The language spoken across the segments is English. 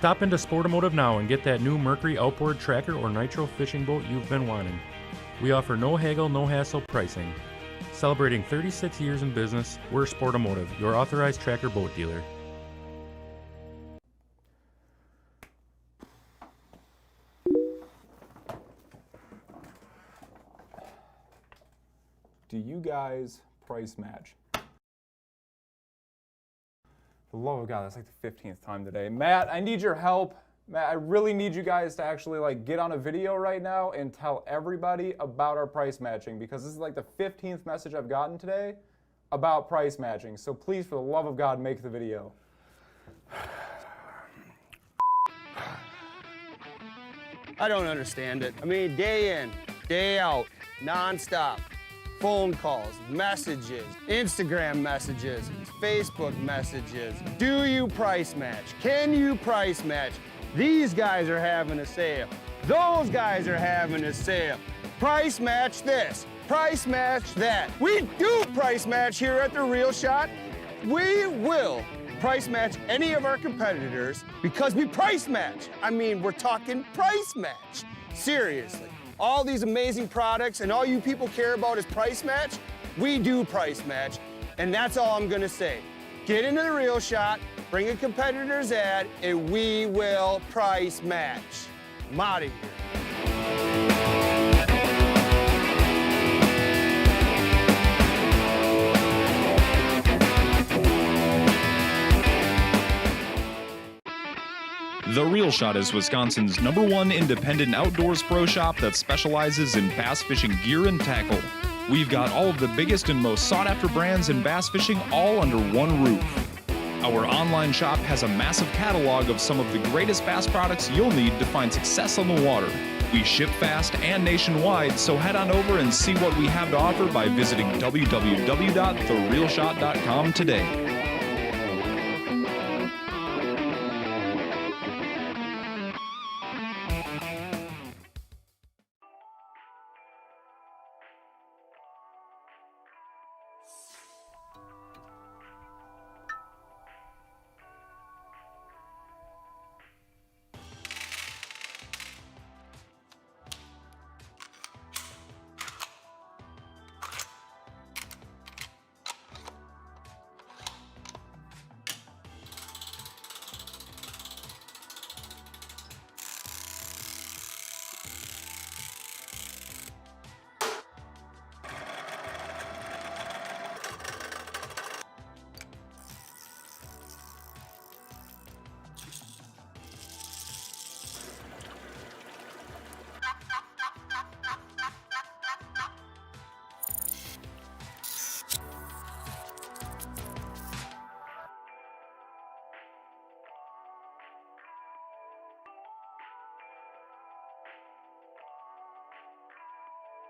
Stop into Sportamotive now and get that new Mercury outboard tracker or nitro fishing boat you've been wanting. We offer no haggle, no hassle pricing. Celebrating 36 years in business, we're Sportamotive, your authorized tracker boat dealer. Do you guys price match? For the love of God, that's like the 15th time today. Matt, I need your help. Matt, I really need you guys to actually like get on a video right now and tell everybody about our price matching, because this is like the 15th message I've gotten today about price matching. So please, for the love of God, make the video. I don't understand it. I mean, day in, day out, nonstop. Phone calls, messages, Instagram messages, Facebook messages. Do you price match? Can you price match? These guys are having a sale. Those guys are having a sale. Price match this, price match that. We do price match here at The Real Shot. We will price match any of our competitors because we price match. I mean, we're talking price match. Seriously. All these amazing products and all you people care about is price match. We do price match, and that's all I'm gonna say. Get into The Real Shot, bring a competitor's ad, and we will price match. I'm out of here. The Real Shot is Wisconsin's #1 independent outdoors pro shop that specializes in bass fishing gear and tackle. We've got all of the biggest and most sought-after brands in bass fishing all under one roof. Our online shop has a massive catalog of some of the greatest bass products you'll need to find success on the water. We ship fast and nationwide, so head on over and see what we have to offer by visiting www.therealshot.com today.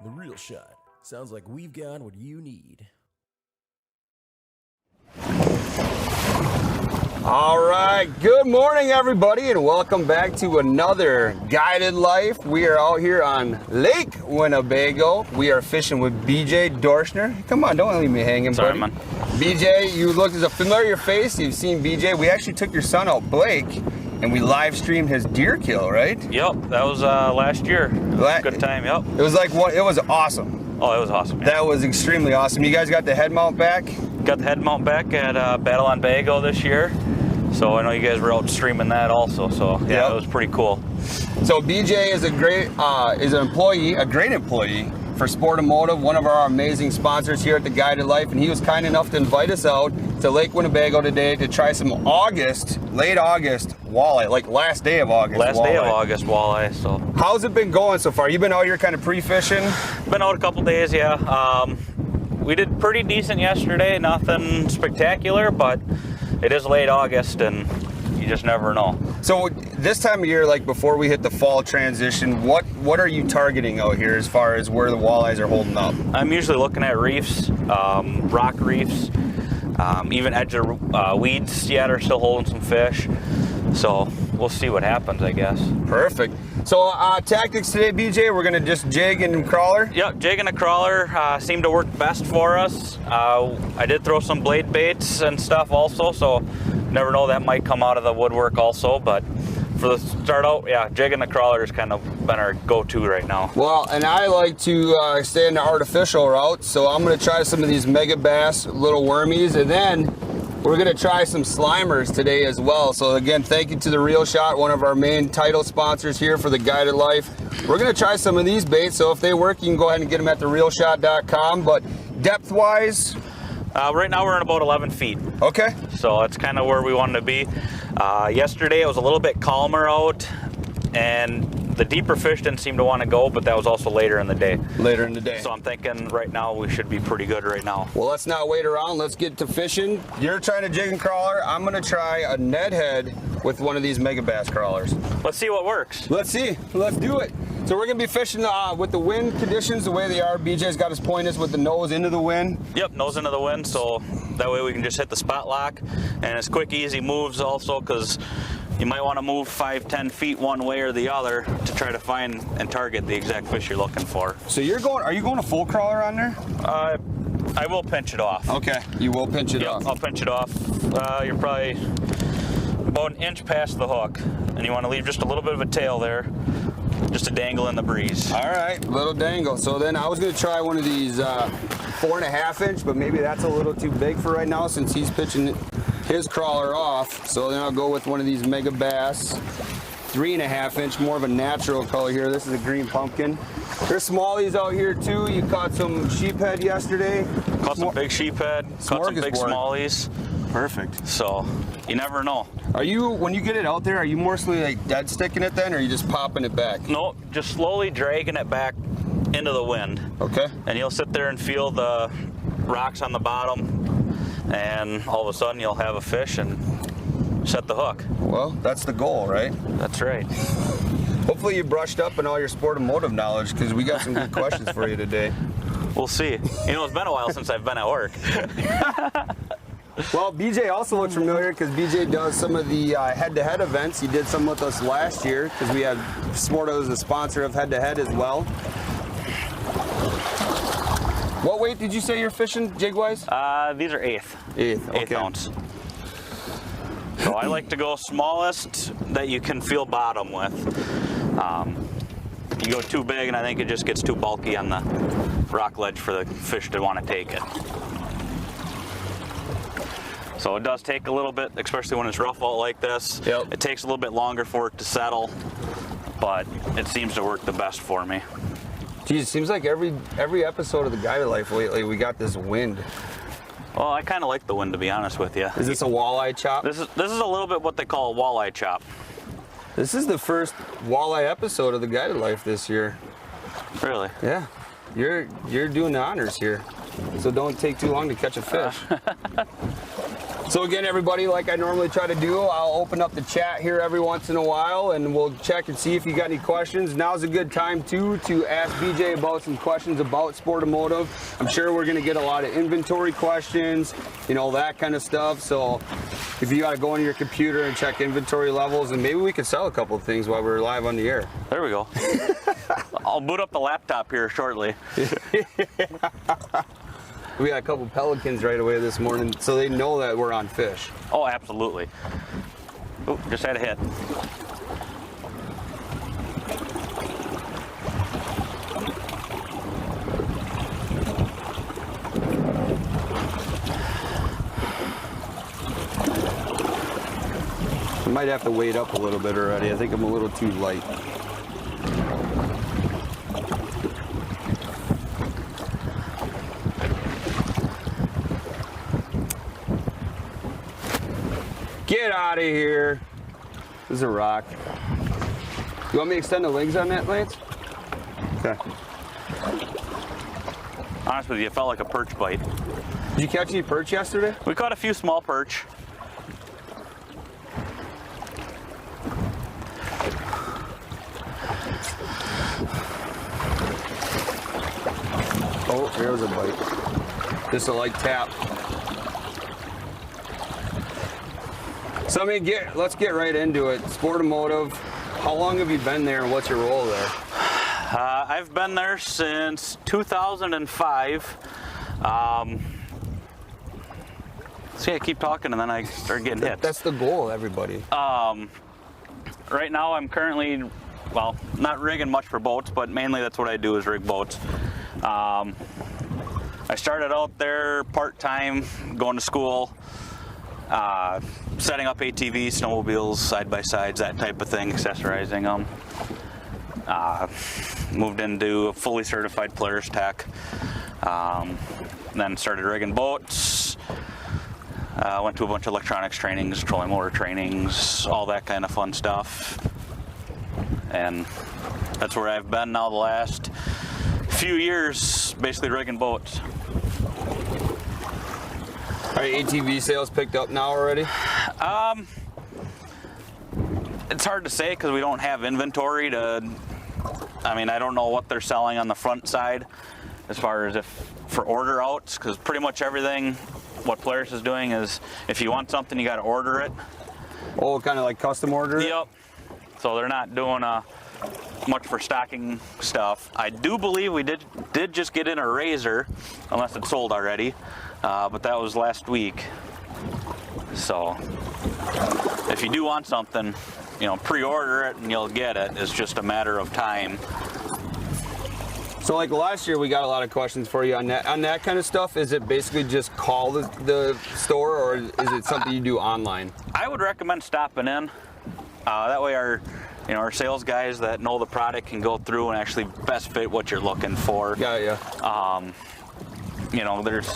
The Real Shot. Sounds like we've got what you need. All right, good morning everybody and welcome back to another Guided Life. We are out here on Lake Winnebago. We are fishing with BJ Dorschner. Come on, don't leave me hanging, Sorry, buddy. man. BJ, you look as a familiar face. You've seen BJ. We actually took your son out, Blake, and we live streamed his deer kill, right? Yep, that was last year. Good time, yep. It was like what? It was awesome. Oh, it was awesome. Yeah. That was extremely awesome. You guys got the head mount back? Got the head mount back at Battle on Bago this year. So I know you guys were out streaming that also. So yeah, It was pretty cool. So BJ is a great a great employee for Sportamotive, one of our amazing sponsors here at the Guided Life, and he was kind enough to invite us out to Lake Winnebago today to try some late August walleye, like last day of August. Last walleye. day of August walleye. So how's it been going so far? You've been out here kind of pre-fishing? Been out a couple days, yeah. We did pretty decent yesterday. Nothing spectacular, but it is late August, and you just never know. So this time of year, like before we hit the fall transition, what are you targeting out here as far as where the walleyes are holding up? I'm usually looking at reefs, rock reefs, even edge of weeds yet are still holding some fish. So we'll see what happens, I guess. Perfect. So tactics today, BJ, we're gonna just jig and crawler? Yep, jig and a crawler seemed to work best for us. I did throw some blade baits and stuff also, so never know, that might come out of the woodwork also, but for the start out, yeah, jigging the crawler has kind of been our go-to right now. Well, and I like to stay in the artificial route, so I'm going to try some of these mega bass little wormies, and then we're going to try some slimers today as well. So again, thank you to The Real Shot, one of our main title sponsors here for the Guided Life. We're going to try some of these baits, so if they work, you can go ahead and get them at therealshot.com. But depth-wise? Right now we're in about 11 feet. Okay. So that's kind of where we wanted to be. Yesterday it was a little bit calmer out, and the deeper fish didn't seem to want to go, but that was also later in the day. Later in the day. So I'm thinking right now we should be pretty good right now. Well, let's not wait around. Let's get to fishing. You're trying to jig and crawler. I'm going to try a Ned head with one of these mega bass crawlers. Let's see what works. Let's see. Let's do it. So we're going to be fishing with the wind conditions the way they are. BJ's got his pointers with the nose into the wind. Yep, nose into the wind, so that way we can just hit the spot lock. And it's quick, easy moves also, because you might want to move 5-10 feet one way or the other to try to find and target the exact fish you're looking for. So are you going a full crawler on there? I will pinch it off. Okay, you will pinch it off. I'll pinch it off. You're probably about an inch past the hook, and you want to leave just a little bit of a tail there, just to dangle in the breeze. All right, little dangle. So then I was going to try one of these 4.5 inch, but maybe that's a little too big for right now since he's pitching his crawler off. So then I'll go with one of these mega bass 3.5 inch, more of a natural color here. This is a green pumpkin. There's smallies out here too. You caught some sheephead yesterday. Caught some big sheephead, caught some big smallies. Perfect. So you never know. Are you, when you get it out there, are you mostly like dead sticking it then, or are you just popping it back? No, just slowly dragging it back into the wind. Okay. And you'll sit there and feel the rocks on the bottom, and all of a sudden you'll have a fish and set the hook. Well, that's the goal, right? That's right. Hopefully you brushed up on all your sport and motive knowledge, because we got some good questions for you today. We'll see. You know, it's been a while since I've been at work. Well, BJ also looks familiar because BJ does some of the head-to-head events. He did some with us last year because we had Sporto as a sponsor of head-to-head as well. What weight did you say you're fishing jig-wise? These are eighth. Eighth, okay. 1/8 ounce. So I like to go smallest that you can feel bottom with. You go too big and I think it just gets too bulky on the rock ledge for the fish to want to take it. So it does take a little bit, especially when it's rough out like this. Yep. It takes a little bit longer for it to settle, but it seems to work the best for me. Geez, it seems like every episode of the Guided Life lately, we got this wind. Well, I kind of like the wind, to be honest with you. Is this a walleye chop? This is a little bit what they call a walleye chop. This is the first walleye episode of the Guided Life this year. Really? Yeah. You're doing the honors here. So don't take too long to catch a fish. So again, everybody, like I normally try to do, I'll open up the chat here every once in a while and we'll check and see if you got any questions. Now's a good time too to ask BJ about some questions about Sportomotive. I'm sure we're gonna get a lot of inventory questions, you know, that kind of stuff. So if you gotta go into your computer and check inventory levels, and maybe we could sell a couple of things while we're live on the air. There we go. I'll boot up the laptop here shortly. We got a couple pelicans right away this morning, so they know that we're on fish. Oh, absolutely. Oh, just had a hit. I might have to weight up a little bit already. I think I'm a little too light. Get out of here. This is a rock. You want me to extend the legs on that, Lance? Okay. Honest with you, it felt like a perch bite. Did you catch any perch yesterday? We caught a few small perch. Oh, there was a bite. Just a light tap. So I mean, let's get right into it. Sportomotive, how long have you been there and what's your role there? I've been there since 2005. See, I keep talking and then I start getting hit. That's the goal, everybody. right now I'm currently, well, not rigging much for boats, but mainly that's what I do is rig boats. I started out there part-time, going to school, setting up ATVs, snowmobiles, side-by-sides, that type of thing, accessorizing them. Moved into a fully certified player's tech. Then started rigging boats. Went to a bunch of electronics trainings, trolling motor trainings, all that kind of fun stuff. And that's where I've been now the last few years, basically rigging boats. Are ATV sales picked up now already? It's hard to say because we don't have inventory to, I mean, I don't know what they're selling on the front side as far as for order outs, because pretty much everything what Polaris is doing is if you want something, you got to order it. Oh, kind of like custom order? Yep. So they're not doing much for stocking stuff. I do believe we did just get in a razor, unless it's sold already, but that was last week. So if you do want something, you know, pre-order it and you'll get it. It's just a matter of time. So like last year, we got a lot of questions for you on that kind of stuff. Is it basically just call the store, or is it something you do online? I would recommend stopping in. That way our sales guys that know the product can go through and actually best fit what you're looking for. Yeah. You know, there's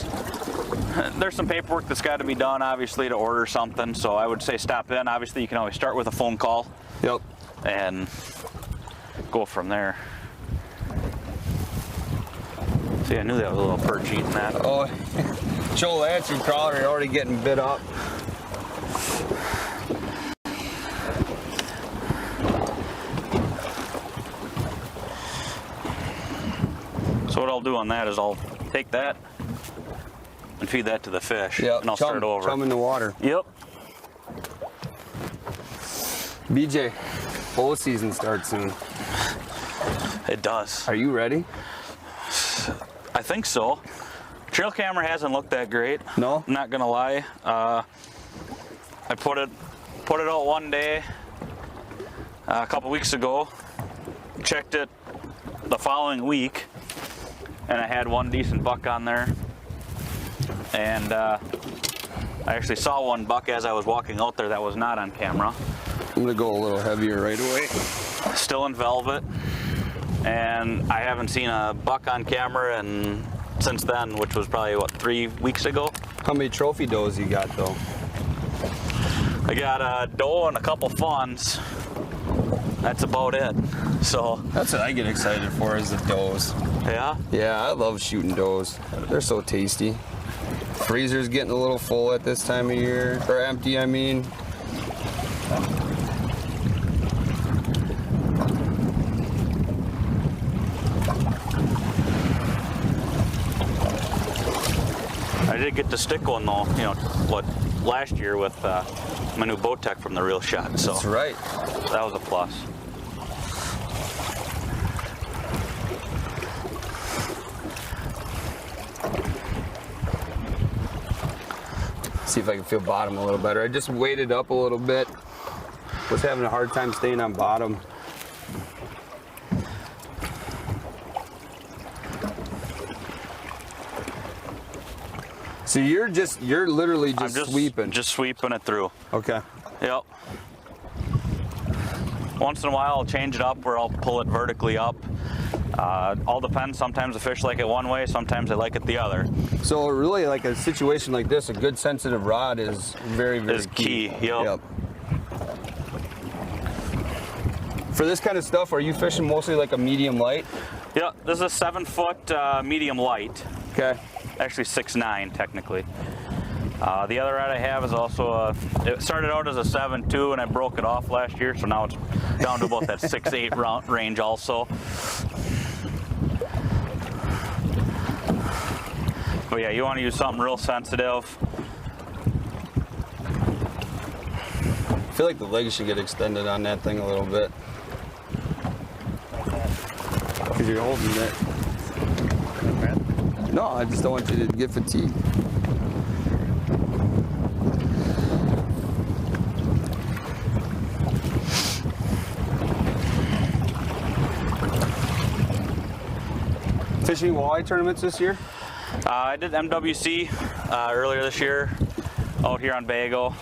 some paperwork that's got to be done, obviously, to order something. So I would say stop in. Obviously, you can always start with a phone call. Yep. And go from there. See, I knew that was a little perch eating that. Oh, Joel, that's your crawler already getting bit up. So what I'll do on that is I'll take that and feed that to the fish. Yep. And I'll start over. Chum in the water. Yep. BJ, bow season starts soon. It does. Are you ready? I think so. Trail camera hasn't looked that great. No? I'm not gonna lie. I put it out one day a couple weeks ago. Checked it the following week, and I had one decent buck on there. And I actually saw one buck as I was walking out there that was not on camera. I'm gonna go a little heavier right away. Still in velvet. And I haven't seen a buck on camera since then, which was probably, what, 3 weeks ago? How many trophy does you got, though? I got a doe and a couple fawns. That's about it. So That's what I get excited for, is the does. yeah. Yeah, I love shooting does. They're so tasty. Freezer's getting a little full at this time of year. Or empty, I mean. I did get to stick one though, you know, last year with my new bow tech from the Real Shot. So That's right. that was a plus. See if I can feel bottom a little better. I just weighted up a little bit. Was having a hard time staying on bottom. So you're literally just sweeping. Just sweeping it through. Okay. Yep. Once in a while I'll change it up where I'll pull it vertically up. All depends. Sometimes the fish like it one way, sometimes they like it the other. So really, like a situation like this, a good sensitive rod is very, very key. Yep. For this kind of stuff, are you fishing mostly like a medium light? Yep. This is a 7-foot medium light. Okay. Actually 6'9" technically. The other rod I have is also it started out as a 7.2 and I broke it off last year, so now it's down to about that 6'8" range also. But yeah, you want to use something real sensitive. I feel like the legs should get extended on that thing a little bit. Because you're holding it. No, I just don't want you to get fatigued. Fishing walleye tournaments this year? I did MWC earlier this year out here on Bago.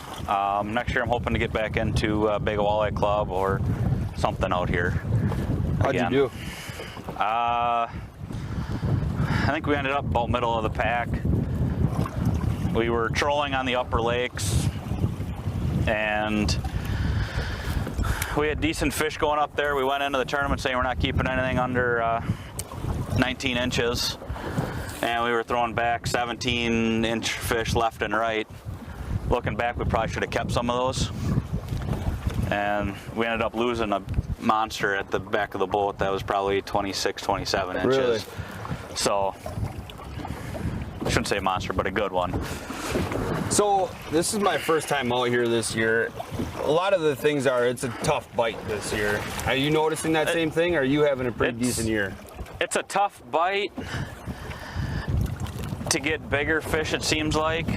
Next year I'm hoping to get back into Bago Walleye Club or something out here. How'd you do? I think we ended up about middle of the pack. We were trolling on the upper lakes and we had decent fish going up there. We went into the tournament saying we're not keeping anything under 19 inches. And we were throwing back 17-inch fish left and right. Looking back, we probably should have kept some of those. And we ended up losing a monster at the back of the boat that was probably 26, 27 inches. Really? So, I shouldn't say monster, but a good one. So, this is my first time out here this year. A lot of the things are, it's a tough bite this year. Are you noticing that same thing, or are you having a pretty decent year? It's a tough bite to get bigger fish, it seems like.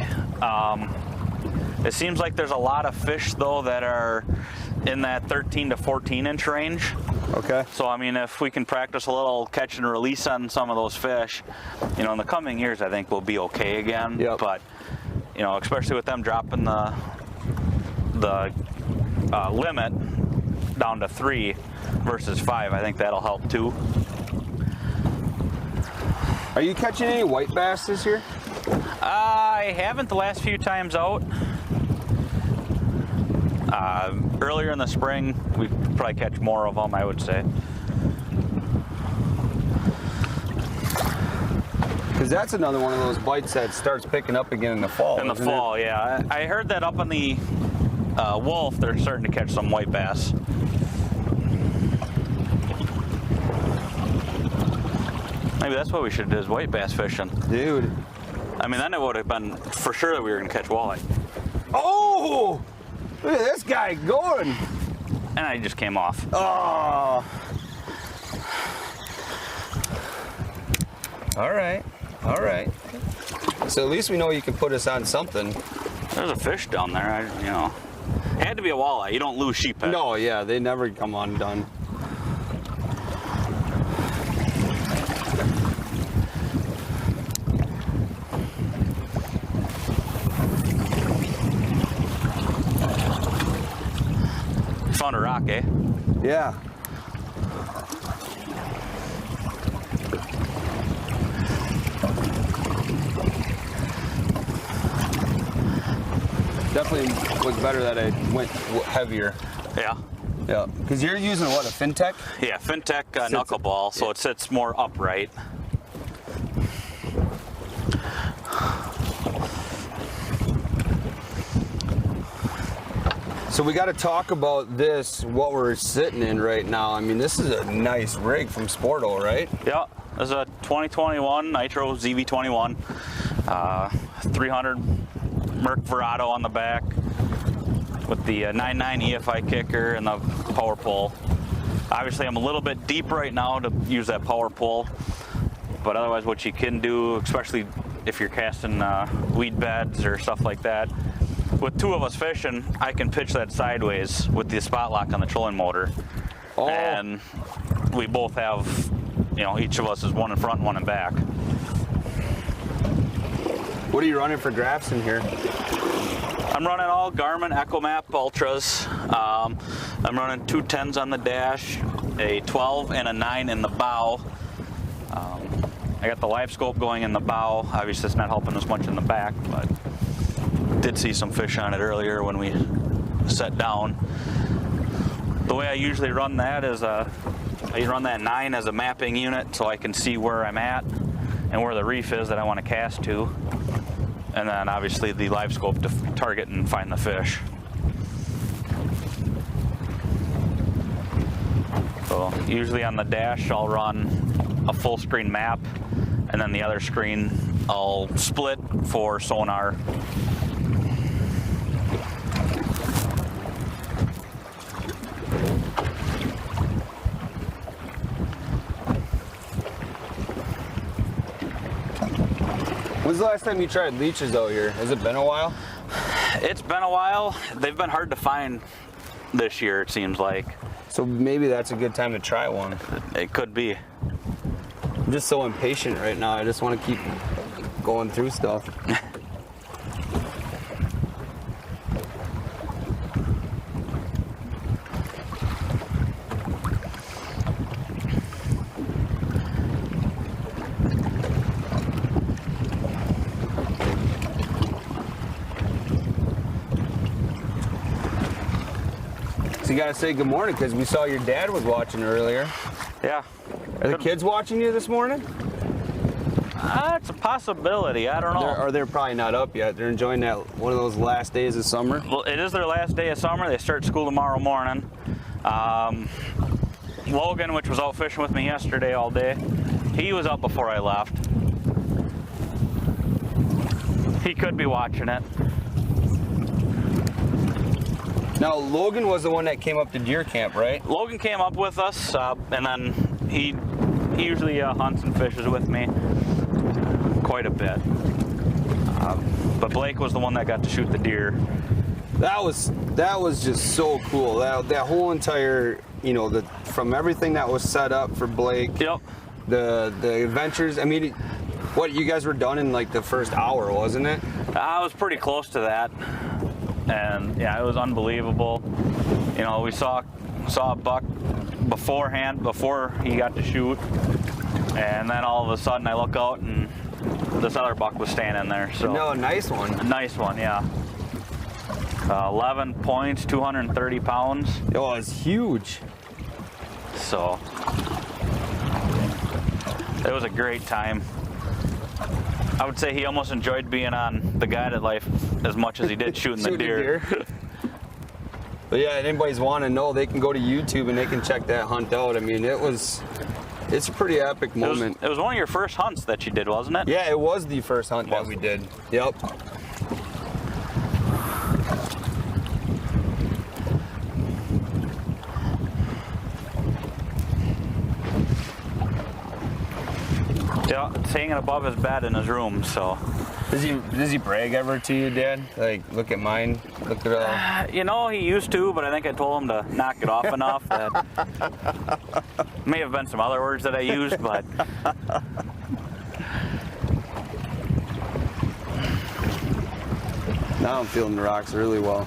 It seems like there's a lot of fish, though, that are in that 13 to 14 inch range. Okay. So, I mean, if we can practice a little catch and release on some of those fish, you know, in the coming years, I think we'll be okay again. Yep. But, you know, especially with them dropping the limit down to 3 versus 5, I think that'll help too. Are you catching any white bass this year? I haven't the last few times out. Earlier in the spring, we probably catch more of them, I would say. Because that's another one of those bites that starts picking up again in the fall. In the fall, yeah. I heard that up on the Wolf, they're starting to catch some white bass. Maybe that's what we should do, is white bass fishing. Dude. I mean, then it would have been for sure that we were going to catch walleye. Oh! Look at this guy going. And I just came off. Oh. All right. All right. So at least we know you can put us on something. There's a fish down there, you know. It had to be a walleye. You don't lose sheephead. No, yeah, they never come undone. Found a rock, eh? Yeah. Definitely was better that I went heavier. Yeah. Yeah. Because you're using what, a FinTech? Yeah, FinTech knuckleball, so it sits more upright. So we got to talk about this, what we're sitting in right now. I mean, this is a nice rig from Sporto, right? Yeah, this is a 2021 Nitro ZV21, 300 Merc Verado on the back with the 9.9 EFI kicker and the power pull. Obviously, I'm a little bit deep right now to use that power pull, but otherwise what you can do, especially if you're casting weed beds or stuff like that, with two of us fishing, I can pitch that sideways with the spot lock on the trolling motor. Oh. And we both have, you know, each of us is one in front and one in back. What are you running for graphs in here? I'm running all Garmin EchoMap Ultras. I'm running 2 10s on the dash, a 12 and a 9 in the bow. I got the live scope going in the bow. Obviously it's not helping as much in the back, but did see some fish on it earlier when we set down. The way I usually run that is I run that 9 as a mapping unit so I can see where I'm at and where the reef is that I want to cast to. And then obviously the live scope to target and find the fish. So usually on the dash I'll run a full screen map, and then the other screen I'll split for sonar. When's the last time you tried leeches out here? Has it been a while? It's been a while. They've been hard to find this year, it seems like. So maybe that's a good time to try one. It could be. I'm just so impatient right now. I just want to keep going through stuff. So you gotta say good morning because we saw your dad was watching earlier. Yeah. Are the kids watching you this morning? It's a possibility. I don't know. They're probably not up yet. They're enjoying that one of those last days of summer. Well, it is their last day of summer. They start school tomorrow morning. Logan, which was out fishing with me yesterday all day, he was up before I left. He could be watching it. Now, Logan was the one that came up to deer camp, right? Logan came up with us, and then he usually hunts and fishes with me quite a bit. But Blake was the one that got to shoot the deer. That was just so cool. That whole entire, you know, from everything that was set up for Blake. Yep. The adventures. I mean, what, you guys were done in like the first hour, wasn't it? I was pretty close to that. And yeah, it was unbelievable. You know, we saw a buck beforehand, before he got to shoot, and then all of a sudden I look out and this other buck was standing there. So no, nice one. A nice one, yeah. 11 points, 230 pounds. Oh, it's huge. So it was a great time. I would say he almost enjoyed being on the guided life as much as he did shooting the deer. But yeah, if anybody's want to know, they can go to YouTube and they can check that hunt out. I mean, it's a pretty epic moment. It was one of your first hunts that you did, wasn't it? Yeah, it was the first hunt that we did. Yep. Yeah, it's hanging above his bed in his room, so. Does he brag ever to you, Dad? Like, look at mine, look at all. You know, he used to, but I think I told him to knock it off enough that may have been some other words that I used, but. Now I'm feeling the rocks really well.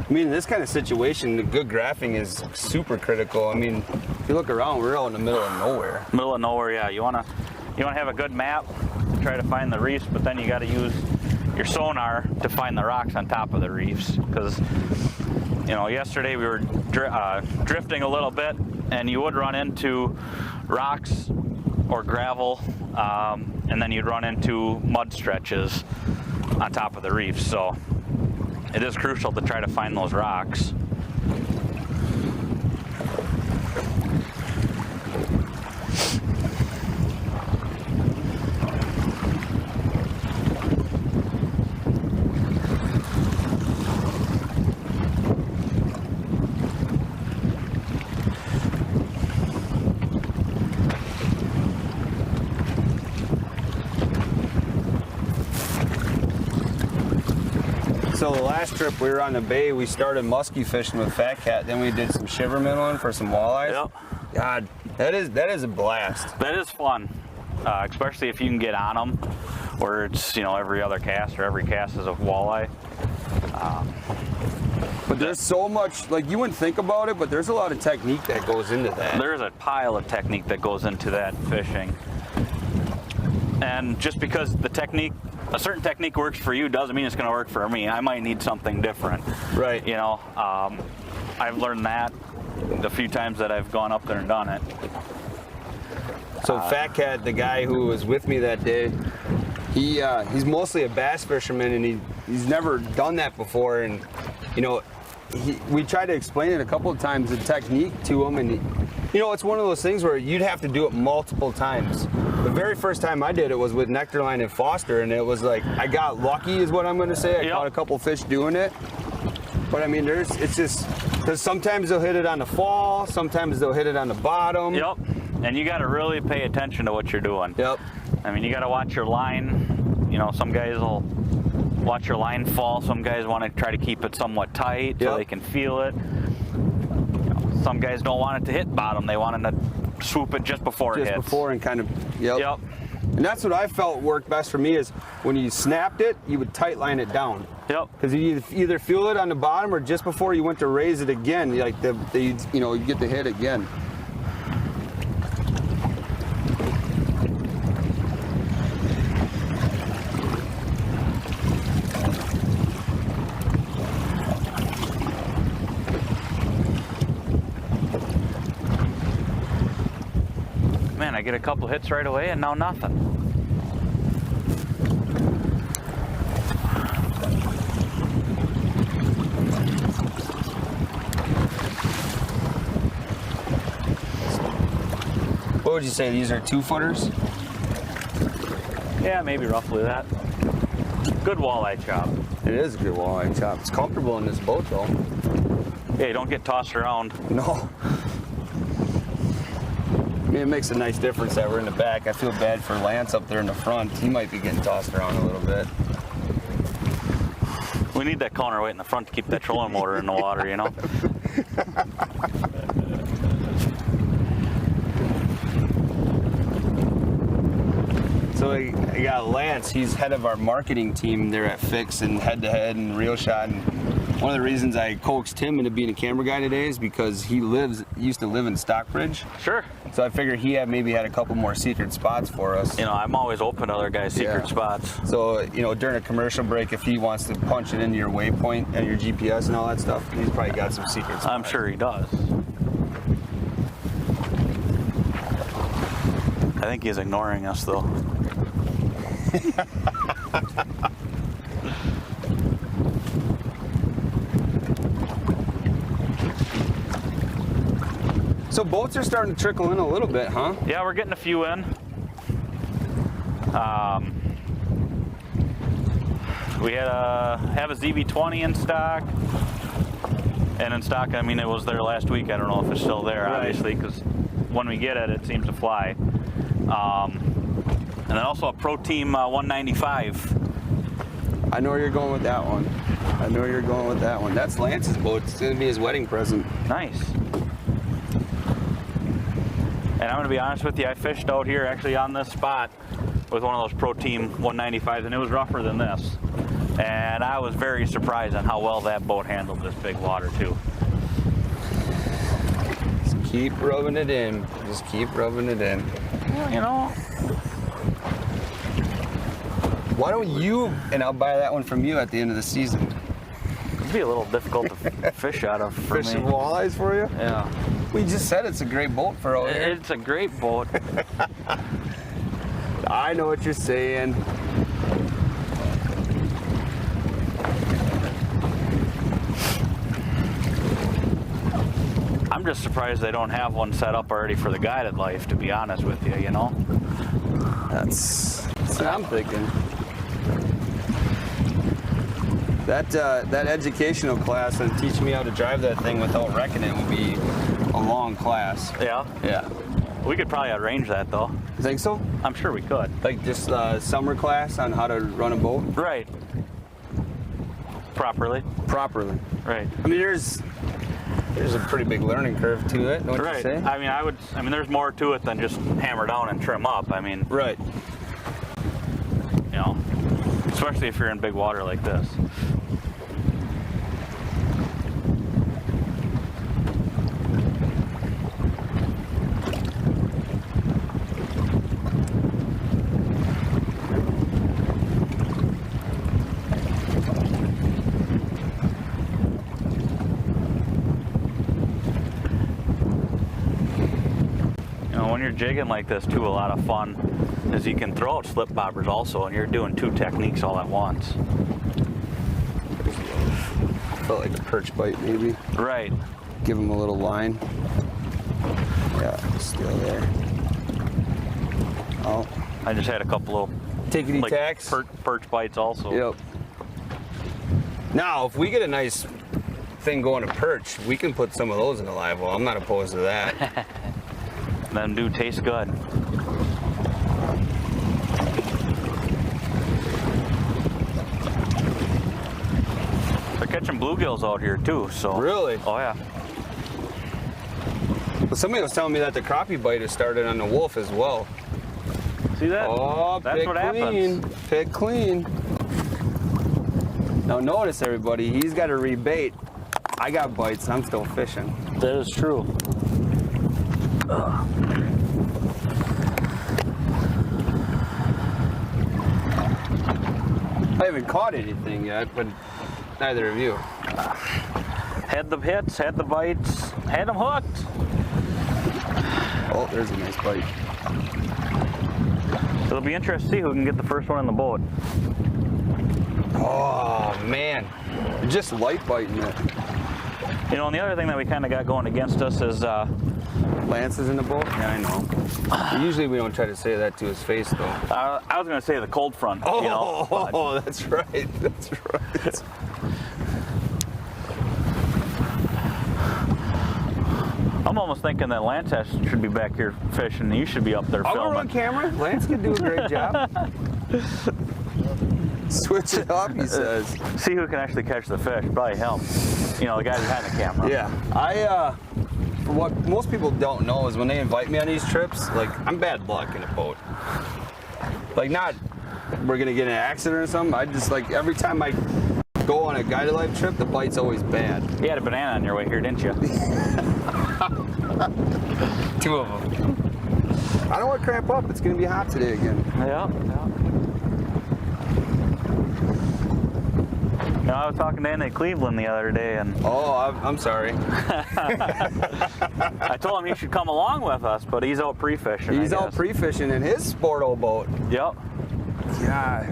I mean, in this kind of situation, the good graphing is super critical. I mean, if you look around, we're out in the middle of nowhere. Middle of nowhere, yeah. You wanna have a good map, try to find the reefs, but then you got to use your sonar to find the rocks on top of the reefs. Because, you know, yesterday we were drifting a little bit, and you would run into rocks or gravel, and then you'd run into mud stretches on top of the reefs. So it is crucial to try to find those rocks. So the last trip we were on the bay, we started muskie fishing with Fat Cat. Then we did some shiver minnow for some walleyes. Yep. God, that is a blast. That is fun, especially if you can get on them, where it's, you know, every other cast or every cast is a walleye. But there's so much, like, you wouldn't think about it, but there's a lot of technique that goes into that. There's a pile of technique that goes into that fishing. And just because a certain technique works for you doesn't mean it's going to work for me. I might need something different. Right. You know, I've learned that the few times that I've gone up there and done it. So Fat Cat, the guy who was with me that day, he's mostly a bass fisherman, and he's never done that before. And, you know, we tried to explain it a couple of times, the technique to him, and you know, it's one of those things where you'd have to do it multiple times. The very first time I did it was with Nectarline and Foster, and it was like, I got lucky is what I'm going to say. I caught a couple fish doing it. But I mean, it's just, because sometimes they'll hit it on the fall, sometimes they'll hit it on the bottom. Yep. And you got to really pay attention to what you're doing. Yep. I mean, you got to watch your line. You know, some guys will watch your line fall. Some guys want to try to keep it somewhat tight so they can feel it. some guys don't want it to hit bottom. They want it to swoop it just before it hits. Just before and kind of, yep. Yep. And that's what I felt worked best for me is when you snapped it, you would tight line it down. Yep. Because you either feel it on the bottom or just before you went to raise it again, like you get the hit again. Man, I get a couple hits right away and now nothing. What would you say? These are 2-footers? Yeah, maybe roughly that. Good walleye chop. It is a good walleye chop. It's comfortable in this boat though. Yeah, you don't get tossed around. No. I mean, it makes a nice difference that we're in the back. I feel bad for Lance up there in the front. He might be getting tossed around a little bit. We need that counterweight in the front to keep that trolling motor in the water, you know? So I got Lance, he's head of our marketing team there at Fix and Head to Head and Reel Shot. And one of the reasons I coaxed him into being a camera guy today is because he used to live in Stockbridge. Sure. So I figured he maybe had a couple more secret spots for us. You know, I'm always open to other guys' secret spots. So, you know, during a commercial break, if he wants to punch it into your waypoint and your GPS and all that stuff, he's probably got some secret spots. I'm sure he does. I think he's ignoring us, though. So boats are starting to trickle in a little bit, huh? Yeah, we're getting a few in. We have a ZV20 in stock. And in stock, I mean, it was there last week. I don't know if it's still there, obviously, because when we get it, it seems to fly. And then also a Pro Team 195. I know where you're going with that one. I know where you're going with that one. That's Lance's boat. It's going to be his wedding present. Nice. And I'm going to be honest with you, I fished out here actually on this spot with one of those Pro Team 195s, and it was rougher than this. And I was very surprised on how well that boat handled this big water too. Just keep rubbing it in. Just keep rubbing it in. Well, you know. Why don't you, and I'll buy that one from you at the end of the season. It'd be a little difficult to fish out of for Fishing me. walleyes for you? Yeah. We just said it's a great boat for out here. It's a great boat. I know what you're saying. I'm just surprised they don't have one set up already for the guided life, to be honest with you, you know? That's what I'm thinking. That educational class and teach me how to drive that thing without wrecking it would be a long class. Yeah? Yeah. We could probably arrange that, though. You think so? I'm sure we could. Like just summer class on how to run a boat? Right. Properly. Properly. Right. I mean, there's a pretty big learning curve to it, don't you say? I mean, there's more to it than just hammer down and trim up. I mean, right. You know, especially if you're in big water like this. When you're jigging like this too, a lot of fun is you can throw out slip bobbers also, and you're doing two techniques all at once. Felt like a perch bite maybe. Right. Give him a little line. Yeah, still there. Oh. I just had a couple of Tickety tacks. Perch bites also. Yep. Now, if we get a nice thing going to perch, we can put some of those in the live well. I'm not opposed to that. Them do taste good. They're catching bluegills out here too, so. Really? Oh yeah. But somebody was telling me that the crappie bite has started on the wolf as well. See that? Oh, that's pick what clean. happens. Pick clean. Now notice, everybody, he's got to rebait. I got bites. I'm still fishing. That is true. I haven't caught anything yet, but neither of you. Had the hits, had the bites, had them hooked. Oh, there's a nice bite. It'll be interesting to see who can get the first one in the boat. Oh, man. You're just light biting it. You know, and the other thing that we kind of got going against us is, Lance is in the boat? Yeah, I know. Usually we don't try to say that to his face, though. I was going to say the cold front. Oh, you know, but... that's right. That's right. I'm almost thinking that Lance should be back here fishing. You should be up there I'll go filming. run camera. Lance can do a great job. Switch it up, he says. See who can actually catch the fish. Probably him. You know, the guy behind the camera. Yeah. What most people don't know is when they invite me on these trips, like, I'm bad luck in a boat. Like, not we're gonna get in an accident or something. I just, like, every time I go on a guided life trip, the bite's always bad. You had a banana on your way here, didn't you? 2 of them. I don't want to cramp up. It's gonna be hot today again. Yeah. You know, I was talking to Andy Cleveland the other day, and Oh, I'm sorry. I told him he should come along with us, but he's out pre-fishing. He's out pre-fishing in his Sporto boat. Yep. Yeah.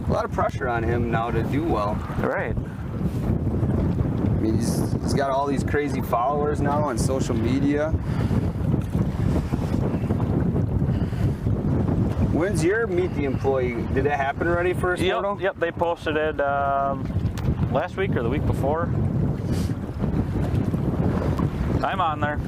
A lot of pressure on him now to do well. Right. I mean, he's got all these crazy followers now on social media. When's your Meet the Employee? Did that happen already for Sporto? Yep, they posted it last week or the week before. I'm on there.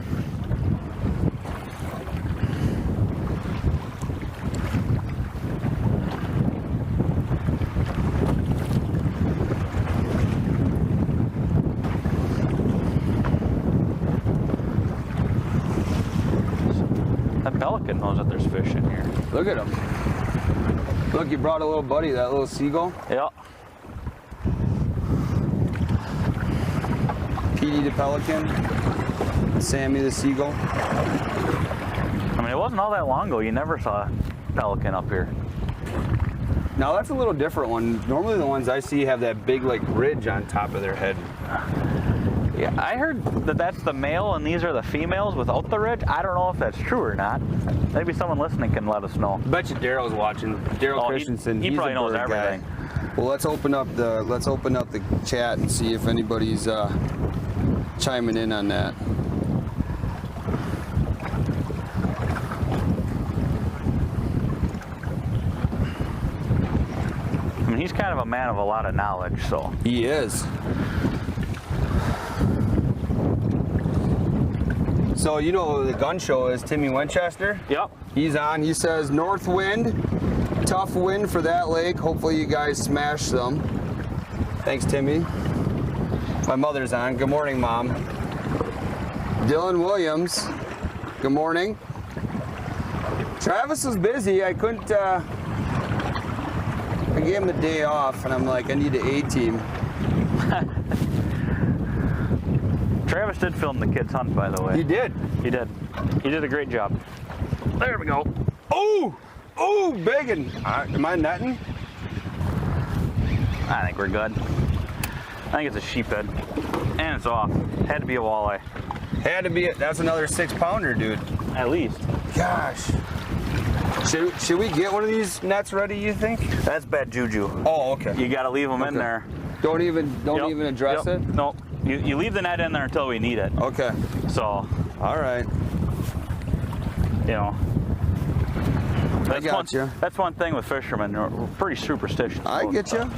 That pelican knows that there's fish in here. Look at him. Look, you brought a little buddy, that little seagull. Yep. Petey the pelican. Sammy the seagull. I mean, it wasn't all that long ago. You never saw a pelican up here. Now that's a little different one. Normally the ones I see have that big like ridge on top of their head. Yeah, I heard that that's the male and these are the females without the ridge. I don't know if that's true or not. Maybe someone listening can let us know. Bet you Daryl's watching. Daryl Christensen. He he's probably a knows bird everything. Guy. Well, let's open up the chat and see if anybody's chiming in on that. I mean, he's kind of a man of a lot of knowledge, so. He is. So you know the gun show is Timmy Winchester? Yep. He's on. He says north wind, tough wind for that lake. Hopefully you guys smash some. Thanks, Timmy. My mother's on. Good morning, Mom. Dylan Williams. Good morning. Travis was busy. I couldn't. I gave him the day off, and I'm like, I need an A-team. Travis did film the kids hunt, by the way. He did. He did. He did a great job. There we go. Oh! Oh, biggin. Am I netting? I think we're good. I think it's a sheephead. And it's off. Had to be a walleye. Had to be. That's another 6-pounder, dude. At least. Gosh. Should we get one of these nets ready, you think? That's bad juju. Oh, okay. You got to leave them in there. Don't even address it? No. You leave the net in there until we need it. Okay. So. All right. You know. Got you. That's one thing with fishermen. We're pretty superstitious. I get you.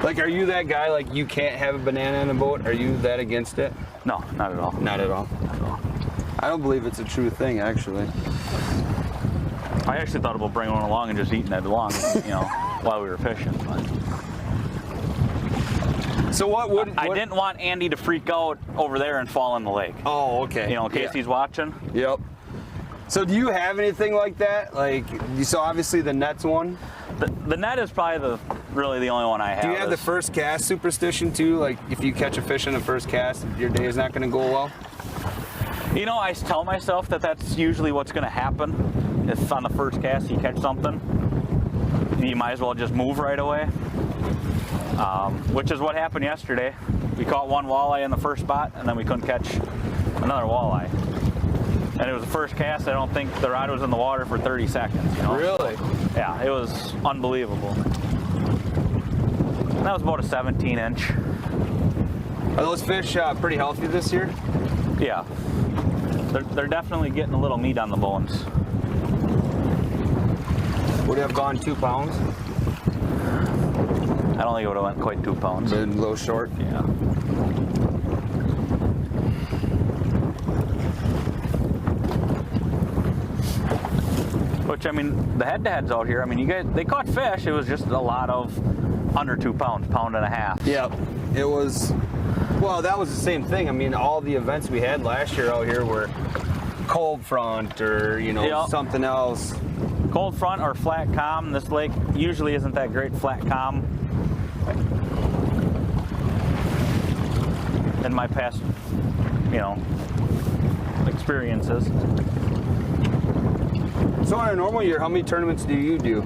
Like, are you that guy, like, you can't have a banana in a boat? Are you that against it? No, not at all. Not at all. I don't believe it's a true thing, actually. I actually thought about bringing one along and just eating it along, you know, while we were fishing. But. So what? I didn't want Andy to freak out over there and fall in the lake. Oh, okay. You know, in case he's watching. Yep. So do you have anything like that? Like, so obviously the net's one. The net is probably really the only one I have. Do you have the first cast superstition too? Like, if you catch a fish in the first cast, your day is not going to go well? You know, I tell myself that that's usually what's going to happen. If on the first cast you catch something, you might as well just move right away. Which is what happened yesterday. We caught one walleye in the first spot, and then we couldn't catch another walleye. And it was the first cast. I don't think the rod was in the water for 30 seconds. You know? Really? Yeah, it was unbelievable. And that was about a 17-inch. Are those fish pretty healthy this year? Yeah. They're definitely getting a little meat on the bones. Would it have gone 2 pounds? I don't think it would have went quite 2 pounds. Been a little short? Yeah. Which, I mean, the head-to-heads out here, I mean, they caught fish. It was just a lot of under 2 pounds, pound and a half. Yep. It was, well, that was the same thing. I mean, all the events we had last year out here were cold front or, you know, Yep. something else. Cold front or flat calm. This lake usually isn't that great flat calm. In my past, you know, experiences. So on a normal year, how many tournaments do you do?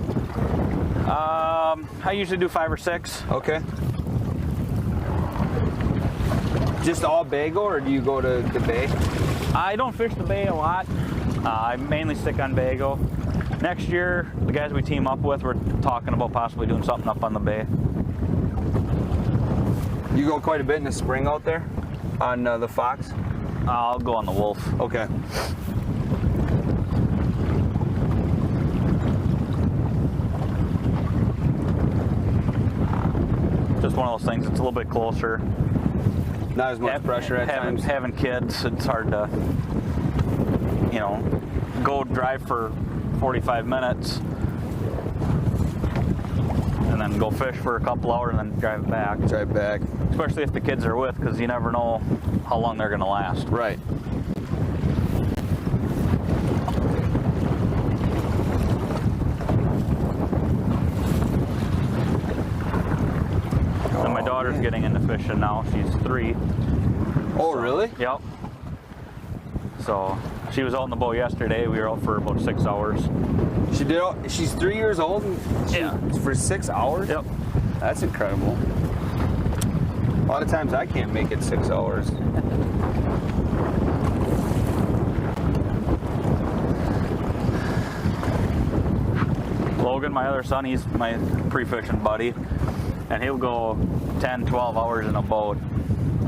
I usually do 5 or 6. Okay. Just all Bago, or do you go to the bay? I don't fish the bay a lot. I mainly stick on Bago. Next year, the guys we team up with, we're talking about possibly doing something up on the bay. You go quite a bit in the spring out there on the Fox? I'll go on the Wolf. Okay. Just one of those things, it's a little bit closer. Not as much pressure at times. Having kids, it's hard to, you know, go drive for 45 minutes and then go fish for a couple hours and then drive back. Drive back. Especially if the kids are with, because you never know how long they're going to last. Right. And my daughter's getting into fishing now. She's 3. Oh, really? Yep. So she was out in the boat yesterday. We were out for about 6 hours. She did. She's 3 years old. And for 6 hours. Yep. That's incredible. A lot of times I can't make it 6 hours. Logan, my other son, he's my pre-fishing buddy, and he'll go 10, 12 hours in a boat.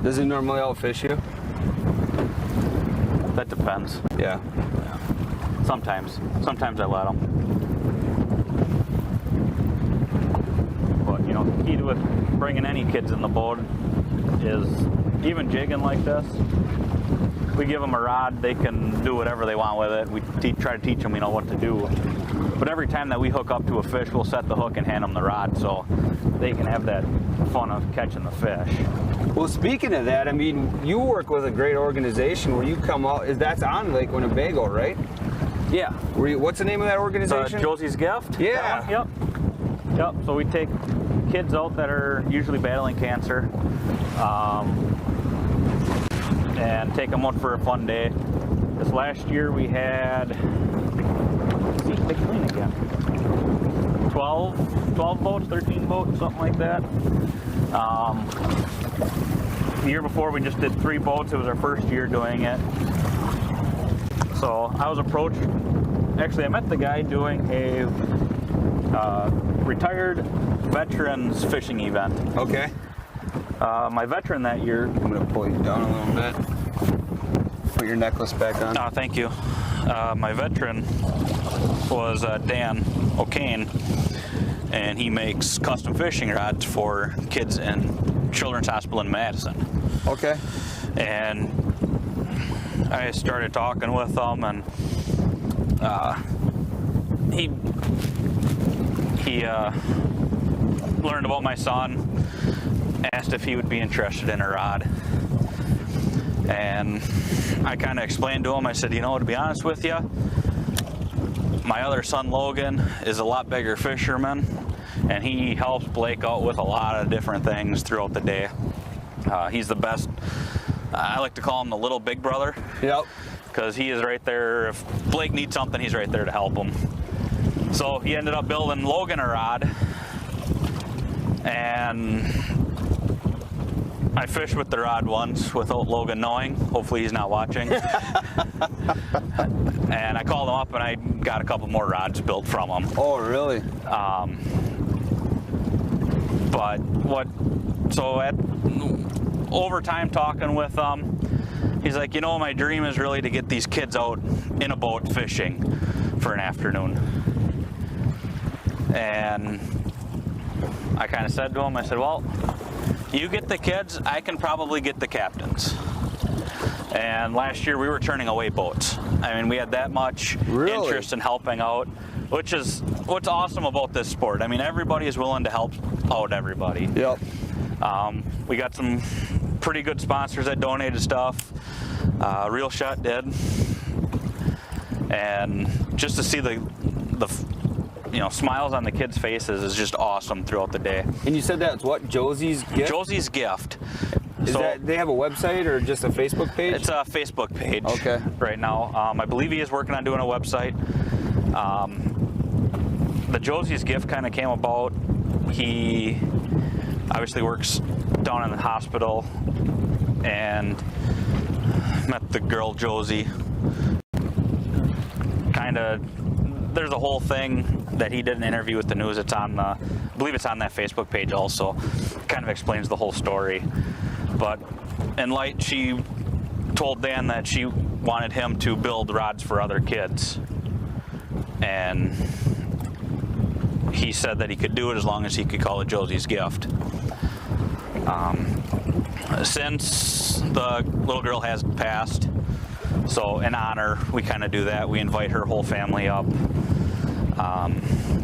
Does he normally outfish you? That depends. Yeah. Sometimes I let him. But, you know, the key with bringing any kids in the boat is even jigging like this. We give them a rod, they can do whatever they want with it. We try to teach them, you know, what to do. But every time that we hook up to a fish, we'll set the hook and hand them the rod so they can have that fun of catching the fish. Well, speaking of that, I mean, you work with a great organization where you come out. That's on Lake Winnebago, right? Yeah. What's the name of that organization? Josie's Gift. Yeah. Yep. So we take kids out that are usually battling cancer, and take them out for a fun day. This last year we had, see, they clean again. 12 boats, 13 boats, something like that. The year before we just did 3 boats. It was our first year doing it. So I was approached, actually I met the guy doing a retired veterans fishing event. Okay. My veteran that year. I'm going to pull you down a little bit. Put your necklace back on. Thank you. My veteran was Dan O'Kane, and he makes custom fishing rods for kids in Children's Hospital in Madison. Okay. And I started talking with him, and he learned about my son, asked if he would be interested in a rod. And I kind of explained to him, I said, you know, to be honest with you, my other son Logan is a lot bigger fisherman, and he helps Blake out with a lot of different things throughout the day. He's the best. I like to call him the little big brother. Yep. Because he is right there. If Blake needs something, he's right there to help him. So he ended up building Logan a rod, and I fished with the rod once without Logan knowing. Hopefully he's not watching. And I called him up and I got a couple more rods built from him. Oh, really? So at overtime talking with him, he's like, you know, my dream is really to get these kids out in a boat fishing for an afternoon. And I kind of said to him, I said, well, you get the kids, I can probably get the captains. And last year we were turning away boats. I mean, we had that much interest in helping out, which is what's awesome about this sport. I mean, everybody is willing to help out everybody. Yep. We got some pretty good sponsors that donated stuff. Real Shot did. And just to see the smiles on the kids' faces is just awesome throughout the day. And you said that's what, Josie's Gift? Josie's Gift. Is that, they have a website or just a Facebook page? It's a Facebook page. Okay. Right now. I believe he is working on doing a website. The Josie's Gift kind of came about. He obviously works down in the hospital and met the girl Josie. There's a whole thing that he did an interview with the news. It's on I believe it's on that Facebook page also. Kind of explains the whole story. But in light, she told Dan that she wanted him to build rods for other kids. And he said that he could do it as long as he could call it Josie's Gift. Since the little girl has passed, so in honor, we kind of do that. We invite her whole family up.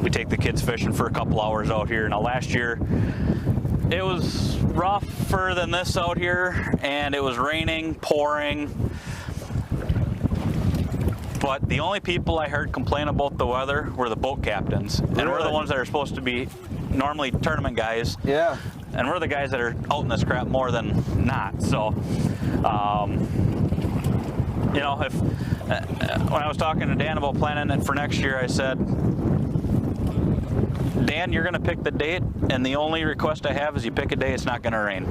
We take the kids fishing for a couple hours out here. Now last year, it was rougher than this out here, and it was raining, pouring. But the only people I heard complain about the weather were the boat captains. And we're the ones that are supposed to be normally tournament guys. Yeah. And we're the guys that are out in this crap more than not. So, you know, when I was talking to Dan about planning it for next year, I said, Dan, you're going to pick the date, and the only request I have is you pick a day it's not going to rain.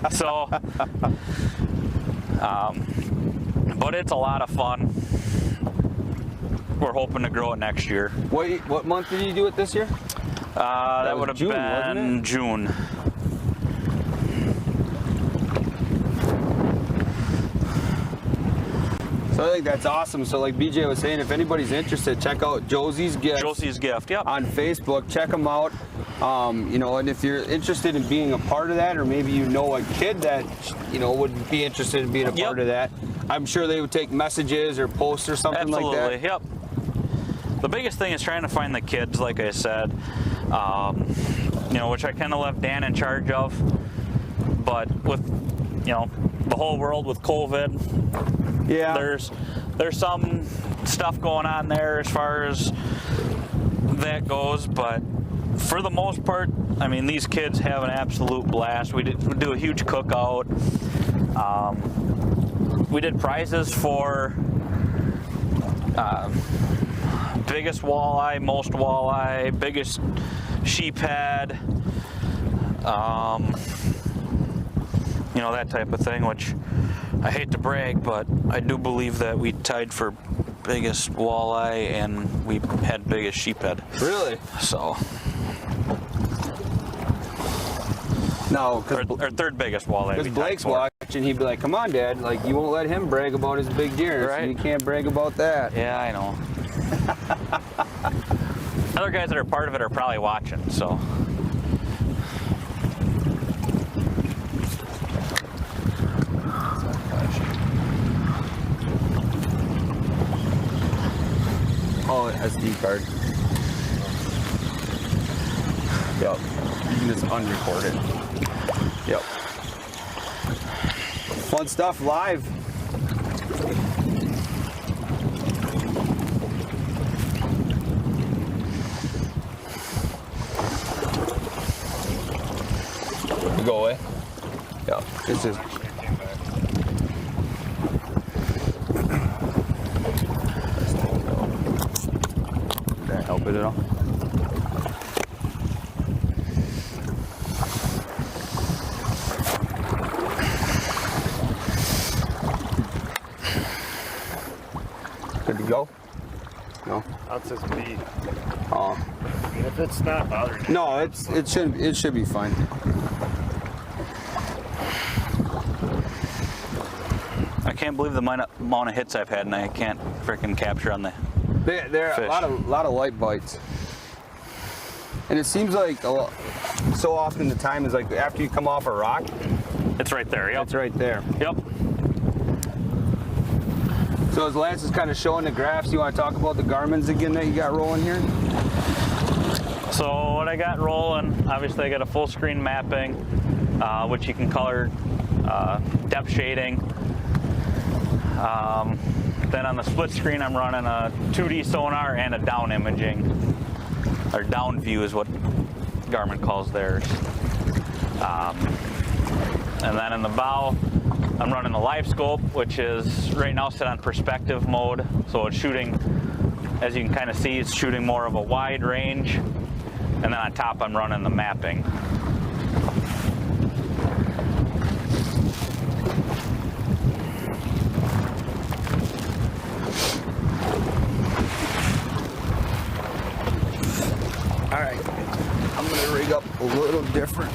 So, but it's a lot of fun. We're hoping to grow it next year. What month did you do it this year? That would have June, been wasn't it? June. So I think that's awesome. So like BJ was saying, if anybody's interested, check out Josie's Gift. Josie's Gift, yep. On Facebook, check them out. You know, and if you're interested in being a part of that, or maybe you know a kid that, you know, would be interested in being a part of that, I'm sure they would take messages or posts or something like that. Absolutely, yep. The biggest thing is trying to find the kids, like I said, you know, which I kind of left Dan in charge of. But with, you know, the whole world with COVID, yeah, there's some stuff going on there as far as that goes. But for the most part, I mean, these kids have an absolute blast. We do a huge cookout. We did prizes for biggest walleye, most walleye, biggest sheephead, you know, that type of thing, which I hate to brag, but I do believe that we tied for biggest walleye and we had biggest sheephead. Really? So. No, our third biggest walleye. Because Blake's watching, he'd be like, come on, Dad, like, you won't let him brag about his big deer, right? So you can't brag about that. Yeah, I know. Other guys that are part of it are probably watching, so. Oh, SD card. Yep. You can just unrecord it. Yep. Fun stuff live. You go away. Yep. This is. Did that help it at all? Good to go? No. That's his beat. Oh. If it's not bothering you. No, it should be fine. I can't believe the amount of hits I've had, and I can't freaking capture on the There are fish. a lot of light bites, and it seems like so often the time is like after you come off a rock. It's right there. Yep. It's right there. Yep. So as Lance is kind of showing the graphs, you want to talk about the Garmin's again that you got rolling here? So what I got rolling, obviously I got a full screen mapping, which you can color depth shading. Then on the split screen I'm running a 2D sonar and a down imaging, or down view is what Garmin calls theirs. And then in the bow, I'm running the live scope, which is right now set on perspective mode. So it's shooting, as you can kind of see, it's shooting more of a wide range. And then on top, I'm running the mapping. All right, I'm gonna rig up a little different.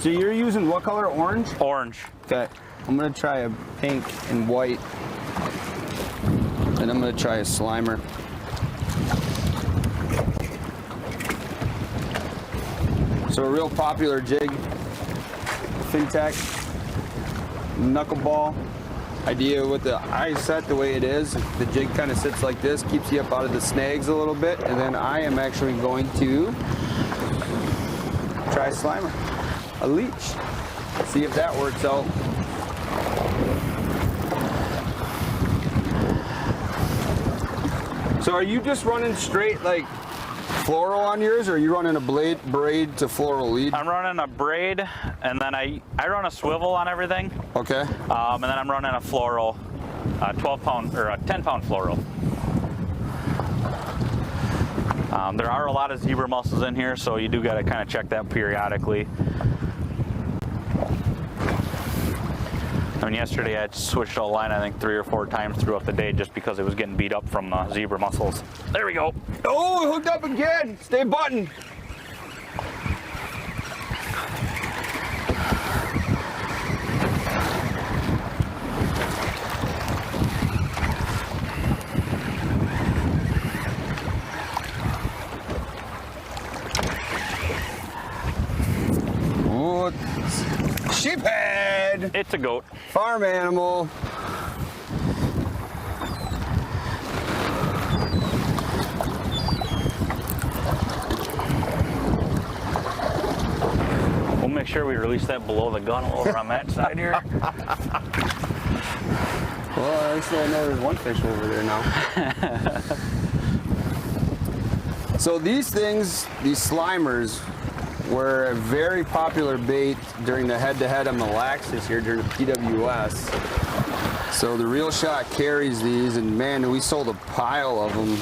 So you're using what color? Orange? Orange. Okay. I'm gonna try a pink and white. And I'm gonna try a Slimer. So a real popular jig, FinTech, knuckleball. Idea with the eyes set the way it is, the jig kind of sits like this, keeps you up out of the snags a little bit, and then I am actually going to try a Slimer, a leech, see if that works out. So are you just running straight like floral on yours, or are you running a braid to floral lead? I'm running a braid, and then I run a swivel on everything. Okay. And then I'm running a floral, 12-pound or a 10-pound floral. There are a lot of zebra mussels in here, so you do got to kind of check that periodically. I mean, yesterday I switched out line I think 3 or 4 times throughout the day just because it was getting beat up from the zebra mussels. There we go. Oh, it hooked up again. Stay buttoned. Oh, sheephead. It's a goat. Farm animal. We'll make sure we release that below the gun over on that side here. Well, I still know there's one fish over there now. So these things, these Slimers, were a very popular bait during the head-to-head on the Lax this year during the PWS. So the Real Shot carries these, and man, we sold a pile of them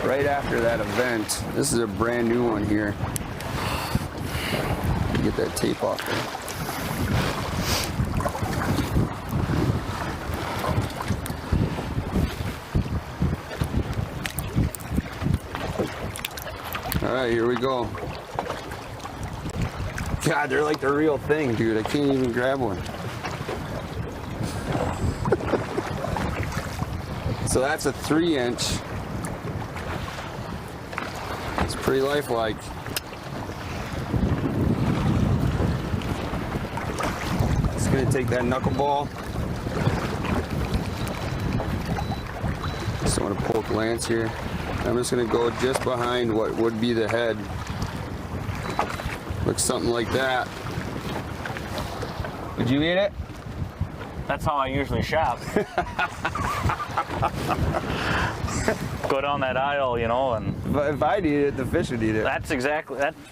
right after that event. This is a brand new one here. Get that tape off there. All right, here we go. God, they're like the real thing, dude. I can't even grab one. So that's a 3-inch. It's pretty lifelike. It's gonna take that knuckleball. Just want to poke Lance here. I'm just gonna go just behind what would be the head. Looks something like that. Would you eat it? That's how I usually shop. Go down that aisle, you know, and If I'd eat it, the fish would eat it. that's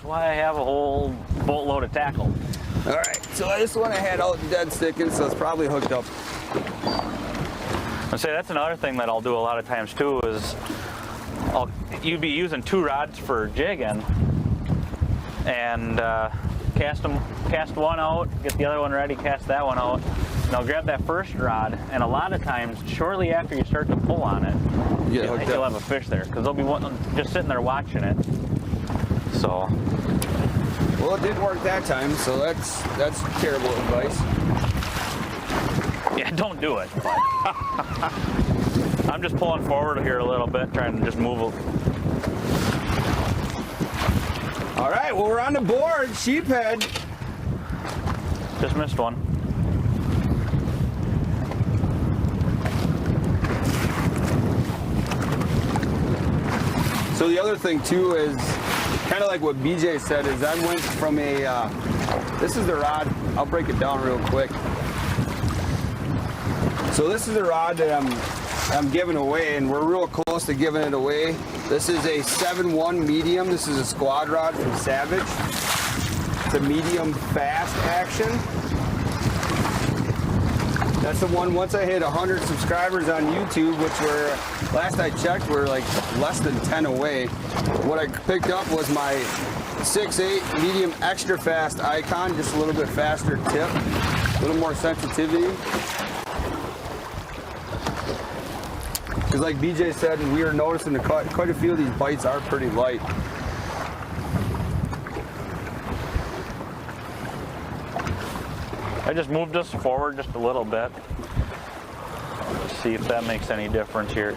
why I have a whole boatload of tackle. All right, so this one I had out dead sticking, so it's probably hooked up. I'd say that's another thing that I'll do a lot of times too is you'd be using 2 rods for jigging and cast one out, get the other one ready, cast that one out. And I'll grab that first rod, and a lot of times, shortly after you start to pull on it, you'll have a fish there because they'll be just sitting there watching it. So, well, it didn't work that time, so that's terrible advice. yeah, don't do it. But I'm just pulling forward here a little bit, trying to just move. All right, well, we're on the board. Sheephead. Just missed one. So the other thing too is kind of like what BJ said is I went from a, this is the rod, I'll break it down real quick. So this is the rod that I'm giving away, and we're real close to giving it away. This is a 7-1 medium. This is a squad rod from Savage. It's a medium fast action. That's the one, once I hit 100 subscribers on YouTube, which were, last I checked, we're like less than 10 away. What I picked up was my 6.8 medium extra fast icon, just a little bit faster tip, a little more sensitivity. Because like BJ said, we were noticing that quite a few of these bites are pretty light. I just moved this forward just a little bit. See if that makes any difference here.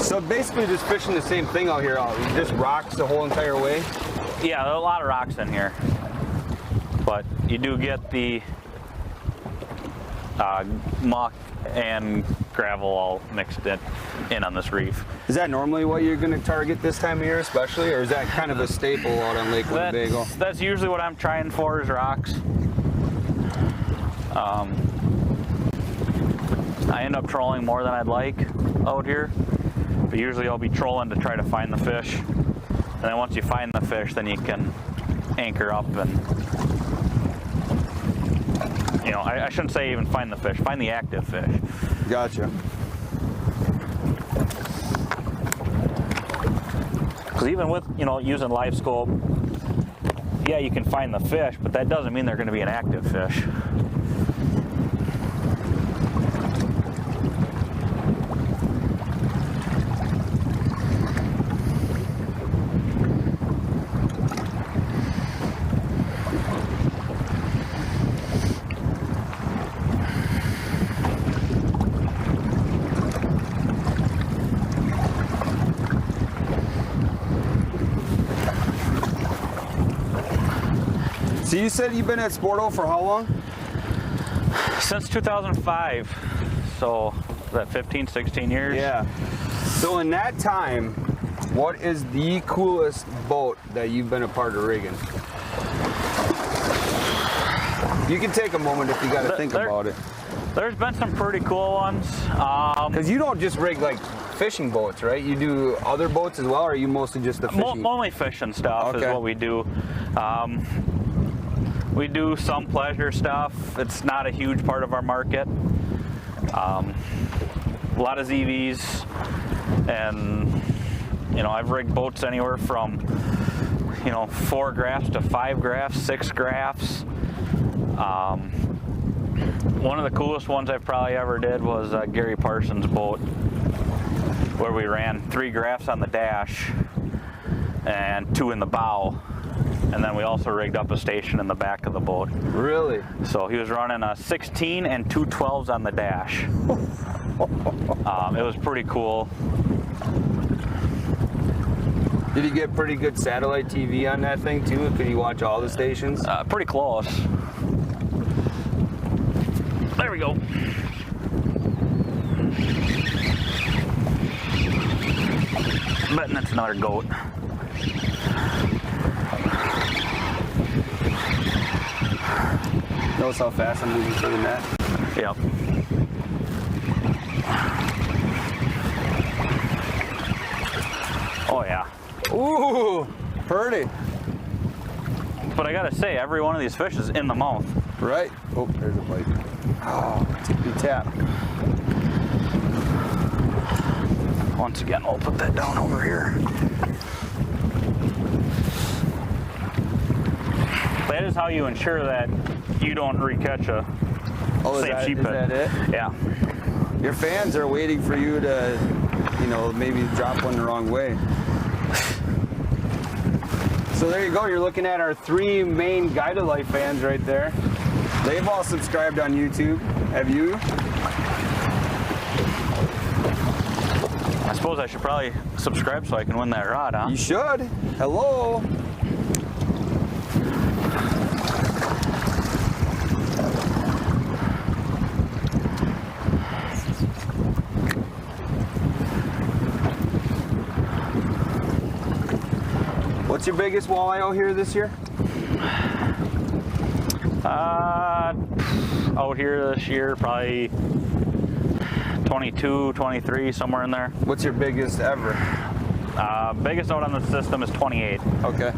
So basically just fishing the same thing out here, just rocks the whole entire way? Yeah, there are a lot of rocks in here. But you do get the muck and gravel all mixed in on this reef. Is that normally what you're going to target this time of year especially, or is that kind of a staple out on Lake Winnebago? That's usually what I'm trying for is rocks. I end up trolling more than I'd like out here, but usually I'll be trolling to try to find the fish. And then once you find the fish, then you can anchor up and, you know, I shouldn't say even find the fish, find the active fish. Gotcha. Because even with, you know, using live scope, yeah, you can find the fish, but that doesn't mean they're going to be an active fish. So you said you've been at Sporto for how long? Since 2005, so that 15, 16 years. Yeah. So in that time, what is the coolest boat that you've been a part of rigging? You can take a moment if you got to think about it. There's been some pretty cool ones. Because you don't just rig like fishing boats, right? You do other boats as well, or are you mostly just the fishing? Only fishing stuff is what we do. We do some pleasure stuff. It's not a huge part of our market. A lot of ZVs, and you know, I've rigged boats anywhere from 4 graphs to 5 graphs, 6 graphs. One of the coolest ones I've probably ever did was Gary Parsons' boat, where we ran 3 graphs on the dash and 2 in the bow. And then we also rigged up a station in the back of the boat. Really? So he was running a 16 and 2 12s on the dash. It was pretty cool. Did he get pretty good satellite TV on that thing too? Could he watch all the stations? Pretty close. There we go. I'm betting that's another goat. Notice how fast I'm moving through the net? Yep. Oh yeah. Ooh, pretty. But I gotta say, every one of these fish is in the mouth. Right. Oh, there's a bite. Oh, tippy tap. Once again, we'll put that down over here. That is how you ensure that you don't recatch a same sheephead. Is that it? Yeah. Your fans are waiting for you to, you know, maybe drop one the wrong way. So there you go. You're looking at our 3 main Guided Life fans right there. They've all subscribed on YouTube. Have you? I suppose I should probably subscribe so I can win that rod, huh? You should. Hello. What's your biggest walleye out here this year? Out here this year, probably 22, 23, somewhere in there. What's your biggest ever? Biggest out on the system is 28. Okay.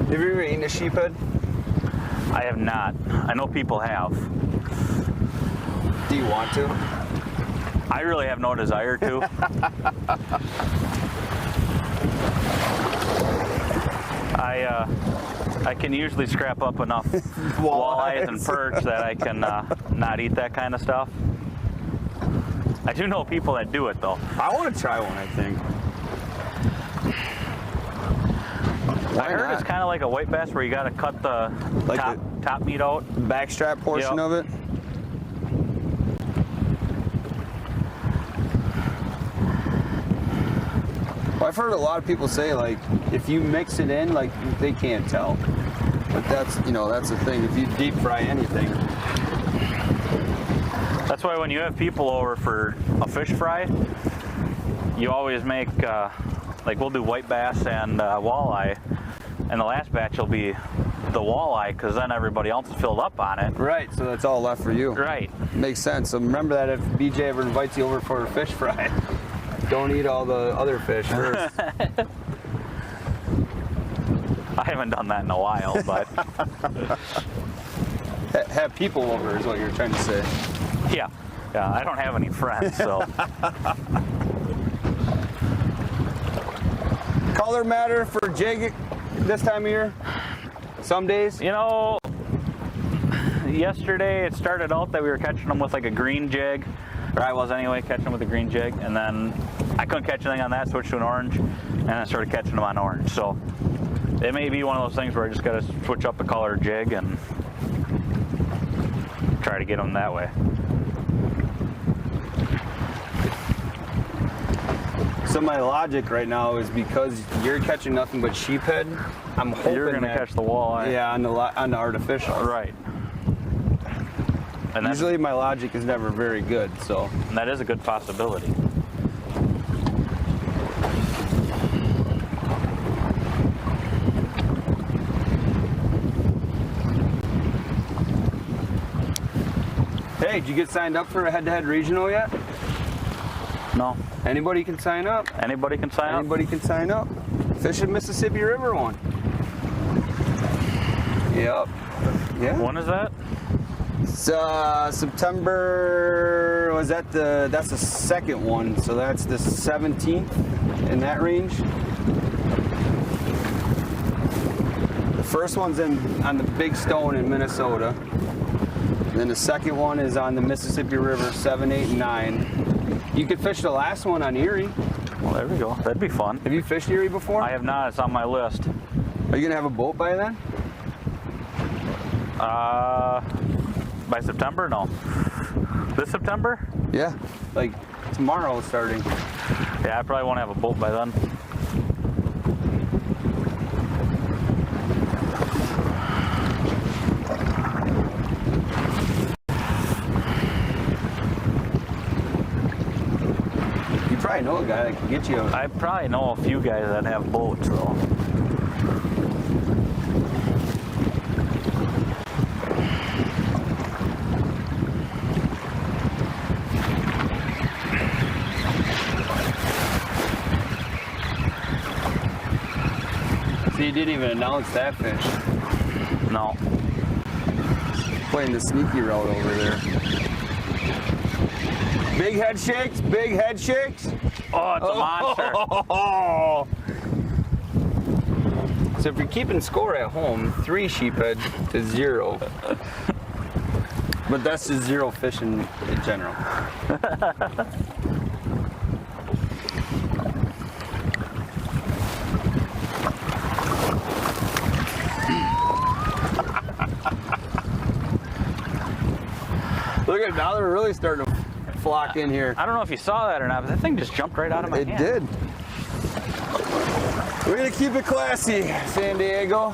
Have you ever eaten a sheephead? I have not. I know people have. Do you want to? I really have no desire to. I can usually scrap up enough walleyes and perch that I can not eat that kind of stuff. I do know people that do it though. I want to try one, I think. I heard it's kind of like a white bass where you got to cut the top meat out. Backstrap portion of it. Well, I've heard a lot of people say, like, if you mix it in, like, they can't tell. But that's, you know, that's the thing. If you deep fry anything. That's why when you have people over for a fish fry, you always make, like, we'll do white bass and walleye. And the last batch will be the walleye, because then everybody else is filled up on it. Right, so that's all left for you. Right. Makes sense. So remember that if BJ ever invites you over for a fish fry, don't eat all the other fish first. I haven't done that in a while, but... Have people over is what you're trying to say. Yeah. Yeah, I don't have any friends, so... Color matter for jig this time of year? Some days? You know, yesterday it started out that we were catching them with like a green jig, or I was anyway, catching them with a green jig, and then I couldn't catch anything on that, switched to an orange, and I started catching them on orange. So it may be one of those things where I just got to switch up the color jig and try to get them that way. So my logic right now is because you're catching nothing but sheephead, I'm hoping you're going to catch the walleye. Yeah, on the artificial. Right. And usually my logic is never very good, so. And that is a good possibility. Hey, did you get signed up for a head-to-head regional yet? No. Anybody can sign up. Anybody can sign up? Anybody can sign up. Fishing Mississippi River one. Yep. Yeah. When is that? It's September, that's the second one, so that's the 17th in that range. The first one's on the Big Stone in Minnesota. Then the second one is on the Mississippi River, 7, 8, and 9. You could fish the last one on Erie. Well, there we go. That'd be fun. Have you fished Erie before? I have not. It's on my list. Are you gonna have a boat by then? By September? No. This September? Yeah, like tomorrow starting. Yeah, I probably won't have a boat by then. You probably know a guy that can get you. I probably know a few guys that have boats, though. So you didn't even announce that fish. No. Playing the sneaky route over there. Big head shakes, big head shakes. Oh, it's a monster. Oh. So if you're keeping score at home, 3 sheephead to 0. But that's just 0 fish in general. Look at now, they're really starting to flock in here. I don't know if you saw that or not, but that thing just jumped right out of my hand. It did. We're gonna keep it classy, San Diego.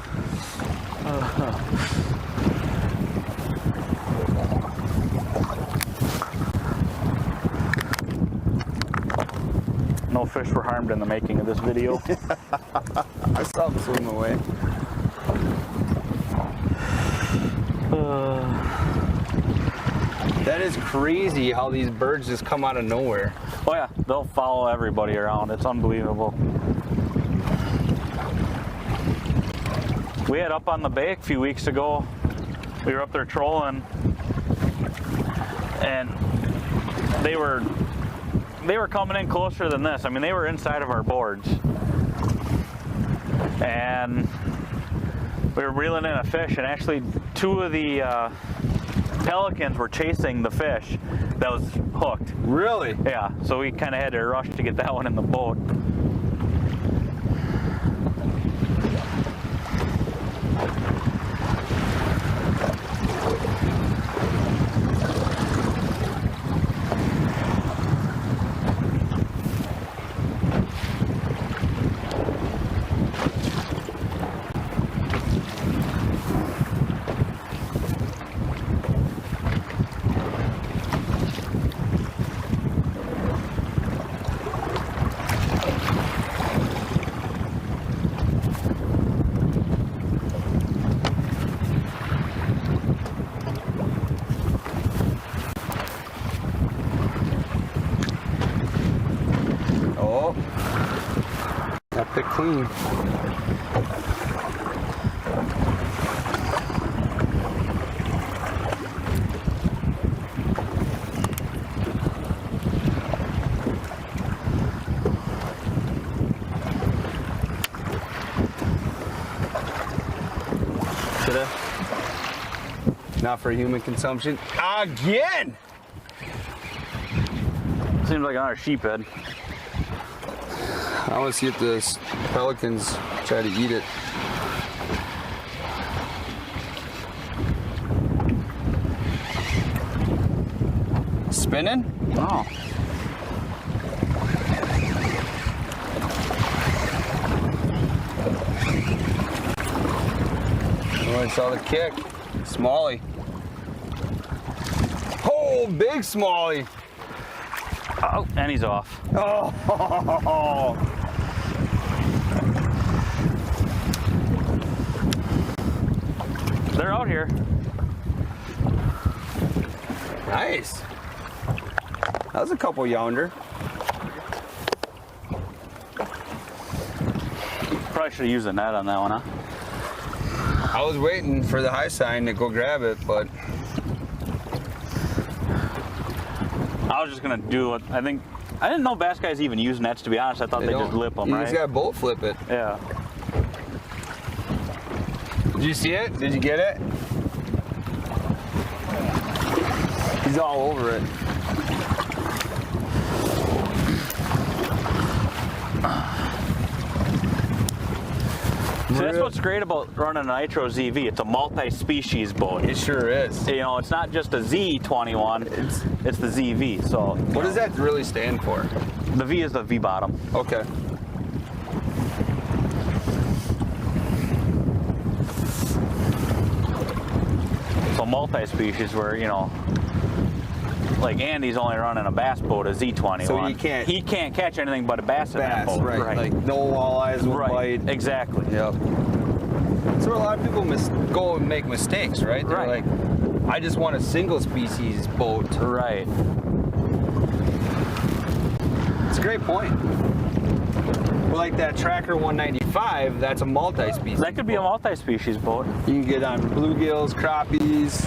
No fish were harmed in the making of this video. I saw them swim away. That is crazy how these birds just come out of nowhere. Oh yeah, they'll follow everybody around. It's unbelievable. We had up on the bay a few weeks ago. We were up there trolling, and they were coming in closer than this. I mean, they were inside of our boards, and we were reeling in a fish, and actually 2 of the pelicans were chasing the fish that was hooked. Really? Yeah, so we kind of had to rush to get that one in the boat. Kept it clean. Not for human consumption. Again! Seems like another sheephead. I want to see if the pelicans try to eat it. Spinning? Oh. Oh, I saw the kick. Smallie. Oh, big smallie. Oh, and he's off. Oh. They're out here. Nice. That was a couple yonder. Probably should have used a net on that one, huh? I was waiting for the high sign to go grab it, but I was just gonna do it. I didn't know bass guys even use nets, to be honest. I thought they just lip them, you right? just gotta boat flip it. Yeah. Did you see it? Did you get it? He's all over it. So that's what's great about running a Nitro ZV. It's a multi-species boat. It sure is. You know, it's not just a Z21, it's the ZV. So What does that really stand for? the V is the V bottom. Okay. So multi-species where, you know, like Andy's only running a bass boat, a Z21. So he can't catch anything but a bass in that boat. Right. Like no walleyes will bite. Exactly. Yep. That's where a lot of people go and make mistakes, right? They're like, I just want a single species boat. Right. It's a great point. Well, like that Tracker 195, that's a multi-species. That could be a multi-species boat. You can get on bluegills, crappies.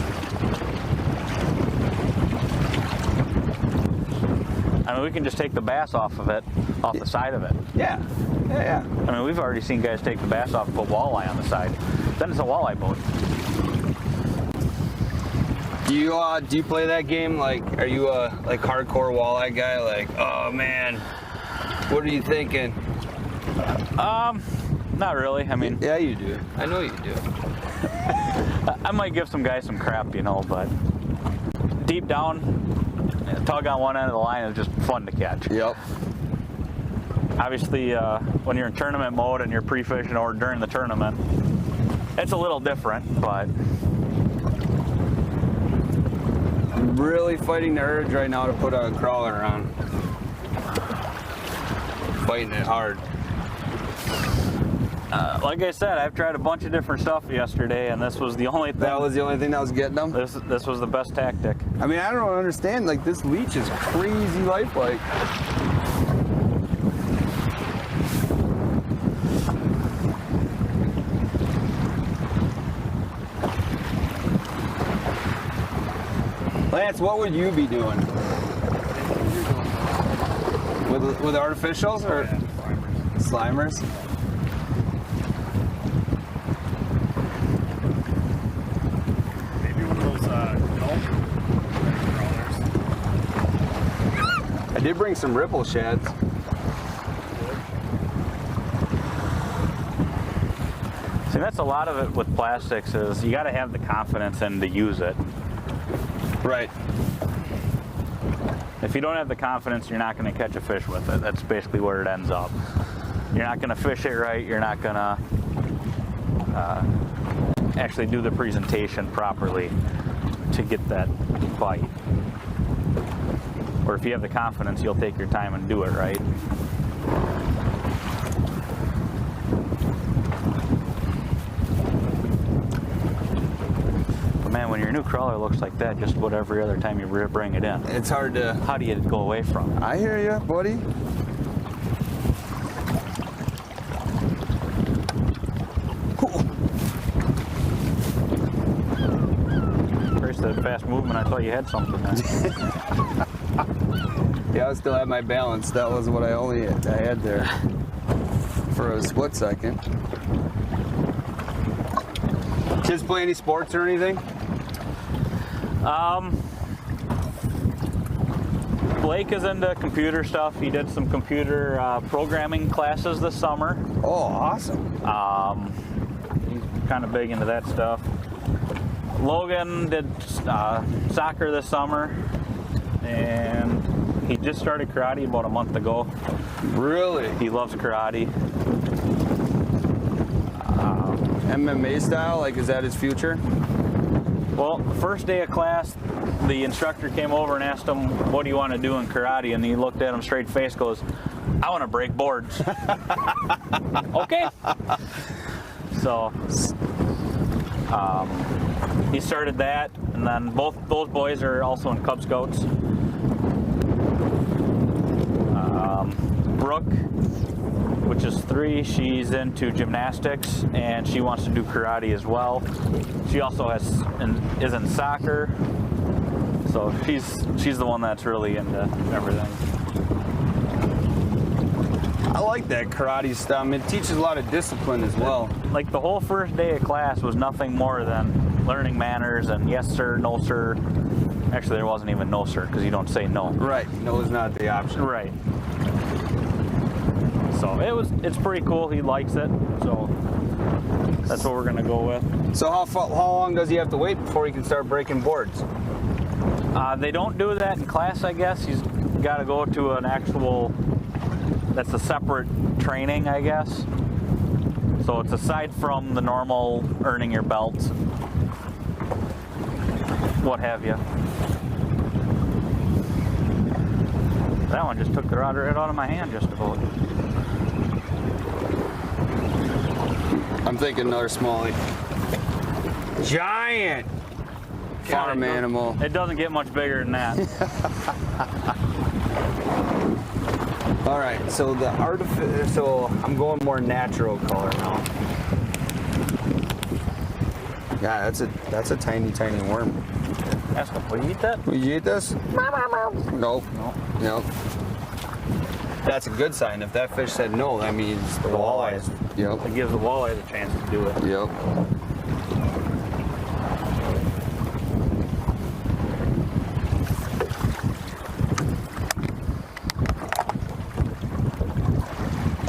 I mean, we can just take the bass off of it, off the side of it. Yeah. Yeah. I mean, we've already seen guys take the bass off and put walleye on the side. Then it's a walleye boat. Do you play that game? Like, are you a like hardcore walleye guy? Like, oh man, what are you thinking? Not really. I mean, Yeah, you do. I know you do. I might give some guys some crap, you know, but deep down, a tug on one end of the line is just fun to catch. Yep. Obviously, when you're in tournament mode and you're pre-fishing or during the tournament, it's a little different, but I'm really fighting the urge right now to put a crawler on. Fighting it hard. like I said, I've tried a bunch of different stuff yesterday, and this was the only thing. That was the only thing that was getting them? This was the best tactic. I mean, I don't understand. Like, this leech is crazy lifelike. Lance, what would you be doing? With artificials or slimers? Maybe one of those crawlers. I did bring some ripple shads. See, that's a lot of it with plastics is you got to have the confidence in to use it. Right. If you don't have the confidence, you're not going to catch a fish with it. That's basically where it ends up. You're not going to fish it right. You're not going to actually do the presentation properly to get that bite. Or if you have the confidence, you'll take your time and do it right. But man, when your new crawler looks like that, just about every other time you bring it in, It's hard to... how do you go away from it? I hear you, buddy. First, that fast movement, I thought you had something there. Yeah, I still have my balance. That was what I had there for a split second. Kids play any sports or anything? Blake is into computer stuff. He did some computer programming classes this summer. Oh, awesome. He's kind of big into that stuff. Logan did soccer this summer, and he just started karate about a month ago. Really? He loves karate. MMA style? Like, is that his future? Well, the first day of class, the instructor came over and asked him, what do you want to do in karate? And he looked at him straight face, goes, I want to break boards. Okay. So he started that, and then both those boys are also in Cub Scouts. Brooke, which is 3, she's into gymnastics, and she wants to do karate as well. She also is in soccer, so she's the one that's really into everything. I like that karate stuff. It teaches a lot of discipline as well. Like the whole first day of class was nothing more than learning manners and yes sir, no sir. Actually, there wasn't even no sir because you don't say no. Right. No is not the option. Right. So it's pretty cool. He likes it. So that's what we're gonna go with. So how long does he have to wait before he can start breaking boards? They don't do that in class, I guess. He's got to go to an actual. That's a separate training, I guess. So it's aside from the normal earning your belt, what have you. That one just took the rod right out of my hand just about. I'm thinking another smallie. Giant farm animal. It doesn't get much bigger than that. All right, so so I'm going more natural color now. Yeah, that's a tiny worm. Ask him, will you eat that? Will you eat this? Nope. Nope. That's a good sign. If that fish said no, that means the walleyes. Yep. It gives the walleyes a chance to do it. Yep.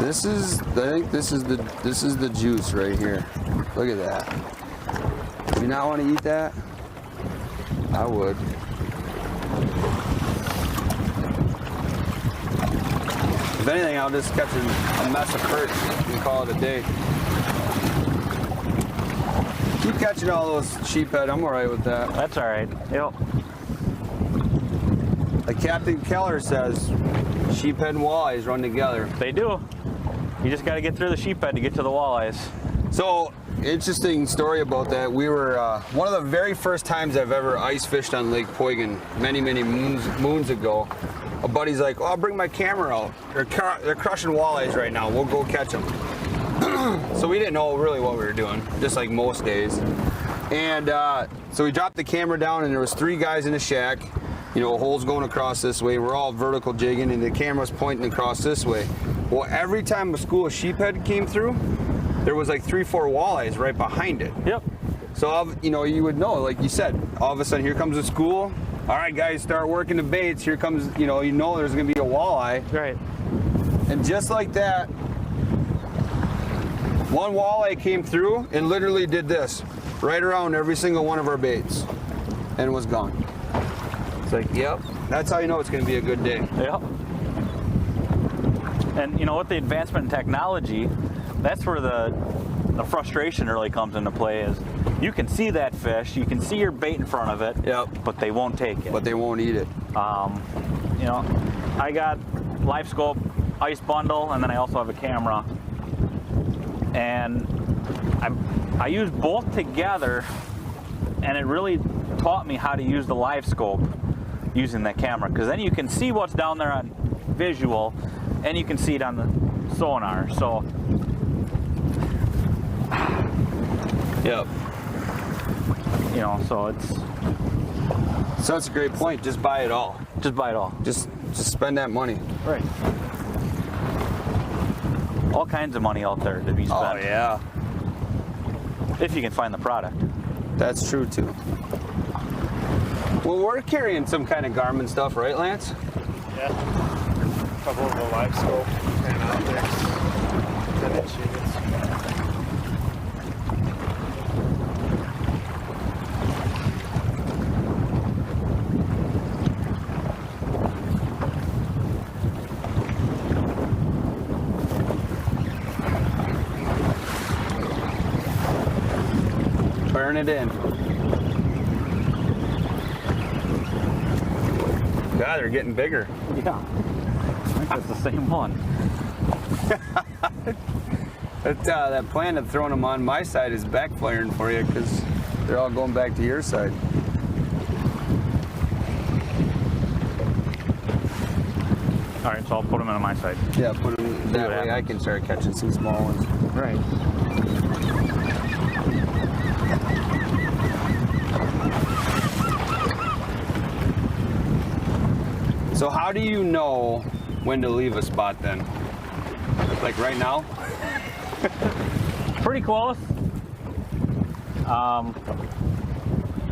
I think this is the juice right here. Look at that. Do you not want to eat that? I would. If anything, I'll just catch a mess of perch and call it a day. Keep catching all those sheephead. I'm all right with that. That's all right. Yep. Like Captain Keller says, sheephead and walleyes run together. They do. You just got to get through the sheephead to get to the walleyes. So, interesting story about that. We were, one of the very first times I've ever ice fished on Lake Poygan, many moons ago. A buddy's like, oh, I'll bring my camera out. They're crushing walleyes right now. We'll go catch them. So we didn't know really what we were doing, just like most days. And so we dropped the camera down, and there was 3 guys in a shack. You know, holes going across this way. We're all vertical jigging, and the camera's pointing across this way. Well, every time a school of sheephead came through, there was like 3-4 walleyes right behind it. Yep. So, you know, you would know, like you said, all of a sudden, here comes a school. All right, guys, start working the baits. Here comes, you know there's going to be a walleye. Right. And just like that, one walleye came through and literally did this right around every single one of our baits and was gone. It's like, yep, that's how you know it's going to be a good day. Yep. And you know, with the advancement in technology, that's where the frustration really comes into play. Is you can see that fish, you can see your bait in front of it, yep, but they won't take it. But they won't eat it. You know, I got live scope, ice bundle, and then I also have a camera. And I use both together, and it really taught me how to use the live scope using that camera, because then you can see what's down there on visual, and you can see it on the sonar. So, yep. You know, so that's a great point. Just buy it all. Just buy it all. Just spend that money. Right. All kinds of money out there to be spent. Oh yeah. If you can find the product. That's true too. Well, we're carrying some kind of Garmin stuff, right, Lance? Yeah. A couple of the live scope and optics. 10-inch units. Burn it in. God, they're getting bigger. Yeah. I think that's the same one. That plan of throwing them on my side is backfiring for you because they're all going back to your side. All right, so I'll put them on my side. Yeah, put them that way. I can start catching some small ones. Right. So how do you know when to leave a spot then? Like right now? Pretty close.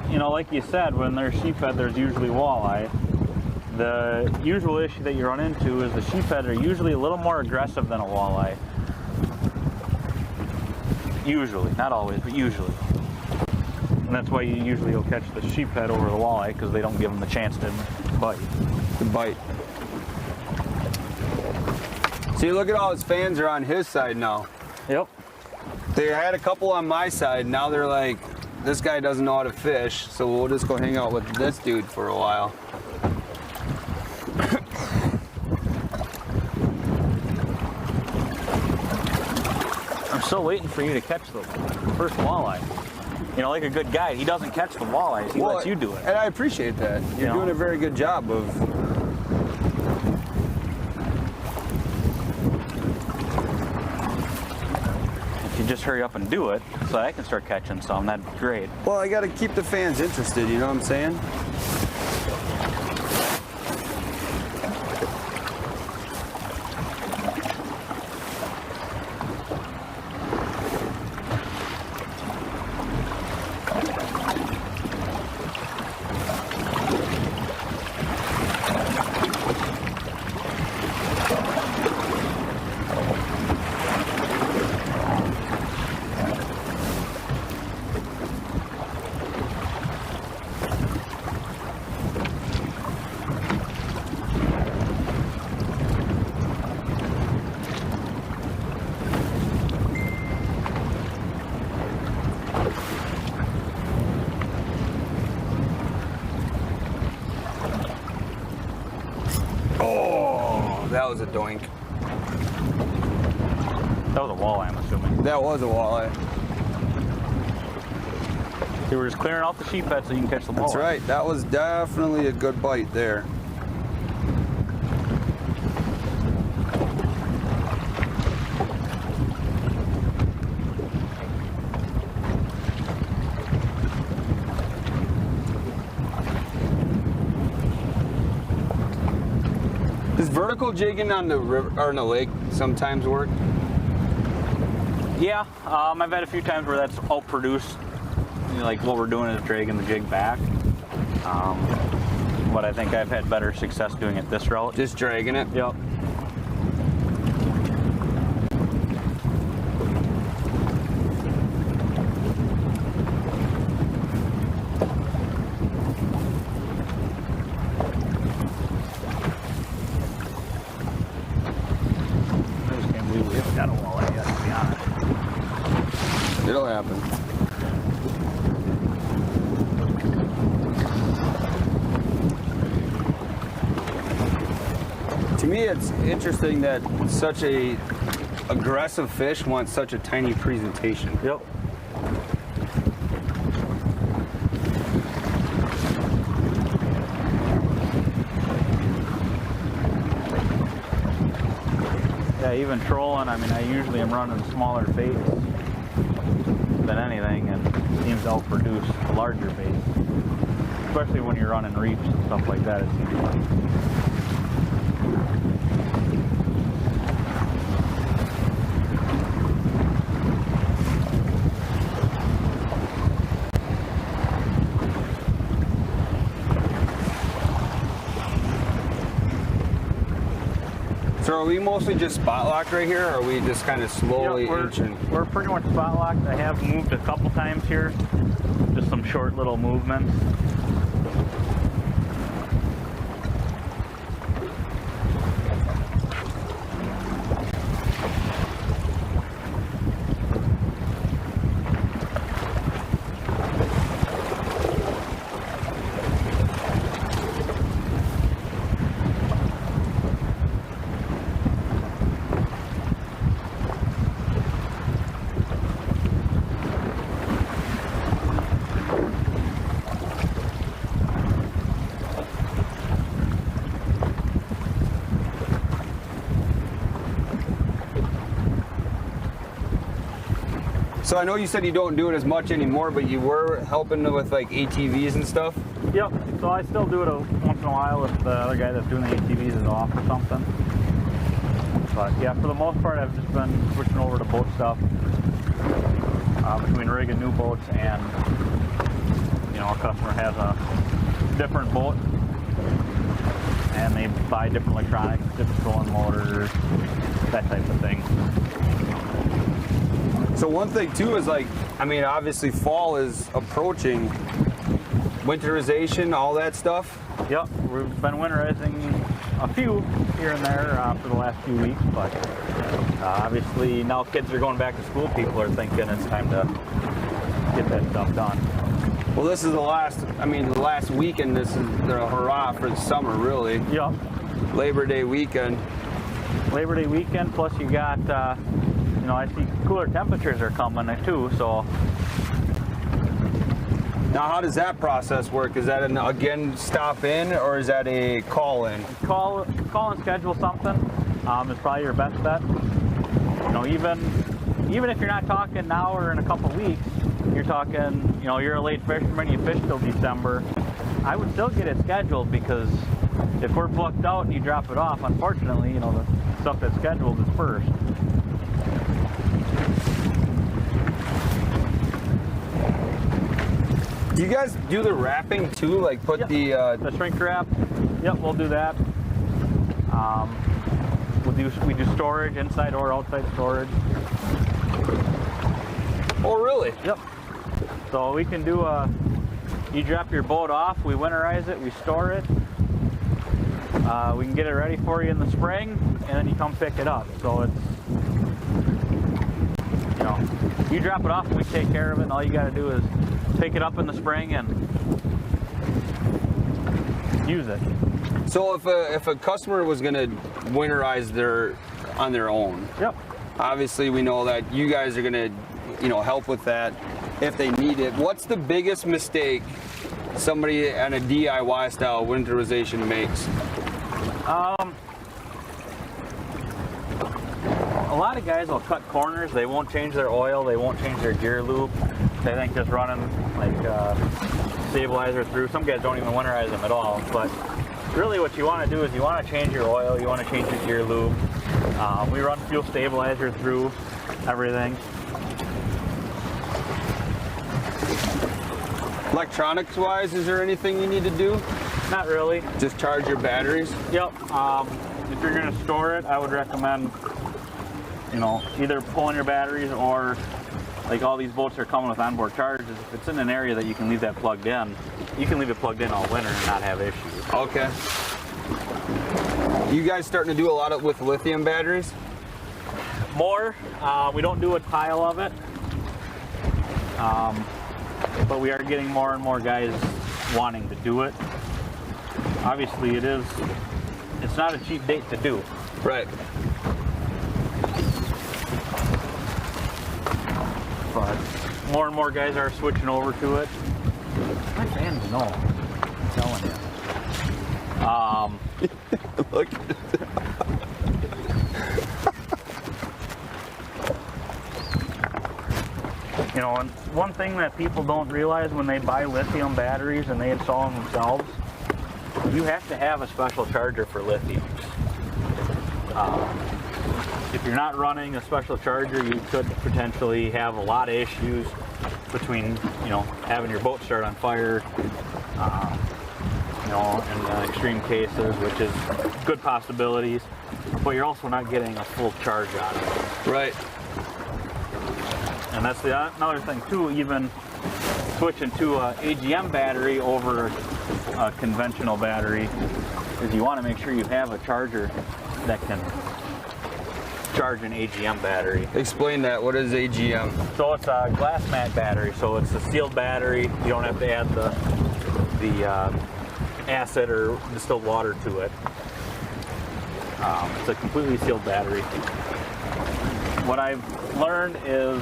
you know, like you said, when they're sheephead, there's usually walleye. The usual issue that you run into is the sheephead are usually a little more aggressive than a walleye. Usually, not always, but usually. And that's why you usually will catch the sheephead over the walleye, because they don't give them the chance to bite. See, look at all his fans are on his side now. Yep. They had a couple on my side. Now they're like, this guy doesn't know how to fish, so we'll just go hang out with this dude for a while. I'm still waiting for you to catch the first walleye. You know, like a good guide, he doesn't catch the walleyes, he lets you do it. And I appreciate that. You're doing a very good job of... If you just hurry up and do it, so I can start catching some, that'd be great. Well, I gotta keep the fans interested, you know what I'm saying? That was a doink. That was a walleye, I'm assuming. That was a walleye. They were just clearing out the sheephead so you can catch the walleye. That's right. That was definitely a good bite there. Does vertical jigging on the river or in the lake sometimes work? Yeah, I've had a few times where that's outproduced. You know, like what we're doing is dragging the jig back. But I think I've had better success doing it this route. Just dragging it? Yep. It'll happen. To me, it's interesting that such a aggressive fish wants such a tiny presentation. Yep. Yeah, even trolling, I mean, I usually am running smaller baits than anything, and it seems to outproduce larger baits, especially when you're running reefs and stuff like that. It seems like. So are we mostly just spot locked right here, or are we just kind of slowly inching? We're pretty much spot locked. I have moved a couple times here, just some short little movements. So I know you said you don't do it as much anymore, but you were helping with like ATVs and stuff? Yep, so I still do it once in a while if the other guy that's doing the ATVs is off or something. But yeah, for the most part, I've just been switching over to boat stuff between rig and new boats and you know, a customer has a different boat and they buy different electronics, different trolling motors, that type of thing. So one thing too is like, I mean, obviously fall is approaching. Winterization, all that stuff. Yep, we've been winterizing a few here and there for the last few weeks, but obviously now kids are going back to school, people are thinking it's time to get that stuff done. Well, this is the last weekend, this is the hurrah for the summer, really. Yep. Labor Day weekend. Labor Day weekend, plus you got, you know, I see cooler temperatures are coming too, so. Now, how does that process work? Is that an, again, stop in, or is that a call in? Call and schedule something is probably your best bet. You know, even if you're not talking now or in a couple weeks, you're talking, you know, you're a late fisherman, you fish till December, I would still get it scheduled, because if we're booked out and you drop it off, unfortunately, you know, the stuff that's scheduled is first. Do you guys do the wrapping too? Like put Yep. the shrink wrap? Yep, we'll do that. We do storage, inside or outside storage. Oh, really? Yep. So we can do you drop your boat off, we winterize it, we store it. We can get it ready for you in the spring, and then you come pick it up. So it's, you know, you drop it off and we take care of it, and all you got to do is pick it up in the spring and use it. So if a customer was going to winterize on their own, yep. Obviously we know that you guys are going to, you know, help with that if they need it. What's the biggest mistake somebody at a DIY style winterization makes? A lot of guys will cut corners. They won't change their oil. They won't change their gear loop. They think just running like stabilizer through. Some guys don't even winterize them at all. But really, what you want to do is you want to change your oil. You want to change your gear loop. We run fuel stabilizer through everything. Electronics-wise, is there anything you need to do? Not really. Just charge your batteries? Yep. If you're going to store it, I would recommend, you know, either pulling your batteries, or like all these boats are coming with onboard chargers. If it's in an area that you can leave that plugged in, you can leave it plugged in all winter and not have issues. Okay. You guys starting to do a lot with lithium batteries? More. We don't do a tile of it. But we are getting more and more guys wanting to do it. Obviously it's not a cheap date to do. Right. But more and more guys are switching over to it. My fans know. I'm telling you. Look. You know, and one thing that people don't realize when they buy lithium batteries and they install them themselves, you have to have a special charger for lithiums. If you're not running a special charger, you could potentially have a lot of issues between, you know, having your boat start on fire, you know, in extreme cases, which is good possibilities, but you're also not getting a full charge out of it. Right. And that's another thing too, even switching to an AGM battery over a conventional battery, is you want to make sure you have a charger that can charge an AGM battery. Explain that. What is AGM? So it's a glass mat battery. So it's a sealed battery. You don't have to add the acid or distilled water to it. It's a completely sealed battery. What I've learned is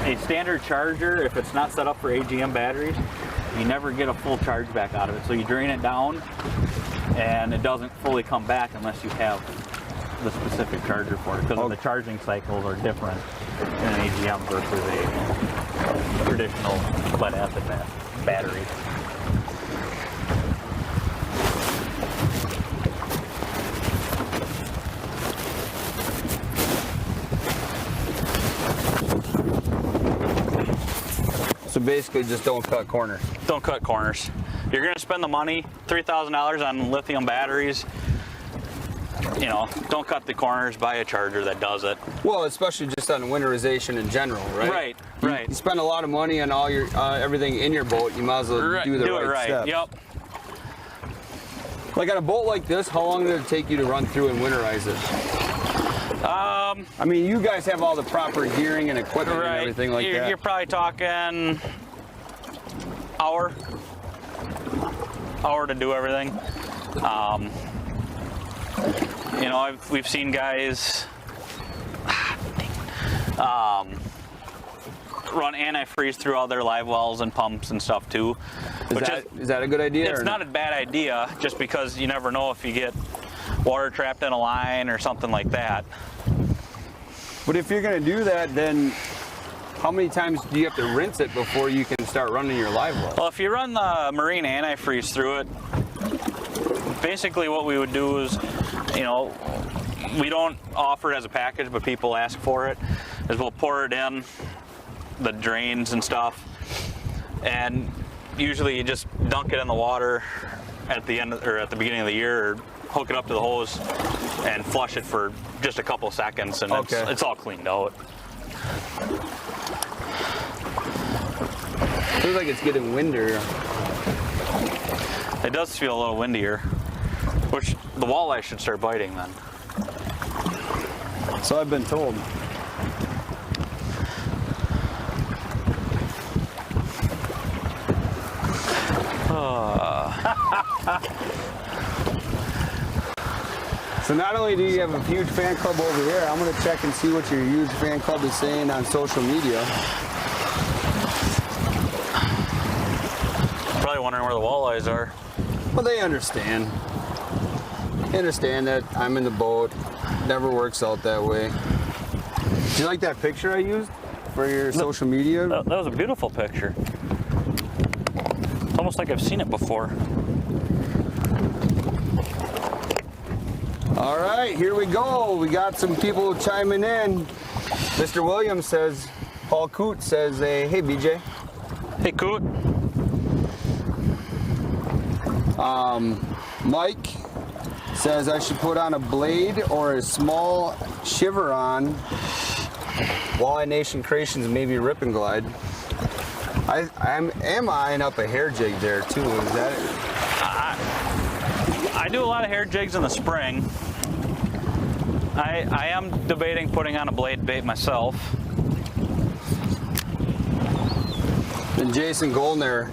a standard charger, if it's not set up for AGM batteries, you never get a full charge back out of it. So you drain it down and it doesn't fully come back unless you have the specific charger for it, because the charging cycles are different in an AGM versus a traditional lead acid battery. So So basically just don't cut corners. Don't cut corners. You're gonna spend the money, $3,000 on lithium batteries. You know, don't cut the corners, buy a charger that does it. Well, especially just on winterization in general, right? Right. You spend a lot of money on all your everything in your boat, you might as well do the right steps. Yep. Like on a boat like this, how long did it take you to run through and winterize it? I mean, you guys have all the proper gearing and equipment and everything like that. You're probably talking hour to do everything. You know, we've seen guys run antifreeze through all their live wells and pumps and stuff too. Is that a good idea? It's not a bad idea, just because you never know if you get water trapped in a line or something like that. But if you're going to do that, then how many times do you have to rinse it before you can start running your live well? Well, if you run the marine antifreeze through it, basically what we would do is, you know, we don't offer it as a package, but people ask for it, is we'll pour it in the drains and stuff, and usually you just dunk it in the water at the end or at the beginning of the year, or hook it up to the hose and flush it for just a couple seconds, and it's all cleaned out. Feels like it's getting windier. It does feel a little windier, which the walleye should start biting then. So I've been told. So not only do you have a huge fan club over there, I'm going to check and see what your huge fan club is saying on social media. Probably wondering where the walleyes are. Well, they understand. They understand that I'm in the boat. Never works out that way. Do you like that picture I used for your social media? That was a beautiful picture. It's almost like I've seen it before. All right, here we go. We got some people chiming in. Mr. Williams says, Paul Coote says, hey, BJ. Hey, Coote. Mike says I should put on a blade or a small shiver on Walleye Nation Creations, maybe Rip and Glide. I'm eyeing up a hair jig there too. Is that it? I do a lot of hair jigs in the spring. I am debating putting on a blade bait myself. And Jason Goldner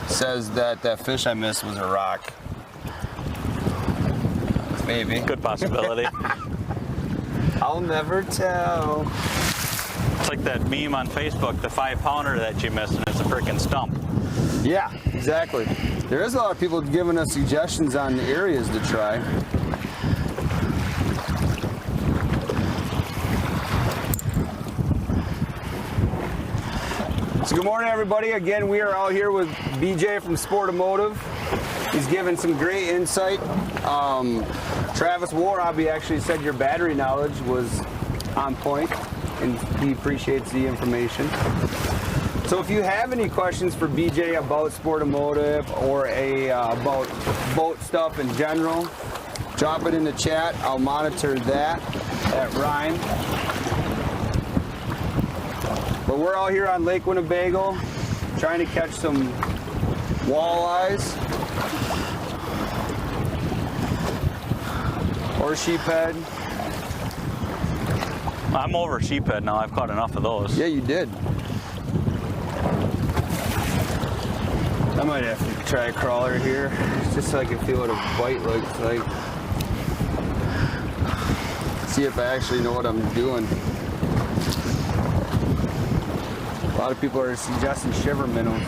says that fish I missed was a rock. Maybe. Good possibility. I'll never tell. It's like that meme on Facebook, the 5-pounder that you missed, and it's a freaking stump. Yeah, exactly. There is a lot of people giving us suggestions on areas to try. So good morning, everybody. Again, we are out here with BJ from Sportamotive. He's given some great insight. Travis Warabi actually said your battery knowledge was on point, and he appreciates the information. So if you have any questions for BJ about Sportamotive or about boat stuff in general, drop it in the chat. I'll monitor that at Rhyme. But we're out here on Lake Winnebago trying to catch some walleyes or sheephead. I'm over sheephead now. I've caught enough of those. Yeah, you did. I might have to try a crawler here just so I can feel what a bite looks like. See if I actually know what I'm doing. A lot of people are suggesting shiver minnows.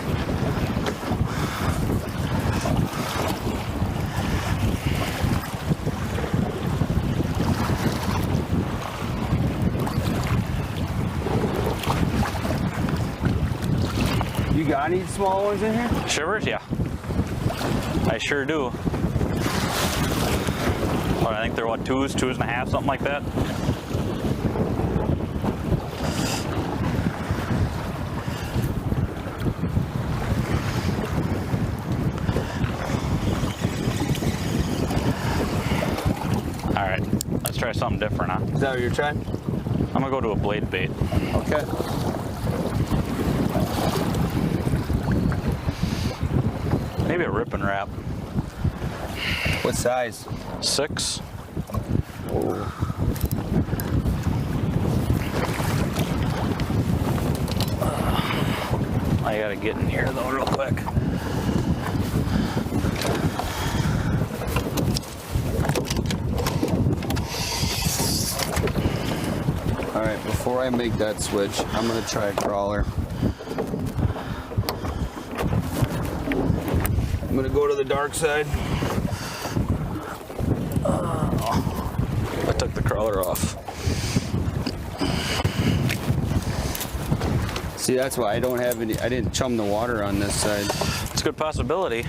You got any small ones in here? Shivers? Yeah. I sure do. Well, I think they're what, 2s, 2.5, something like that. Let's try something different, huh? Is that what you're trying? I'm gonna go to a blade bait. Okay. Maybe a rip and wrap. What size? 6. I gotta get in here though real quick. All right, before I make that switch, I'm gonna try a crawler. I'm gonna go to the dark side. I took the crawler off. See, that's why I don't have any, I didn't chum the water on this side. It's a good possibility.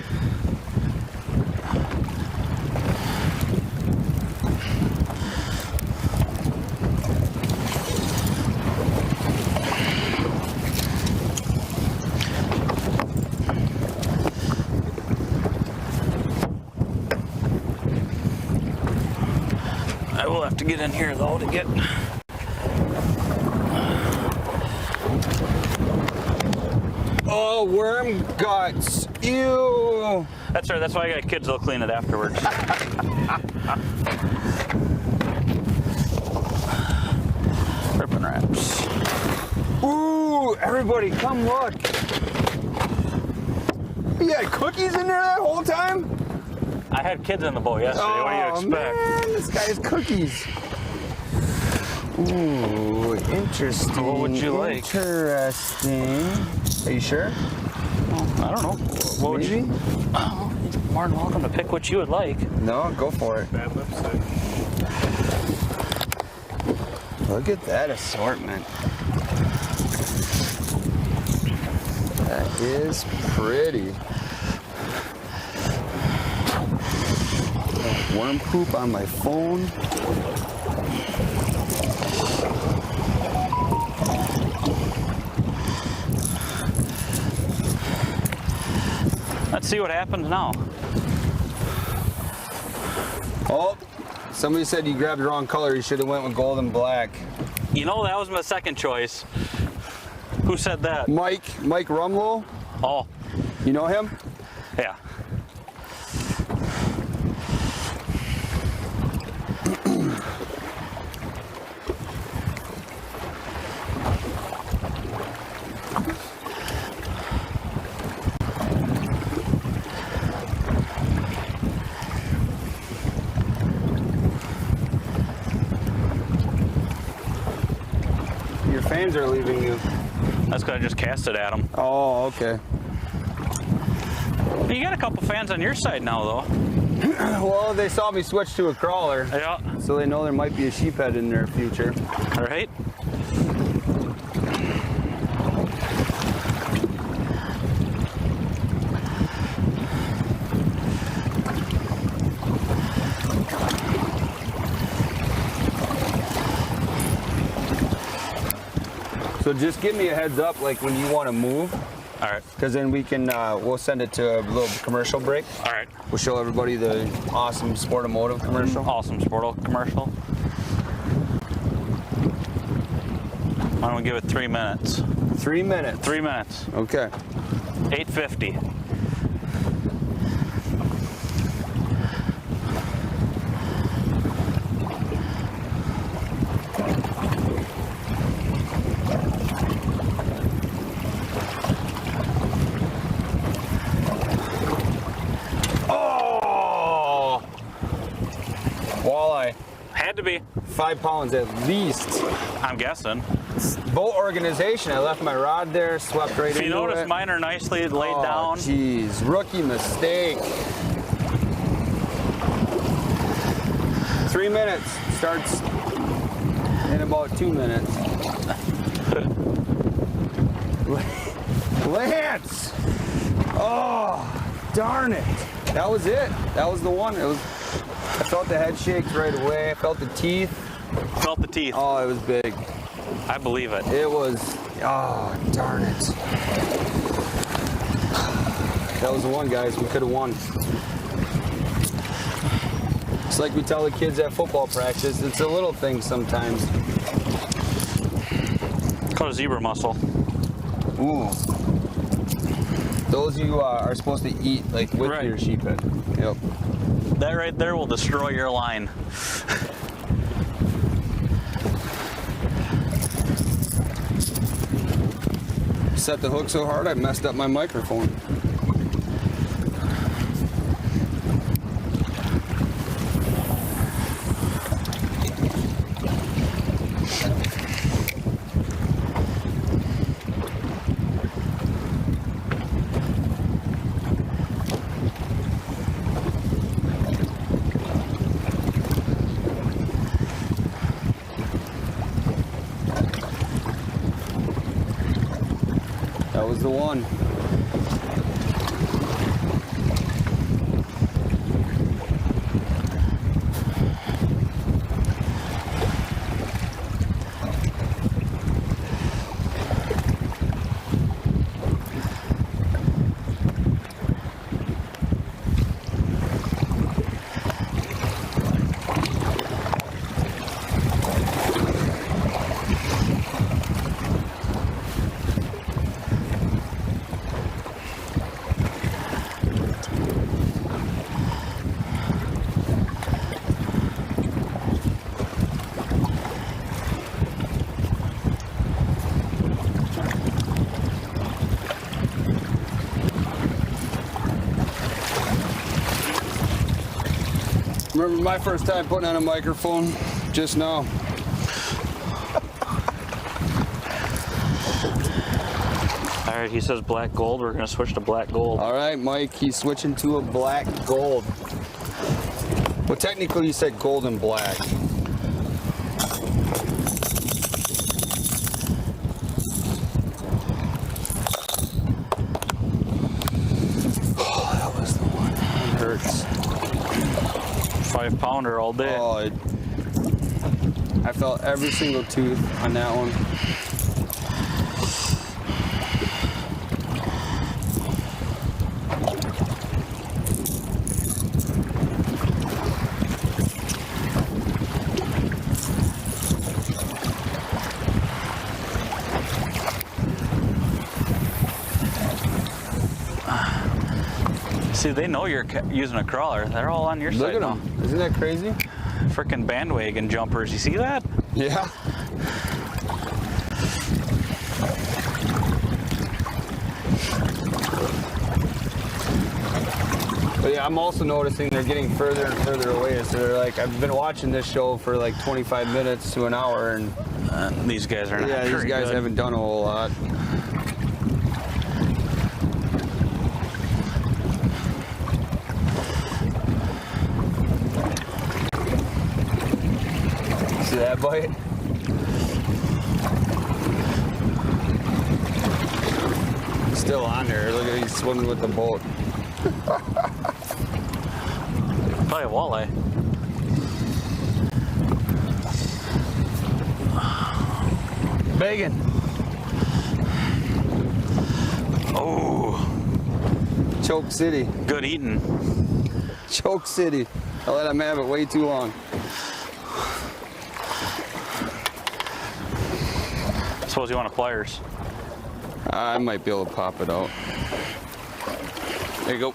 I will have to get in here though to get. Oh, worm guts. Ew. That's right, that's why I got kids that'll clean it afterwards. Ripping wraps. Ooh, everybody come look. You had cookies in there that whole time? I had kids in the boat yesterday. What do you expect? Man, this guy has cookies. Ooh, interesting. What would you like? Interesting. Are you sure? I don't know. What would you? Oh, you're more than welcome to pick what you would like. No, go for it. Bad lipstick. Look at that assortment. That is pretty. Worm poop on my phone. Let's see what happens now. Oh, somebody said you grabbed the wrong color. You should have went with gold and black. You know, that was my second choice. Who said that? Mike Rumlow. Oh, You know him? yeah. Your fans are leaving you. That's because I just cast it at them. Oh, okay. You got a couple fans on your side now, though. Well, they saw me switch to a crawler, Yeah. so they know there might be a sheephead in their future. All right. So just give me a heads up, like when you want to move, All right. because then we can we'll send it to a little commercial break. All right. We'll show everybody the awesome Sportomotive commercial. Awesome Sportal commercial. Why don't we give it 3 minutes? 3 minutes. 3 minutes. Okay. 8:50. Oh! Walleye. Had to be. 5 pounds at least. I'm guessing. Boat organization. I left my rod there, swept right If into you notice, it. mine are nicely laid down. Jeez, rookie mistake. 3 minutes. Starts in about 2 minutes. Lance! Oh, darn it. That was it. That was the one. I felt the head shakes right away. I felt the teeth. Felt the teeth. Oh, it was big. I believe it. It was, oh, darn it. That was the one, guys. We could have won. It's like we tell the kids at football practice, it's a little thing sometimes. Called a zebra mussel. Ooh. Those you are supposed to eat like with Right. your sheephead. Yep. That right there will destroy your line. Set the hook so hard I messed up my microphone. That was the one. Remember my first time putting on a microphone just now. All right, he says black gold. We're gonna switch to black gold. All right, Mike, he's switching to a black gold. Well, technically you said gold and black. Oh, that was the one. It hurts. 5-pounder all day. Oh, I felt every single tooth on that one. See, they know you're using a crawler. They're all on your Look side at now. them. Isn't that crazy? Frickin' bandwagon jumpers. You see that? Yeah. But yeah, I'm also noticing they're getting further and further away. So they're like, I've been watching this show for like 25 minutes to an hour, and These guys are not yeah, these very guys good. haven't done a whole lot. See that bite? Still on there. Look at he's swimming with the boat. Probably a walleye. Bacon. Oh, Choke City. good eating. Choke City. I let him have it way too long. Suppose you want a pliers. I might be able to pop it out. There you go.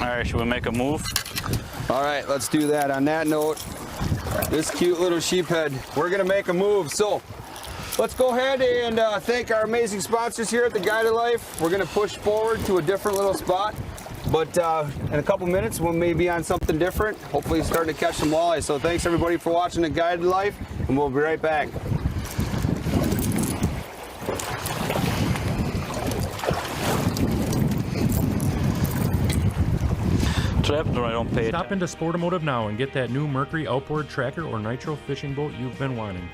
All right, should we make a move? All right, let's do that. On that note, this cute little sheephead, we're gonna make a move. So let's go ahead and thank our amazing sponsors here at the Guided Life. We're gonna push forward to a different little spot, but in a couple minutes we may be on something different. Hopefully starting to catch some walleyes. So thanks everybody for watching the Guided Life, and we'll be right back. That's what happens when I don't pay Stop attention. into Sportamotive now and get that new Mercury outboard tracker or nitro fishing boat you've been wanting.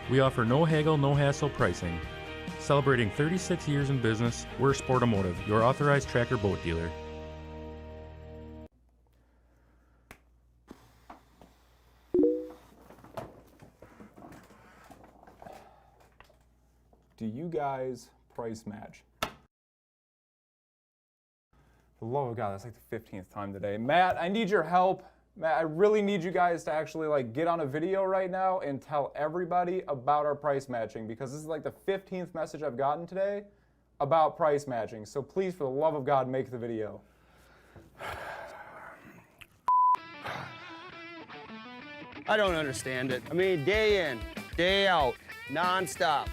We offer no haggle, no hassle pricing. Celebrating 36 years in business, we're Sportamotive, your authorized tracker boat dealer. do you guys price match? For the love of God, that's like the 15th time today. Matt, I need your help. Matt, I really need you guys to actually like get on a video right now and tell everybody about our price matching, because this is like the 15th message I've gotten today about price matching. So please, for the love of God, make the video. I don't understand it. I mean, day in, day out, nonstop.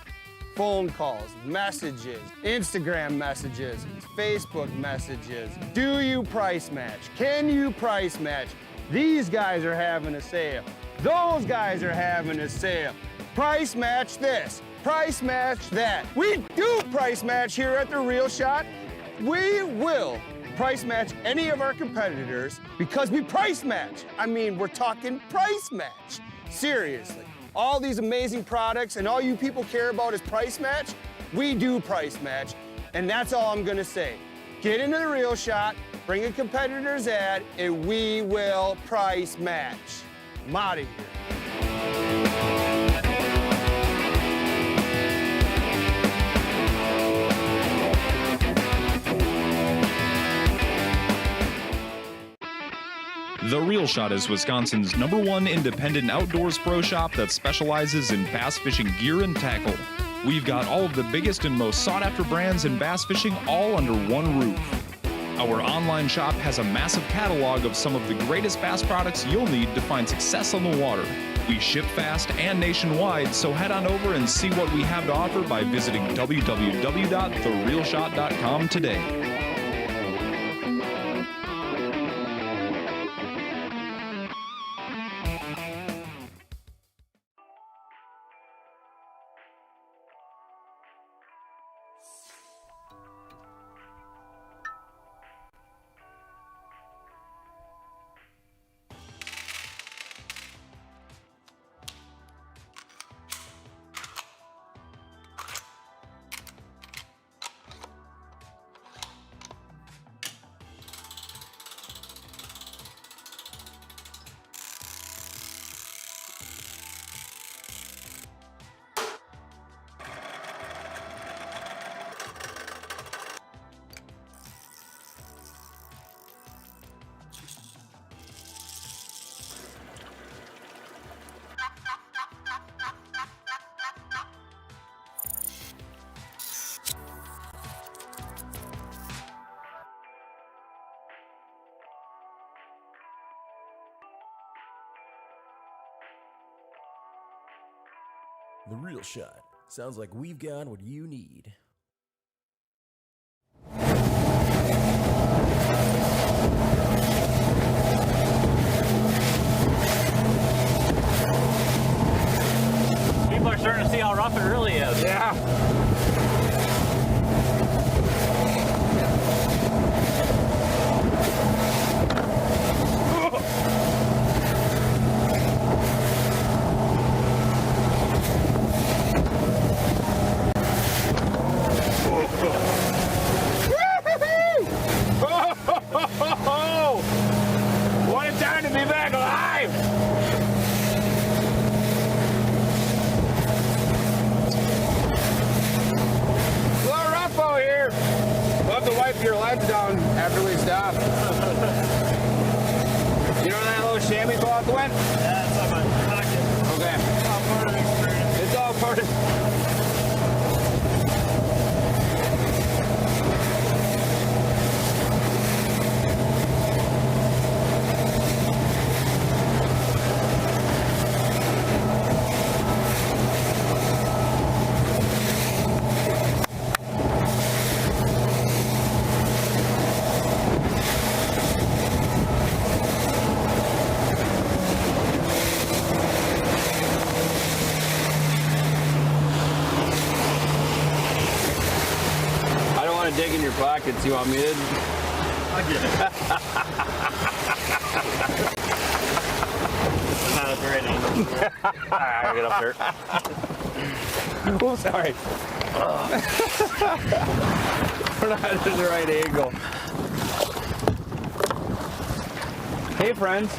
Phone calls, messages, Instagram messages, Facebook messages. Do you price match? Can you price match? These guys are having a sale. Those guys are having a sale. Price match this, price match that. We do price match here at The Real Shot. We will price match any of our competitors because we price match. I mean, we're talking price match. Seriously. All these amazing products and all you people care about is price match. We do price match, and that's all I'm gonna say. Get into The Real Shot, bring a competitor's ad, and we will price match. I'm out of here. The Real Shot is Wisconsin's #1 independent outdoors pro shop that specializes in bass fishing gear and tackle. We've got all of the biggest and most sought after brands in bass fishing all under one roof. Our online shop has a massive catalog of some of the greatest bass products you'll need to find success on the water. We ship fast and nationwide, so head on over and see what we have to offer by visiting www.therealshot.com today. The Real Shot. Sounds like we've got what you need. People are starting to see how rough it really is. Yeah. What a time to be back alive! A little rough out here. We'll have to wipe your legs down after we stop. You know that little chamois cloth went? Yeah, it's on my pocket. Okay. It's all part of the experience. It's all part of... dig in your pockets. You want me to? I get it. Not at the right angle. Alright, get up there. Oh, sorry. We're not at the right angle. Hey, friends.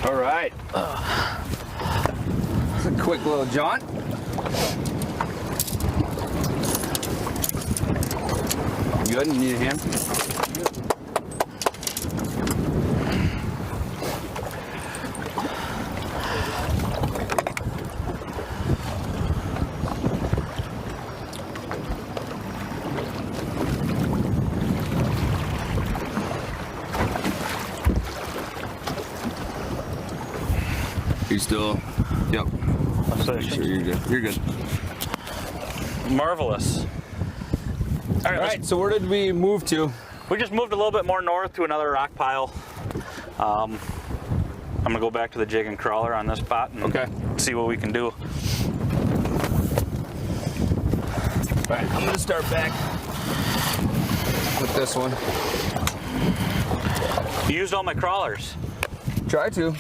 All right. quick little jaunt. Good, you need a hand? You still? Yep. Sure, you're good. You're good. Marvelous. All right, so where did we move to? We just moved a little bit more north to another rock pile. I'm gonna go back to the jig and crawler on this spot and see what we can do. All right, I'm gonna start back with this one. You used all my crawlers. Try to.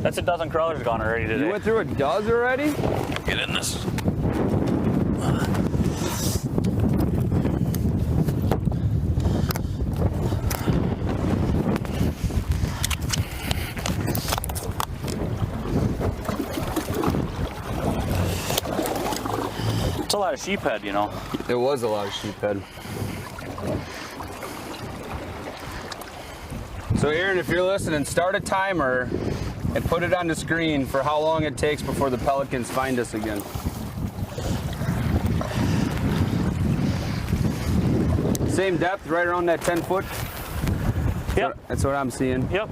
That's a dozen crawlers gone already today. You went through a dozen already? Get in this. It's a lot of sheephead, you know. There was a lot of sheephead. So Aaron, if you're listening, start a timer and put it on the screen for how long it takes before the pelicans find us again. Same depth, right around that 10 foot? Yep. That's what I'm seeing. Yep.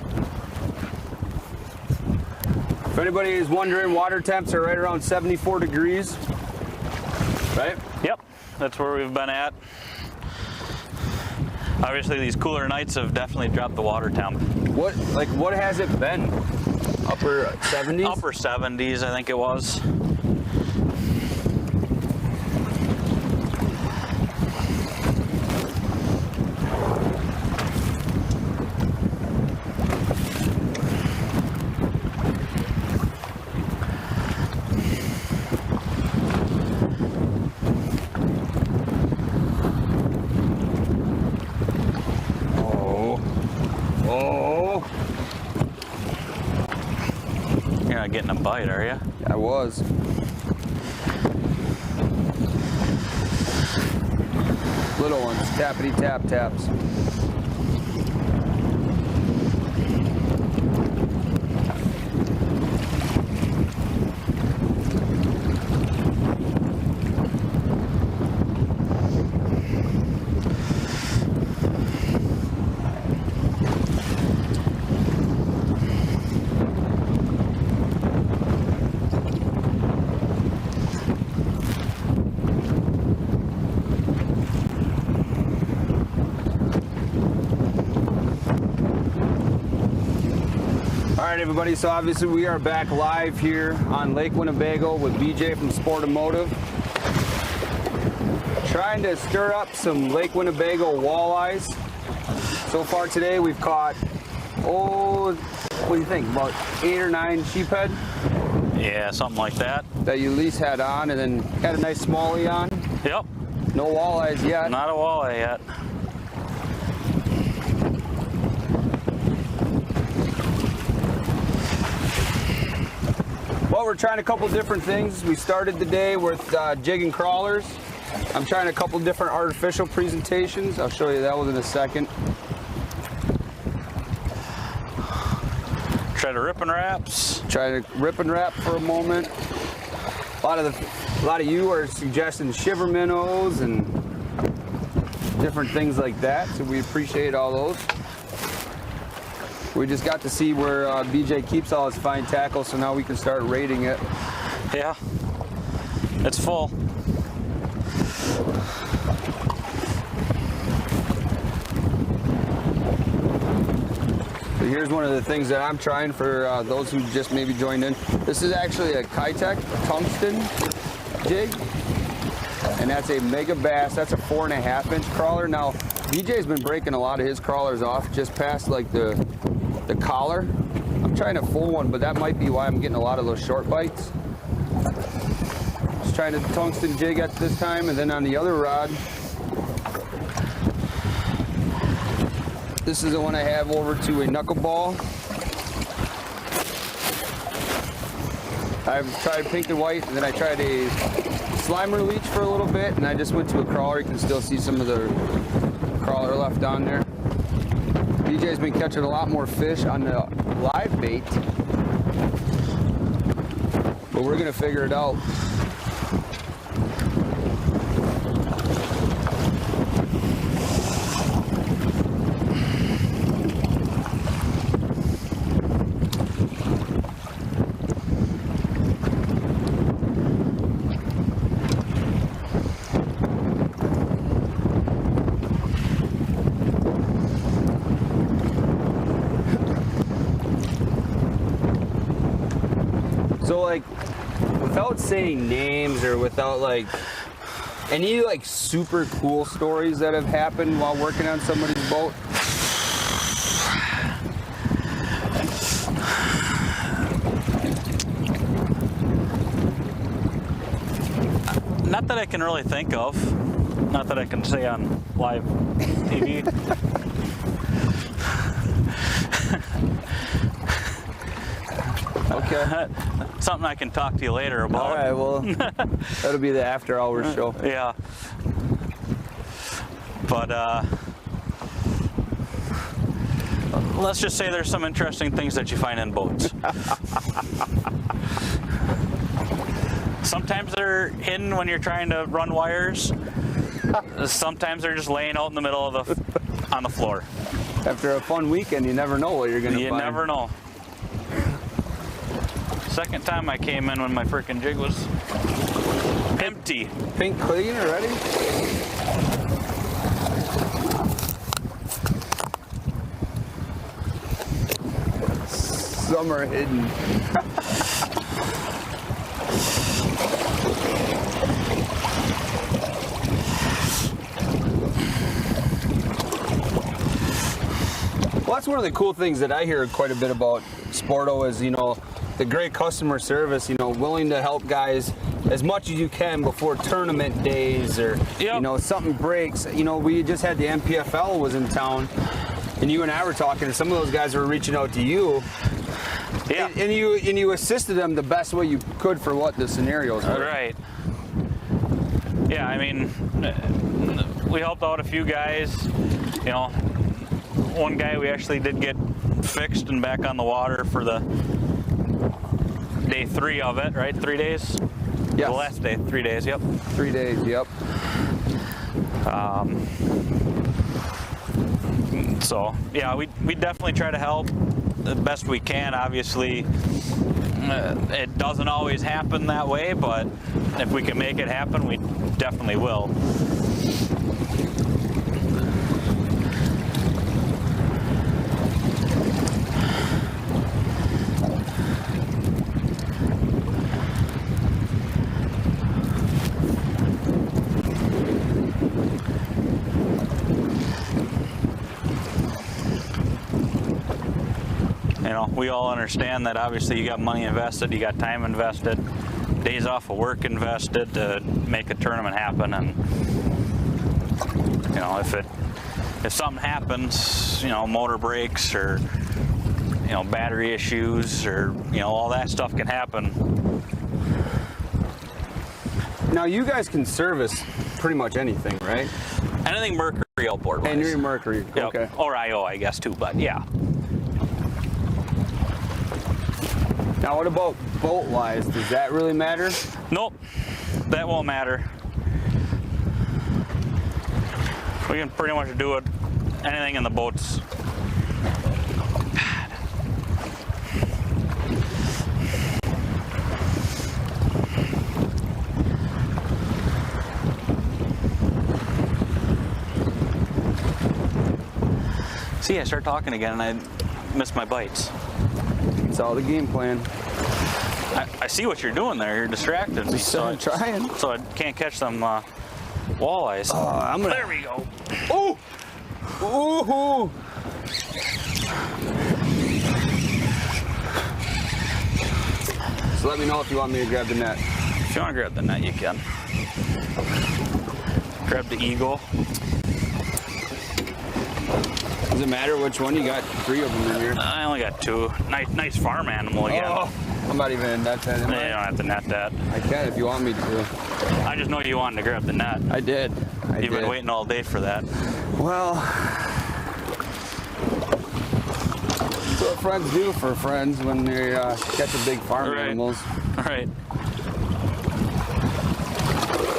If anybody is wondering, water temps are right around 74 degrees, right? Yep, that's where we've been at. Obviously, these cooler nights have definitely dropped the water temp. What has it been? Upper 70s? Upper 70s, I think it was. You're not getting a bite, are you? I was. Little ones, tappity tap taps. All right, everybody, so obviously we are back live here on Lake Winnebago with BJ from Sportamotive. Trying to stir up some Lake Winnebago walleyes. So far today we've caught, what do you think, about 8 or 9 sheephead? Yeah, something like that. That you at least had on, and then had a nice smallie on. Yep. No walleyes yet. Not a walleye yet. Well, we're trying a couple different things. We started the day with jig and crawlers. I'm trying a couple different artificial presentations. I'll show you that one in a second. Try to rip and wraps. Try to rip and wrap for a moment. A lot of you are suggesting shiver minnows and different things like that, so we appreciate all those. We just got to see where BJ keeps all his fine tackle, so now we can start rating it. Yeah, it's full. So here's one of the things that I'm trying for those who just maybe joined in. This is actually a Kitech tungsten jig, and that's a mega bass. That's a 4.5-inch crawler. Now, BJ's been breaking a lot of his crawlers off just past like the collar. I'm trying a full one, but that might be why I'm getting a lot of those short bites. Just trying a tungsten jig at this time, and then on the other rod, this is the one I have over to a knuckleball. I've tried pink and white, and then I tried a Slimer leech for a little bit, and I just went to a crawler. You can still see some of the crawler left down there. DJ's been catching a lot more fish on the live bait, but we're gonna figure it out. So like, without saying names or without like any like super cool stories that have happened while working on somebody's boat? Not that I can really think of. Not that I can say on live TV. Okay. Something I can talk to you later about. All right, well, that'll be the after hours show. Yeah. But let's just say there's some interesting things that you find in boats. Sometimes they're hidden when you're trying to run wires. Sometimes they're just laying out in the middle of on the floor. After a fun weekend, you never know what you're gonna find. You never know. Second time I came in when my frickin' jig was empty. Pink clean already? Some are hidden. Well, that's one of the cool things that I hear quite a bit about Sporto is, you know, the great customer service, you know, willing to help guys as much as you can before tournament days or, you know, something breaks. You know, we just had the MPFL was in town and you and I were talking and some of those guys were reaching out to you. Yeah. And you assisted them the best way you could for what the scenarios were. Right. Yeah, I mean, we helped out a few guys. You know, one guy we actually did get fixed and back on the water for the day 3 of it, right? 3 days? Yes. The last day, 3 days, yep. 3 days, yep. So, yeah, we definitely try to help the best we can. Obviously, it doesn't always happen that way, but if we can make it happen, we definitely will. You know, we all understand that obviously you got money invested, you got time invested, days off of work invested to make a tournament happen, and you know, if something happens, you know, motor breaks or you know, battery issues or you know, all that stuff can happen. Now you guys can service pretty much anything, right? Anything Mercury outboard wise. And you're Mercury, Yep. okay. Or IO, I guess too, but yeah. Now what about boat-wise? Does that really matter? Nope, that won't matter. We can pretty much do it, anything in the boats. See, I start talking again and I miss my bites. It's all the game plan. I see what you're doing there. You're distracted me. I'm trying. So I can't catch some walleyes. There we go. Oh! Ooh! So let me know if you want me to grab the net. If you want to grab the net, you can. Grab the eagle. Does it matter which one? You got 3 of them in here. I only got 2. Nice farm animal again. Oh, I'm not even in net that. You don't have to net that. I can if you want me to. I just know you wanted to grab the net. I did. You've been waiting all day for that. Well, that's what friends do for friends when they catch a big farm animals. Right.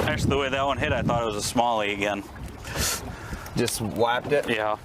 Actually, the way that one hit, I thought it was a smallie again. Just whapped it? Yeah.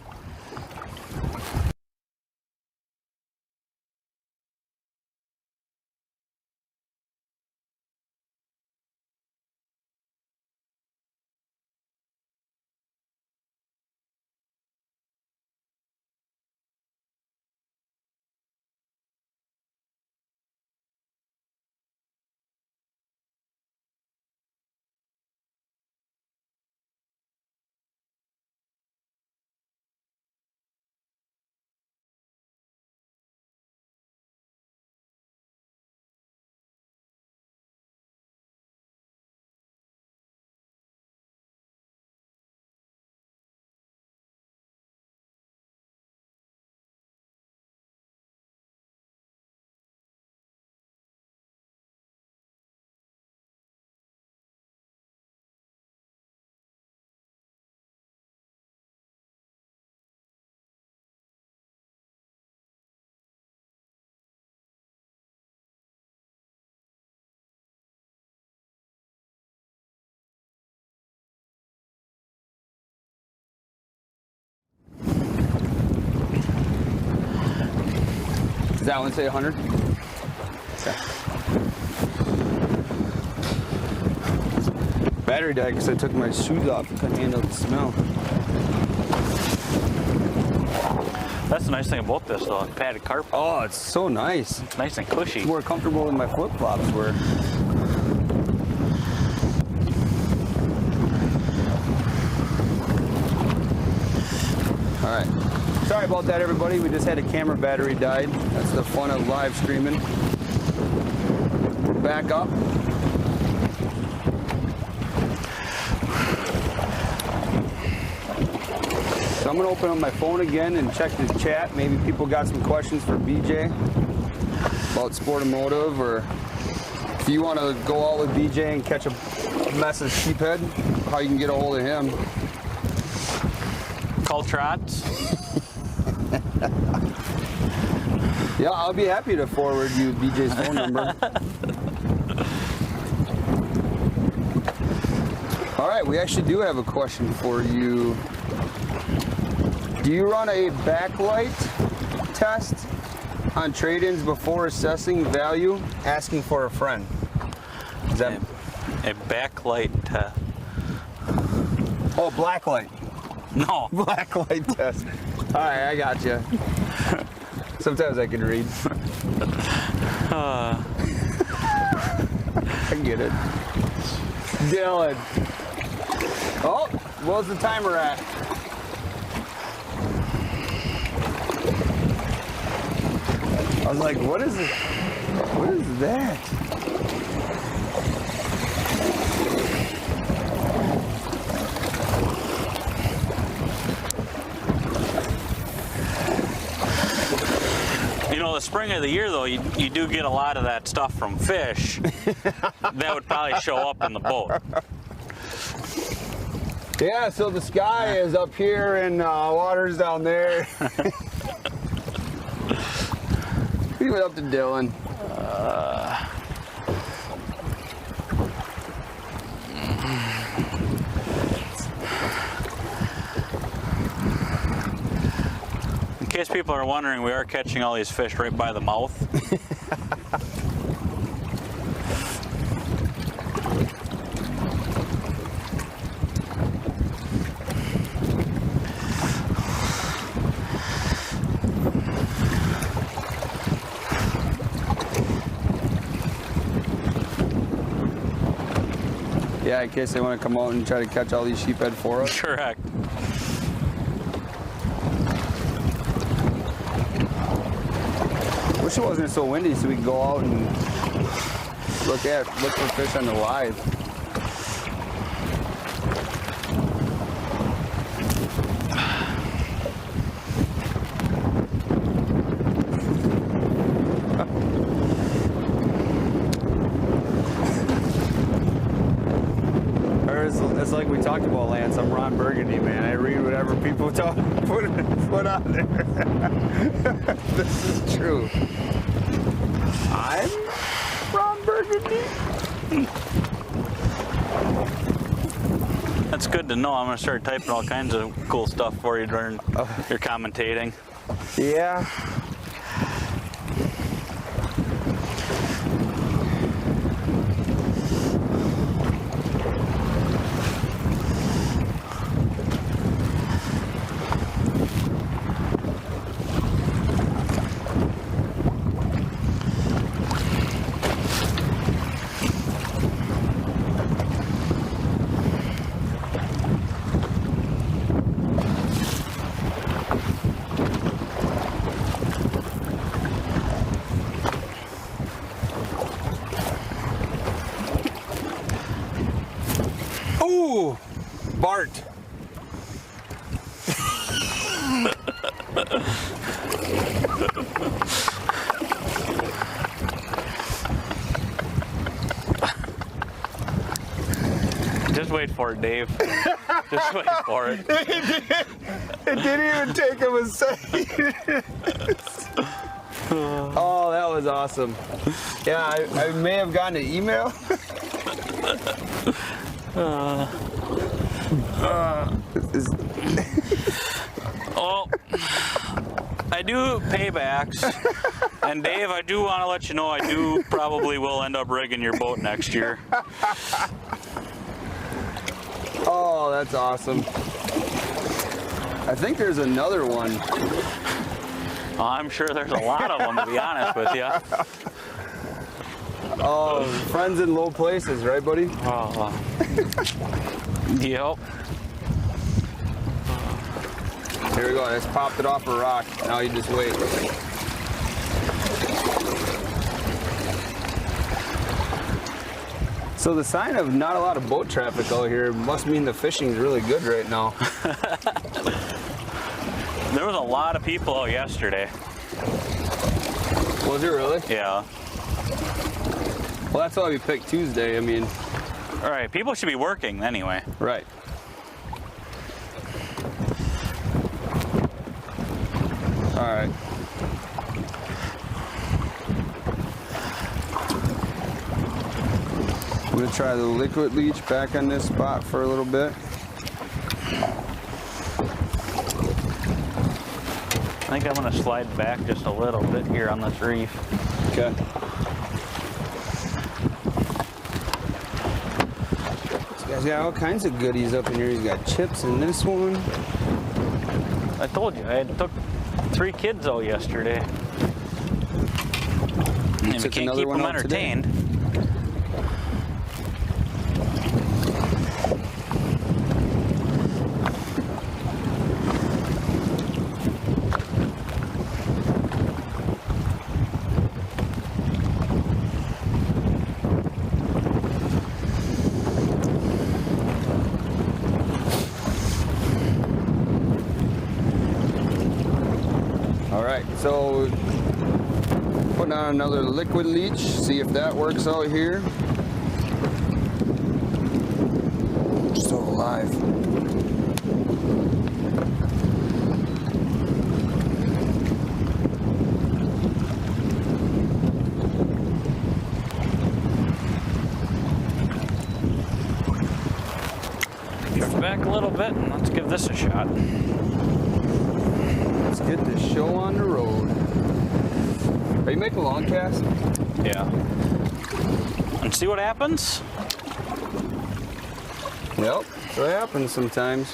Does that one say 100? Okay. Battery died because I took my shoes off and couldn't handle the smell. That's the nice thing about this, though. Padded carpet. Oh, it's so nice. It's nice and cushy. It's more comfortable than my flip-flops were. All right. Sorry about that, everybody. We just had a camera battery died. That's the fun of live streaming. We're back up. So I'm gonna open up my phone again and check the chat. Maybe people got some questions for BJ about Sportamotive, or if you want to go out with BJ and catch a mess of sheephead, how you can get a hold of him. Call trots. Yeah, I'll be happy to forward you BJ's phone number. All right, we actually do have a question for you. Do you run a backlight test on trade-ins before assessing value? Asking for a friend. Is that a backlight test? Oh, blacklight. No. Blacklight test. All right, I got you. Sometimes I can read. I get it. Dylan. Oh, what's the timer at? I was like, what is it? What is that? You know, the spring of the year, though, you do get a lot of that stuff from fish that would probably show up in the boat. Yeah, so the sky is up here and water's down there. Leave it up to Dylan. In case people are wondering, we are catching all these fish right by the mouth. Yeah, in case they want to come out and try to catch all these sheephead for us. Correct. Wish it wasn't so windy so we could go out and look for fish on the live. talked about, Lance. I'm Ron Burgundy, man. I read whatever people put on there. This is true. I'm Ron Burgundy. That's good to know. I'm gonna start typing all kinds of cool stuff for you during your commentating. Yeah. Ooh, Bart. Just wait for it, Dave. Just wait for it. It didn't even take him a second. Oh, that was awesome. Yeah, I may have gotten an email. Oh, I do paybacks, and Dave, I do want to let you know I do probably will end up rigging your boat next year. Oh, that's awesome. I think there's another one. I'm sure there's a lot of them, to be honest with you. Oh, friends in low places, right, buddy? Oh, yep. Here we go. I just popped it off a rock. Now you just wait. So the sign of not a lot of boat traffic out here must mean the fishing's really good right now. There was a lot of people out yesterday. Was it really? Yeah. Well, that's why we picked Tuesday. I mean, All right, people should be working anyway. right. All right. I'm gonna try the liquid leech back on this spot for a little bit. I think I'm gonna slide back just a little bit here on this reef. Okay. This guy's got all kinds of goodies up in here. He's got chips in this one. I told you, I took 3 kids out yesterday. And if you can't keep them entertained. So, putting on another liquid leech, see if that works out here. Still alive. Drift back a little bit and let's give this a shot. Let's get this show on the road. Are you making a long cast? Yeah. And see what happens? Yep, that's what happens sometimes.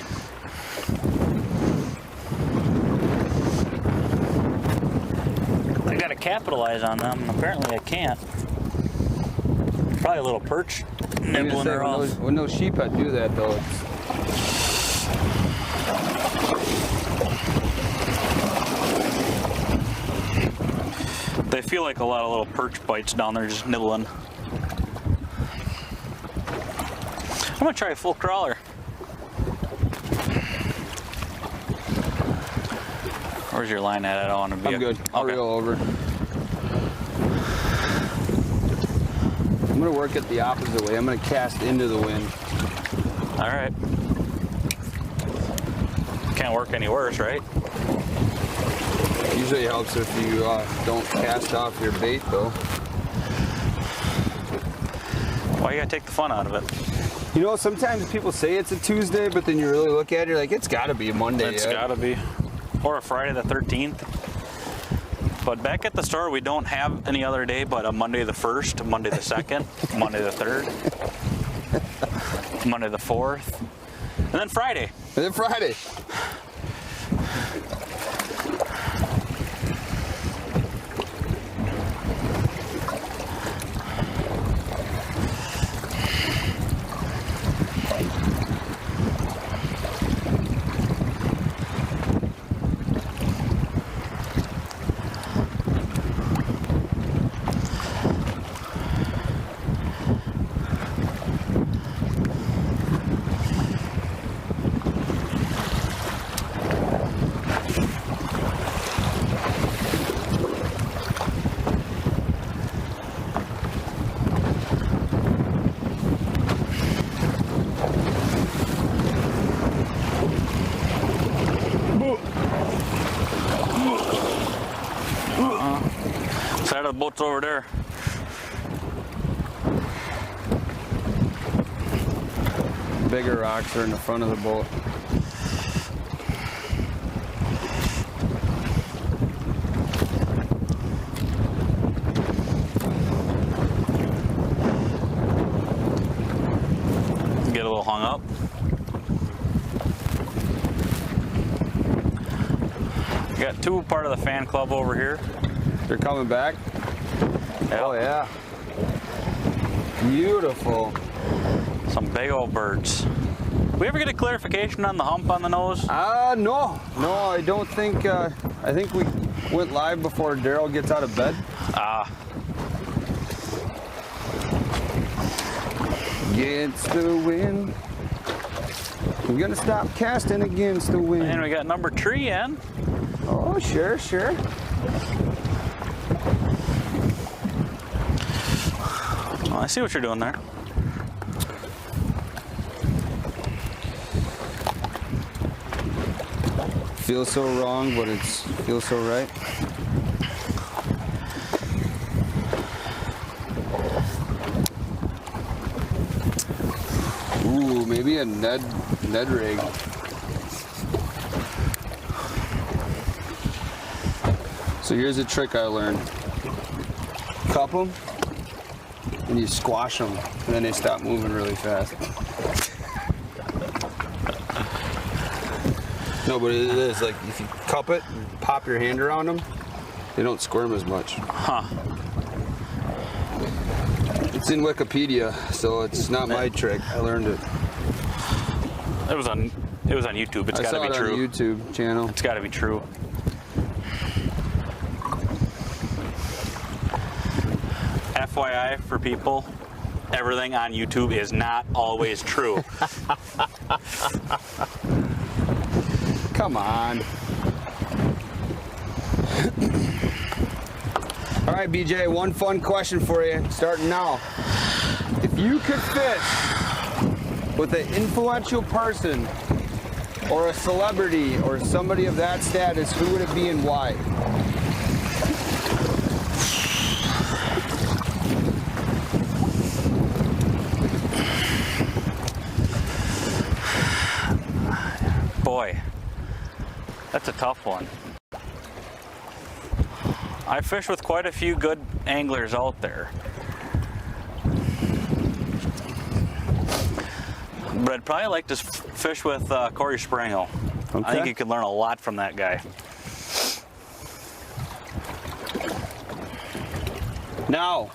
I gotta capitalize on them. Apparently I can't. Probably a little perch nibbling her off. When those sheephead do that though, They feel like a lot of little perch bites down there just nibbling. I'm gonna try a full crawler. Where's your line at? I don't want to be. I'm good. I'll Okay. reel over. I'm gonna work it the opposite way. I'm gonna cast into the wind. All right. can't work any worse, right? Usually helps if you don't cast off your bait, though. Why you gotta take the fun out of it? You know, sometimes people say it's a Tuesday, but then you really look at it, you're like, it's gotta be a Monday. It's gotta be. Or a Friday the 13th. But back at the store, we don't have any other day but a Monday the 1st, Monday the 2nd, Monday the 3rd, Monday the 4th, and then Friday. And then Friday. Side of the boat's over there. Bigger rocks are in the front of the boat. Get a little hung up. We got two part of the fan club over here. They're coming back? Yep. Oh, yeah. Beautiful. Some big old birds. We ever get a clarification on the hump on the nose? No. No, I don't think, I think we went live before Daryl gets out of bed. Against the wind. I'm gonna stop casting against the wind. And we got number 3 in. Oh, sure. Oh, I see what you're doing there. Feels so wrong, but it feels so right. Ooh, maybe a Ned rig. So here's a trick I learned. Cup them, and you squash them, and then they stop moving really fast. No, but it is like if you cup it and pop your hand around them, they don't squirm as much. Huh. It's in Wikipedia, so it's not my trick. I learned it. It was on YouTube. It's got to be true. I saw it on the YouTube channel. It's got to be true. FYI for people, everything on YouTube is not always true. Come on. All right, BJ, one fun question for you, starting now. If you could fish with an influential person or a celebrity or somebody of that status, who would it be and why? Boy, that's a tough one. I fish with quite a few good anglers out there. But I'd probably like to fish with Corey Sprangel. Okay. I think you could learn a lot from that guy. Now,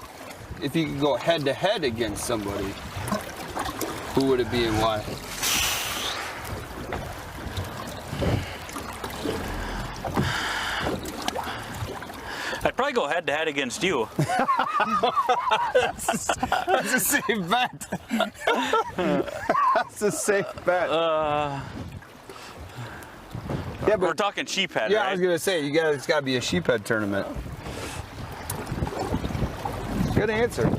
if you could go head to head against somebody, who would it be and why? I'd probably go head to head against you. That's a safe bet. That's a safe bet. Yeah, but we're talking sheephead, yeah, right? I was gonna say it's got to be a sheephead tournament. Good answer.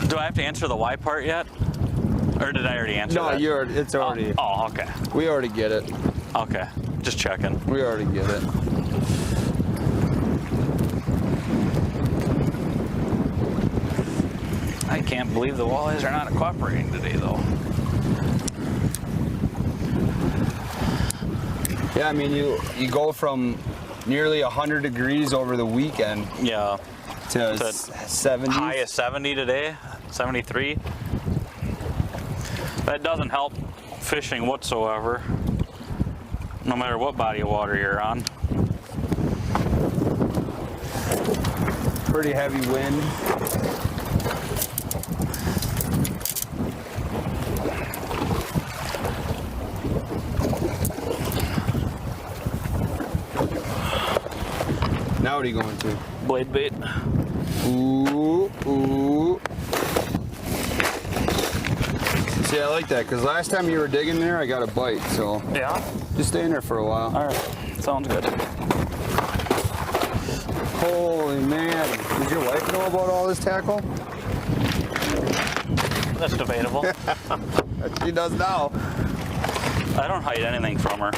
Do I have to answer the why part yet? Or did I already answer that? No, it's already. Oh, okay. We already get it. Okay, just checking. We already get it. I can't believe the walleyes are not cooperating today, though. Yeah, I mean, you go from nearly 100 degrees over the weekend. Yeah. To 70. High of 70 today, 73. That doesn't help fishing whatsoever, no matter what body of water you're on. Pretty heavy wind. Now what are you going to? Blade bait. Ooh, ooh. See, I like that, because last time you were digging there, I got a bite, so. Yeah? Just stay in there for a while. All right, sounds good. Holy man. Does your wife know about all this tackle? That's debatable. She does now. I don't hide anything from her.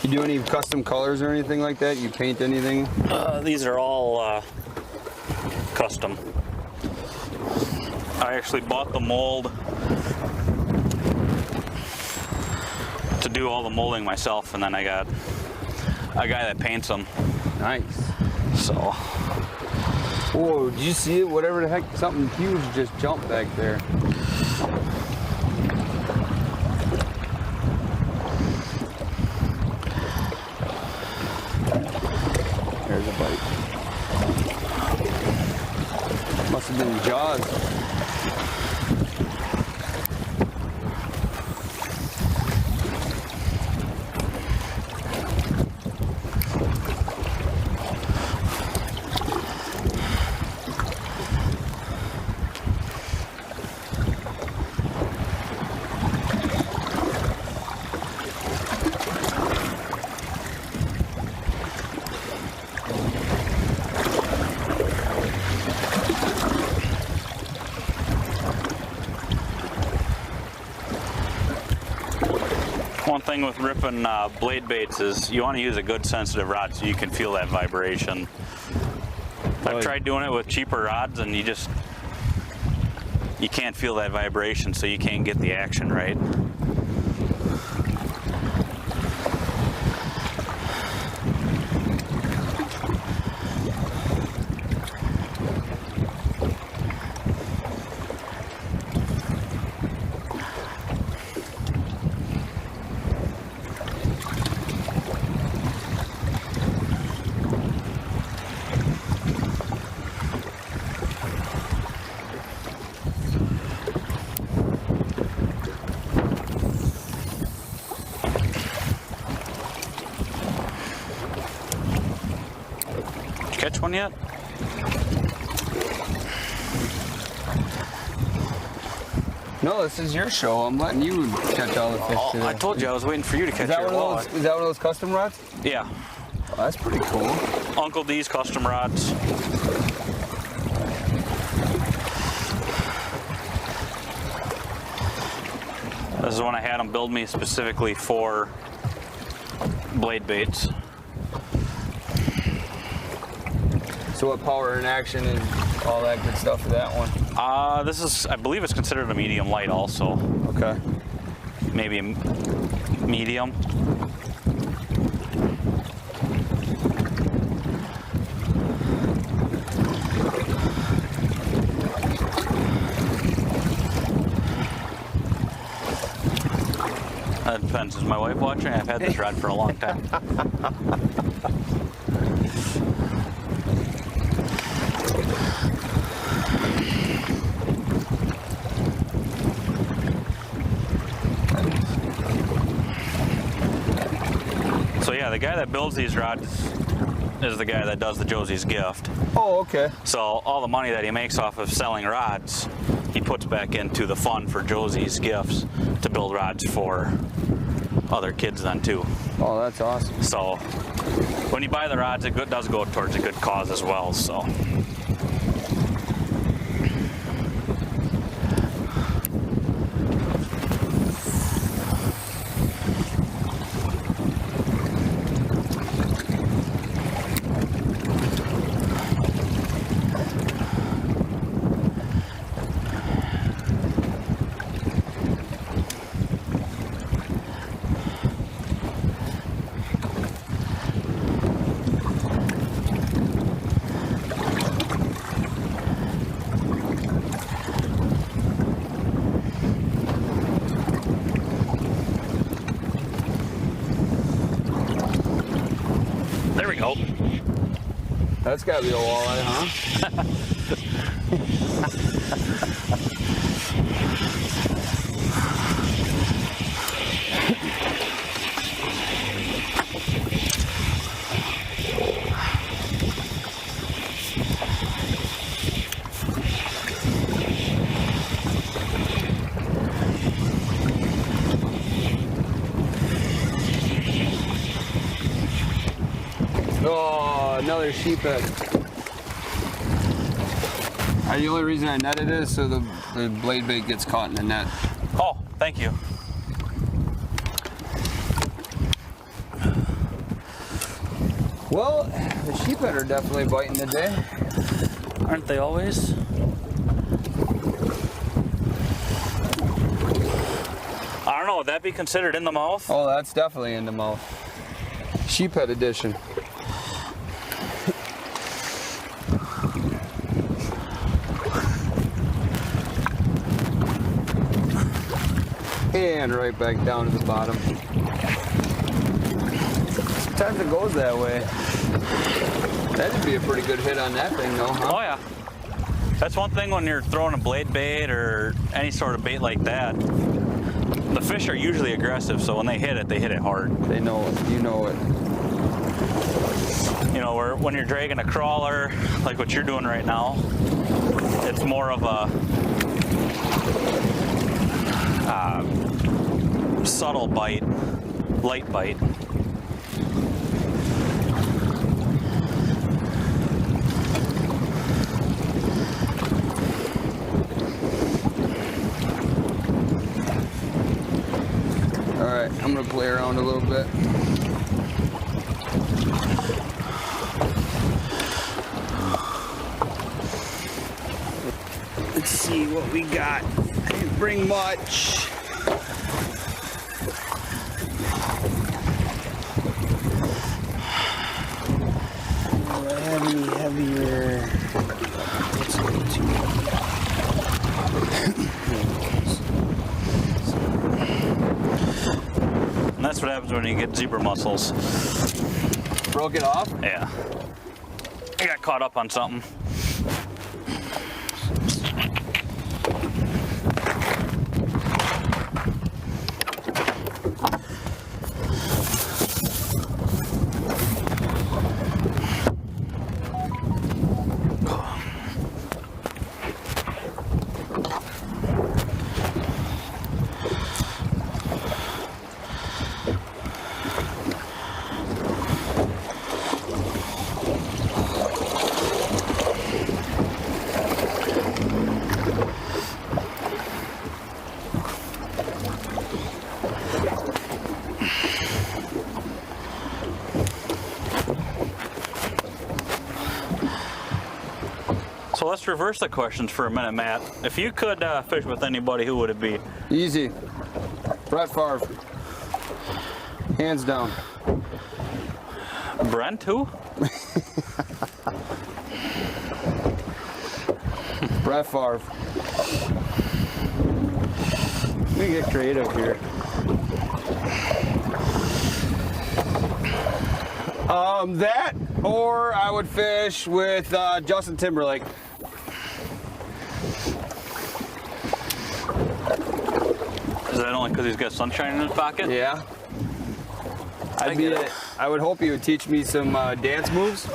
You do any custom colors or anything like that? You paint anything? These are all custom. I actually bought the mold to do all the molding myself, and then I got a guy that paints them. Nice. So. Whoa, did you see it? Whatever the heck, something huge just jumped back there. There's a bite. Must have been jaws. One thing with ripping blade baits is you want to use a good sensitive rod so you can feel that vibration. I've tried doing it with cheaper rods and you can't feel that vibration, so you can't get the action right. Catch one yet? No, this is your show. I'm letting you catch all the fish today. I told you I was waiting for you to catch your walleye. Is that one of those custom rods? Yeah. Oh, that's pretty cool. Uncle D's custom rods. This is one I had him build me specifically for blade baits. So what power and action and all that good stuff for that one? This is, I believe it's considered a medium light also. Okay. Maybe a medium. That depends. Is my wife watching? I've had this rod for a long time. So yeah, the guy that builds these rods is the guy that does the Josie's Gift. Oh, okay. So all the money that he makes off of selling rods he puts back into the fund for Josie's Gifts to build rods for other kids then too. Oh, that's awesome. So when you buy the rods, it does go towards a good cause as well. So. There we go. That's gotta be a walleye, huh? Oh, another sheephead. The only reason I netted it is so the blade bait gets caught in the net. Oh, thank you. Well, the sheephead are definitely biting today. Aren't they always? I don't know, would that be considered in the mouth? Oh, that's definitely in the mouth. Sheephead edition. And right back down to the bottom. Sometimes it goes that way. That'd be a pretty good hit on that thing though, huh? Oh yeah. That's one thing when you're throwing a blade bait or any sort of bait like that. The fish are usually aggressive, so when they hit it hard. They know it. You know it. You know, when you're dragging a crawler, like what you're doing right now, it's more of a subtle bite, light bite. All right, I'm gonna play around a little bit. Let's see what we got. I didn't bring much. Heavier. Let's go to. And that's what happens when you get zebra mussels. Broke it off? Yeah. I got caught up on something. So let's reverse the questions for a minute, Matt. If you could fish with anybody, who would it be? Easy. Brett Favre. Hands down. Brent, who? Brett Favre. We get creative here. That, or I would fish with Justin Timberlake. Is that only because he's got sunshine in his pocket? Yeah. I would hope he would teach me some dance moves.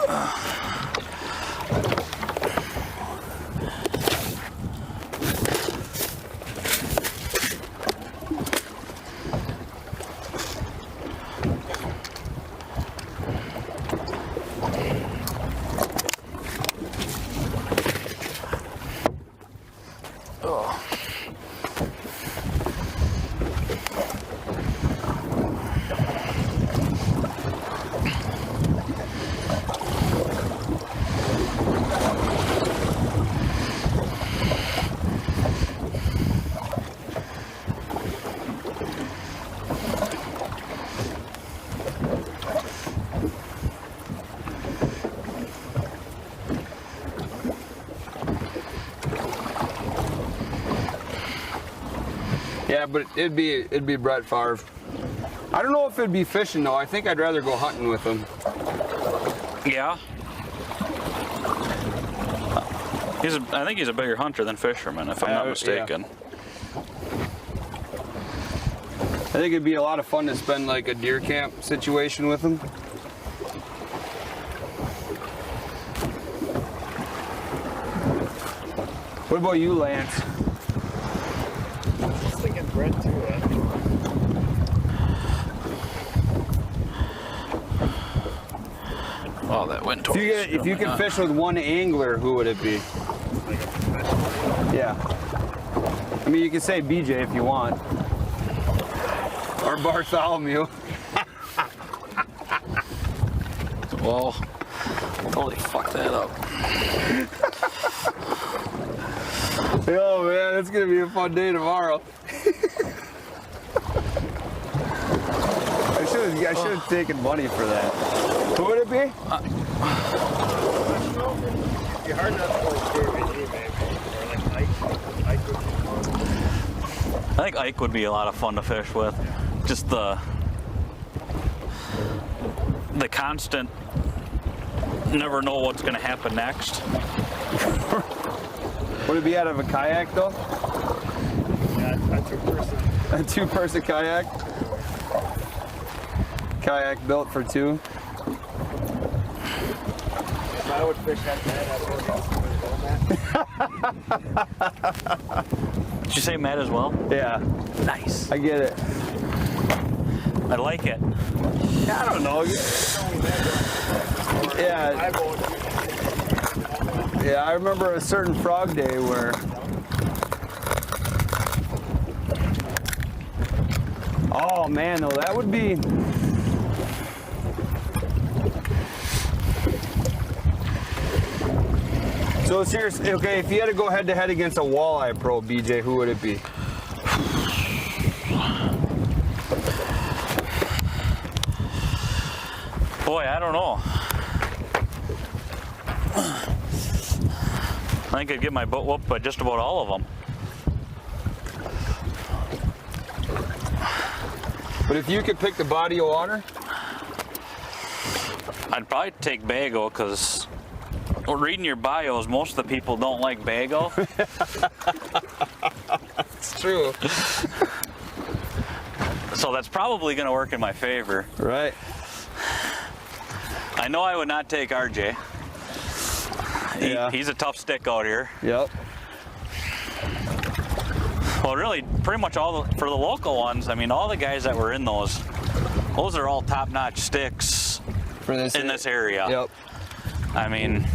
Yeah, but it'd be Brett Favre. I don't know if it'd be fishing though. I think I'd rather go hunting with him. Yeah. I think he's a bigger hunter than fisherman, if I'm not mistaken. Yeah. I think it'd be a lot of fun to spend like a deer camp situation with him. What about you, Lance? I was thinking Brett too. Oh, that went towards. If you could fish with one angler, who would it be? Like a professional. Yeah. I mean, you can say BJ if you want. Or Bartholomew. Well, totally fucked that up. Oh man, it's gonna be a fun day tomorrow. I should have taken money for that. Who would it be? It'd be hard not to go David, maybe. Or like Ike would be fun. I think Ike would be a lot of fun to fish with. Just the constant, never know what's going to happen next. Would it be out of a kayak though? Yeah, a two-person. A two-person kayak? Kayak built for two? If I would fish that bad, I'd go that. Did you say Matt as well? Yeah. Nice. I get it. I like it. I don't know. Yeah. Yeah, I remember a certain frog day where. Oh man, though, that would be. So seriously, okay, if you had to go head to head against a walleye pro, BJ, who would it be? Boy, I don't know. I think I'd get my butt whooped by just about all of them. But if you could pick the body of water? I'd probably take Bago because reading your bios, most of the people don't like Bago. It's true. So that's probably going to work in my favor. Right. I know I would not take RJ. He's a tough stick out here. Yep. Well, really, pretty much for the local ones, I mean, all the guys that were in those are all top-notch sticks For this area. Yep. I mean,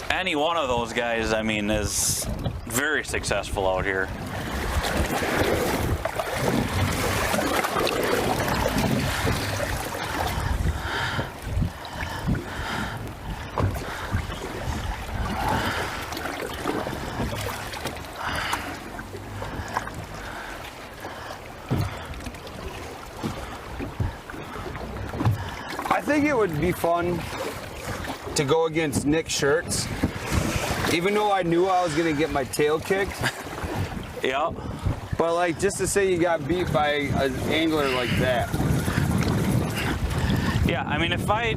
any one of those guys, I mean, is very successful out here. I think it would be fun to go against Nick Shirts, even though I knew I was gonna get my tail kicked. Yeah. But like, just to say you got beat by an angler like that. Yeah, I mean, if I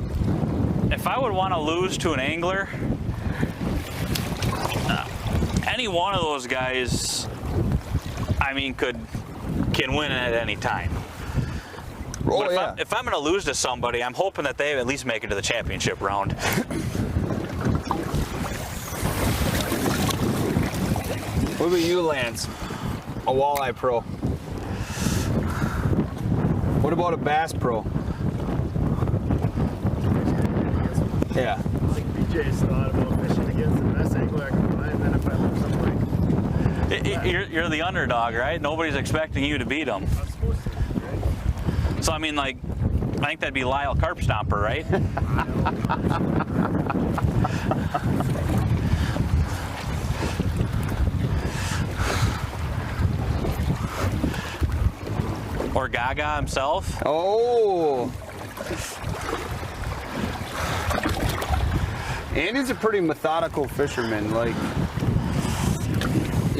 would want to lose to an angler, any one of those guys, I mean, can win at any time. Oh, but yeah. if I'm going to lose to somebody, I'm hoping that they at least make it to the championship round. What about you, Lance? A walleye pro. What about a bass pro? Yeah. I think BJ's thought about fishing against the best angler I can find. Then if I look something like You're the underdog, right? Nobody's expecting you to beat them. I'm supposed to, right? So I mean, like, I think that'd be Lyle Carp Stomper, right? Or Gaga himself. Oh. Andy's a pretty methodical fisherman. Like,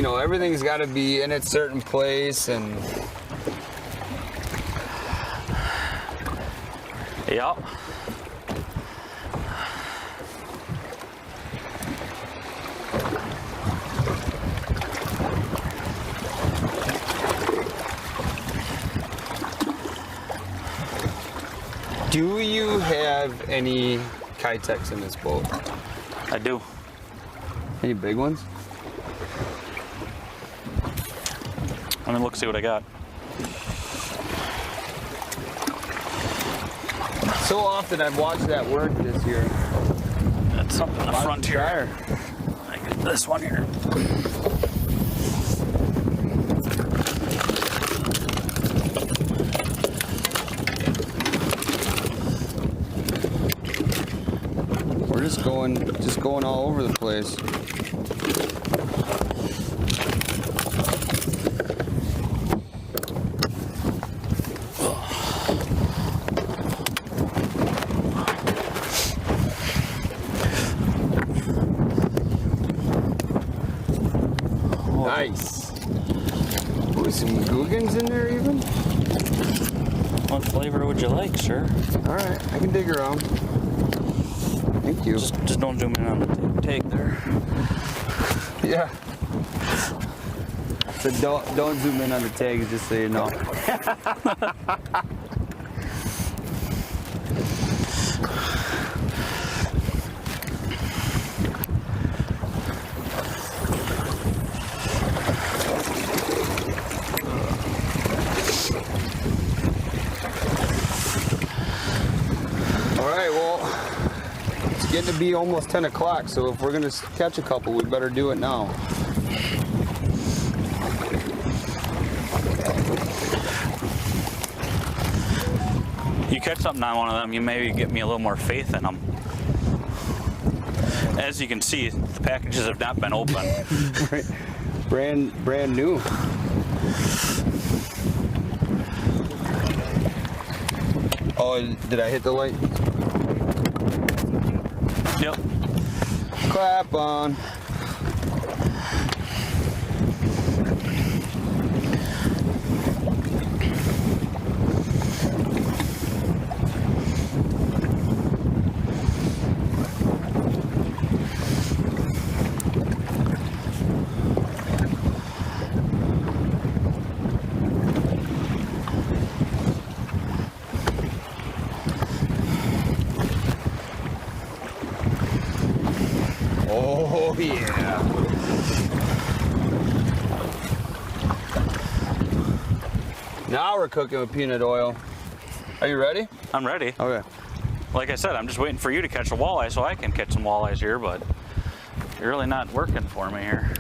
you know, everything's got to be in its certain place, and yeah. do you have any Kitechs in this boat? I do. Any big ones? Let me look, see what I got. So often I've watched that work this year. That's something in the front here. I got this one here. We're just going all over the place. Nice. Ooh, some Googans in there even? What flavor would you like, sir? All right, I can dig around. Thank you. Just don't zoom in on the take there. Yeah. So don't zoom in on the tags, just so you know. All right, well, it's getting to be almost 10 o'clock, so if we're gonna catch a couple, we better do it now. You catch something on one of them, you maybe get me a little more faith in them. As you can see, the packages have not been opened. brand new. Oh, did I hit the light? Yep. Clap on. Oh, yeah. Now we're cooking with peanut oil. Are you ready? I'm ready. Okay. Like I said, I'm just waiting for you to catch a walleye so I can catch some walleyes here, but you're really not working for me here.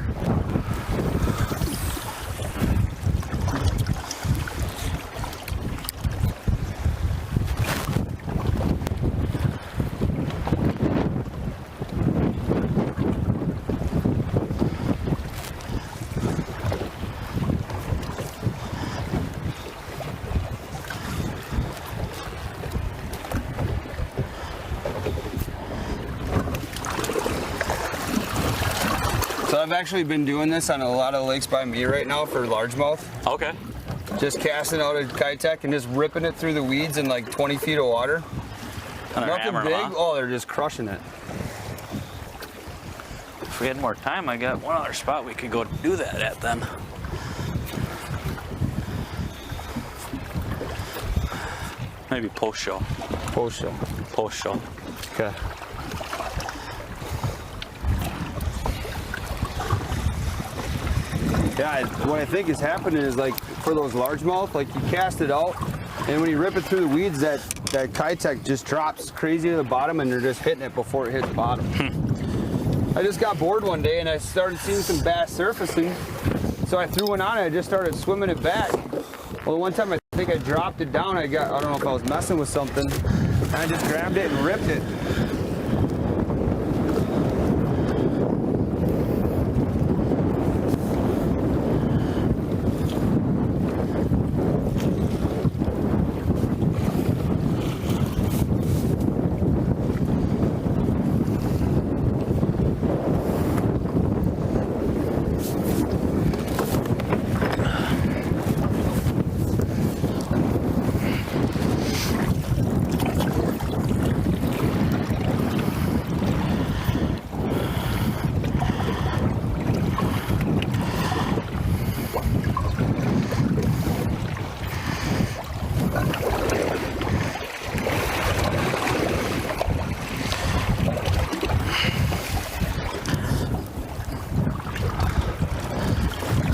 So I've actually been doing this on a lot of lakes by me right now for largemouth. Okay. Just casting out a Kitech and just ripping it through the weeds in like 20 feet of water. And they're Nothing hammering big. them, huh? Oh, they're just crushing it. If we had more time, I got one other spot we could go do that at then. Maybe post show. Post show. Post show. Okay. Yeah, what I think is happening is like for those largemouth, like you cast it out, and when you rip it through the weeds, that Kitech just drops crazy to the bottom, and they're just hitting it before it hits bottom. I just got bored one day, and I started seeing some bass surfacing, so I threw one on it. I just started swimming it back. Well, one time I think I dropped it down. I don't know if I was messing with something, and I just grabbed it and ripped it.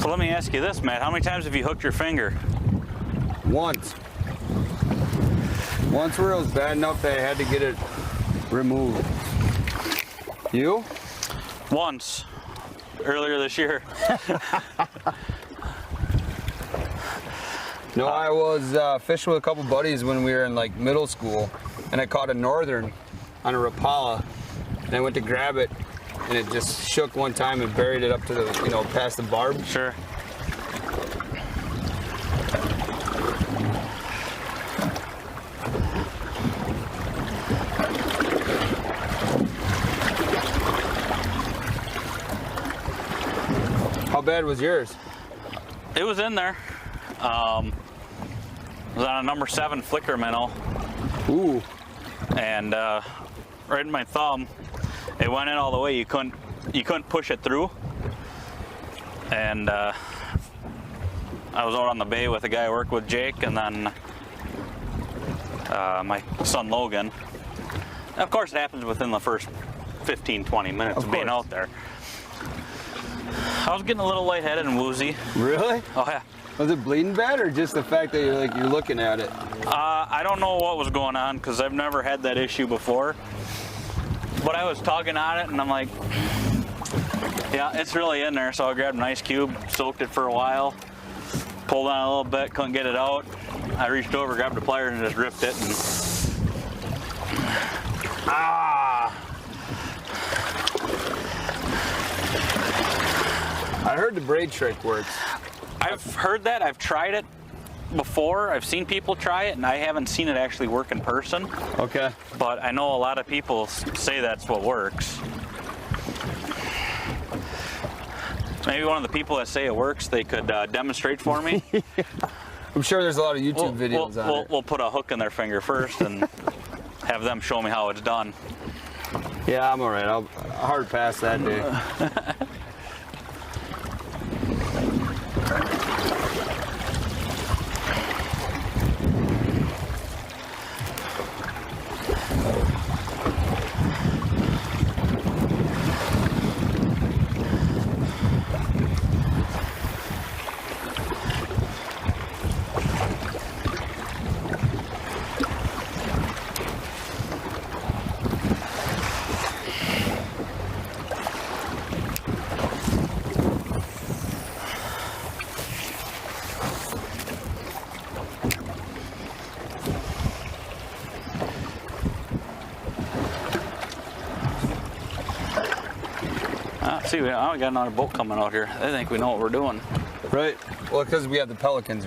So let me ask you this, Matt. How many times have you hooked your finger? Once. Once where it was bad enough that I had to get it removed. You? Once. Earlier this year. No, I was fishing with a couple buddies when we were in like middle school, and I caught a northern on a Rapala, and I went to grab it, and it just shook one time and buried it up to the, you know, past the barb. Sure. How bad was yours? It was in there. It was on a number 7 flicker minnow. Ooh. And right in my thumb, it went in all the way. You couldn't push it through. And I was out on the bay with a guy I worked with, Jake, and then my son Logan. And of course, it happens within the first 15-20 minutes of being out there. I was getting a little lightheaded and woozy. Really? Oh yeah. Was it bleeding bad, or just the fact that you're looking at it? I don't know what was going on because I've never had that issue before. But I was tugging on it, and I'm like, yeah, it's really in there. So I grabbed an ice cube, soaked it for a while, pulled on a little bit, couldn't get it out. I reached over, grabbed the pliers, and just ripped it. And I heard the braid trick works. I've heard that. I've tried it before. I've seen people try it, and I haven't seen it actually work in person. Okay. But I know a lot of people say that's what works. Maybe one of the people that say it works, they could demonstrate for me. I'm sure there's a lot of YouTube videos on it. We'll put a hook in their finger first and have them show me how it's done. Yeah, I'm all right. I'll hard pass that day. See, we got another boat coming out here. They think we know what we're doing. Right. Well, because we have the pelicans.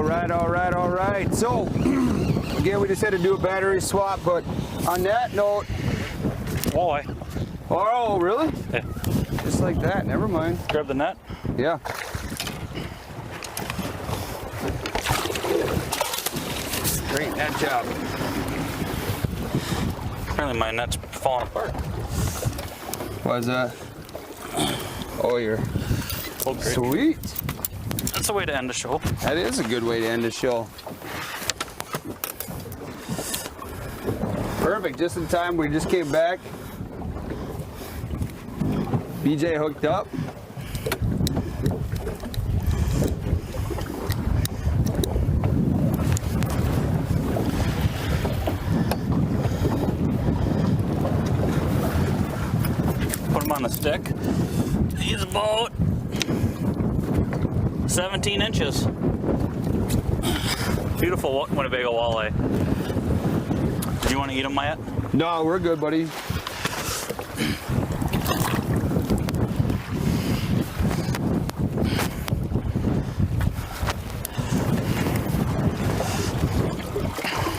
right. So, again, we just had to do a battery swap, but on that note... Walleye. Oh, really? Yeah. Just like that, never mind. Grab the net. Yeah. Great net job. Apparently my net's falling apart. Why is that? Oh, you're... Oh, great. Sweet. That's a way to end the show. That is a good way to end the show. Perfect, just in time. We just came back. BJ hooked up. Put him on the stick. He's about 17 inches. Beautiful Winnebago walleye. Do you want to eat them, Matt? No, we're good, buddy.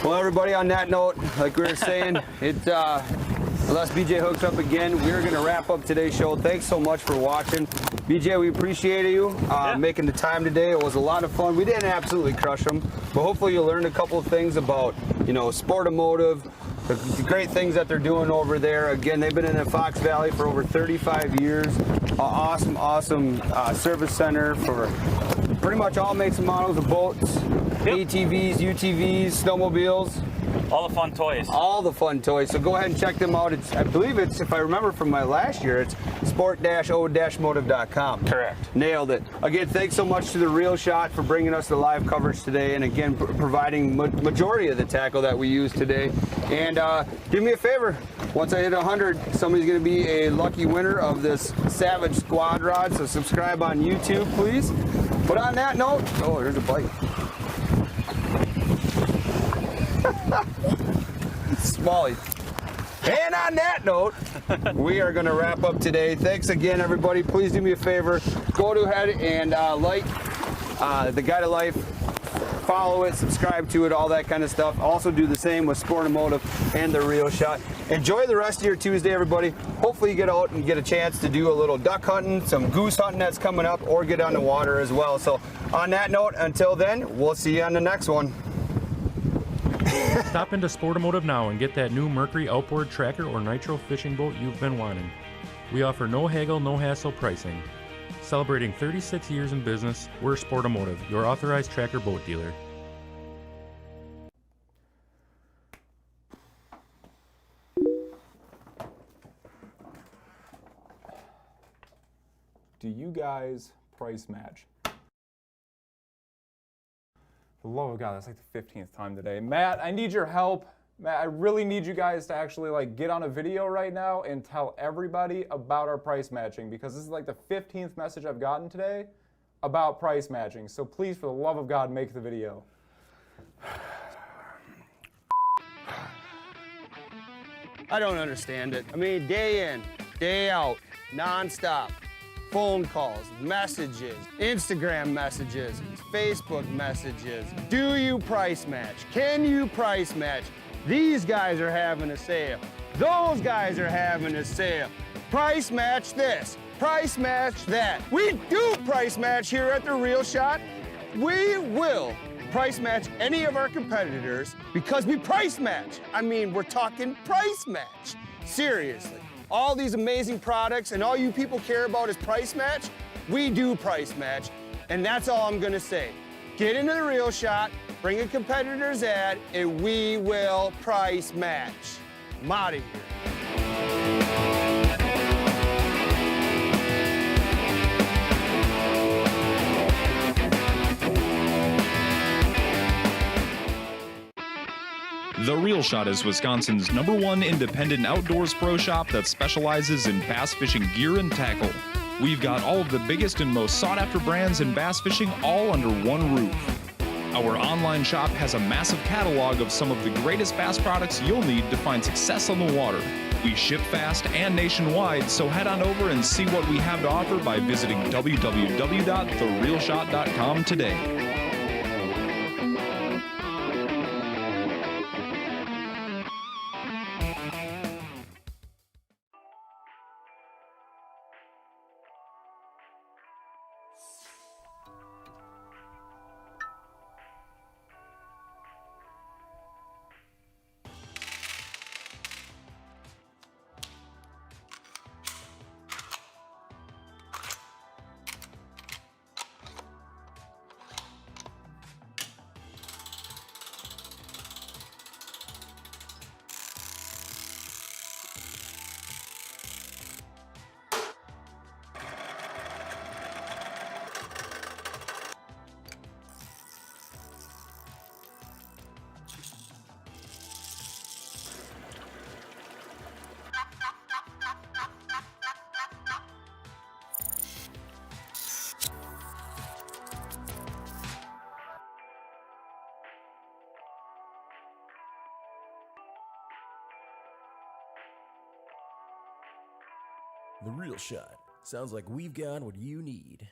Well, everybody, on that note, like we were saying, unless BJ hooks up again, we're going to wrap up today's show. Thanks so much for watching. BJ, we appreciate you making the time today. It was a lot of fun. We didn't absolutely crush them, but hopefully you learned a couple of things about, Sportamotive, the great things that they're doing over there. Again, they've been in the Fox Valley for over 35 years. Awesome service center for pretty much all makes and models of boats, ATVs, UTVs, snowmobiles. All the fun toys. All the fun toys. So go ahead and check them out. I believe it's, if I remember from my last year, it's sport-o-motive.com. Correct. Nailed it. Again, thanks so much to The Real Shot for bringing us the live coverage today, and again, providing majority of the tackle that we use today. And do me a favor. Once I hit 100, somebody's going to be a lucky winner of this Savage Squad Rod. So subscribe on YouTube, please. But on that note, oh, there's a bite. Smalley. And on that note, we are going to wrap up today. Thanks again, everybody. Please do me a favor. Go ahead and like the Guide to Life. Follow it, subscribe to it, all that kind of stuff. Also do the same with Sportamotive and The Real Shot. Enjoy the rest of your Tuesday, everybody. Hopefully you get out and get a chance to do a little duck hunting, some goose hunting that's coming up, or get on the water as well. So on that note, until then, we'll see you on the next one. Stop into Sportamotive now and get that new Mercury outboard tracker or nitro fishing boat you've been wanting. We offer no haggle, no hassle pricing. Celebrating 36 years in business, we're Sportamotive, your authorized tracker boat dealer. Do you guys price match? For the love of God, that's like the 15th time today. Matt, I need your help. Matt, I really need you guys to actually get on a video right now and tell everybody about our price matching, because this is like the 15th message I've gotten today about price matching. So please, for the love of God, make the video. I don't understand it. I mean, day in, day out, nonstop. Phone calls, messages, Instagram messages, Facebook messages. Do you price match? Can you price match? These guys are having a sale. Those guys are having a sale. Price match this, price match that. We do price match here at The Real Shot. We will price match any of our competitors because we price match. I mean, we're talking price match. Seriously. All these amazing products and all you people care about is price match. We do price match, and that's all I'm gonna say. Get into The Real Shot, bring a competitor's ad, and we will price match. I'm out of here. The Real Shot is Wisconsin's #1 independent outdoors pro shop that specializes in bass fishing gear and tackle. We've got all of the biggest and most sought-after brands in bass fishing all under one roof. Our online shop has a massive catalog of some of the greatest bass products you'll need to find success on the water. We ship fast and nationwide, so head on over and see what we have to offer by visiting www.therealshot.com today. The Real Shot. Sounds like we've got what you need.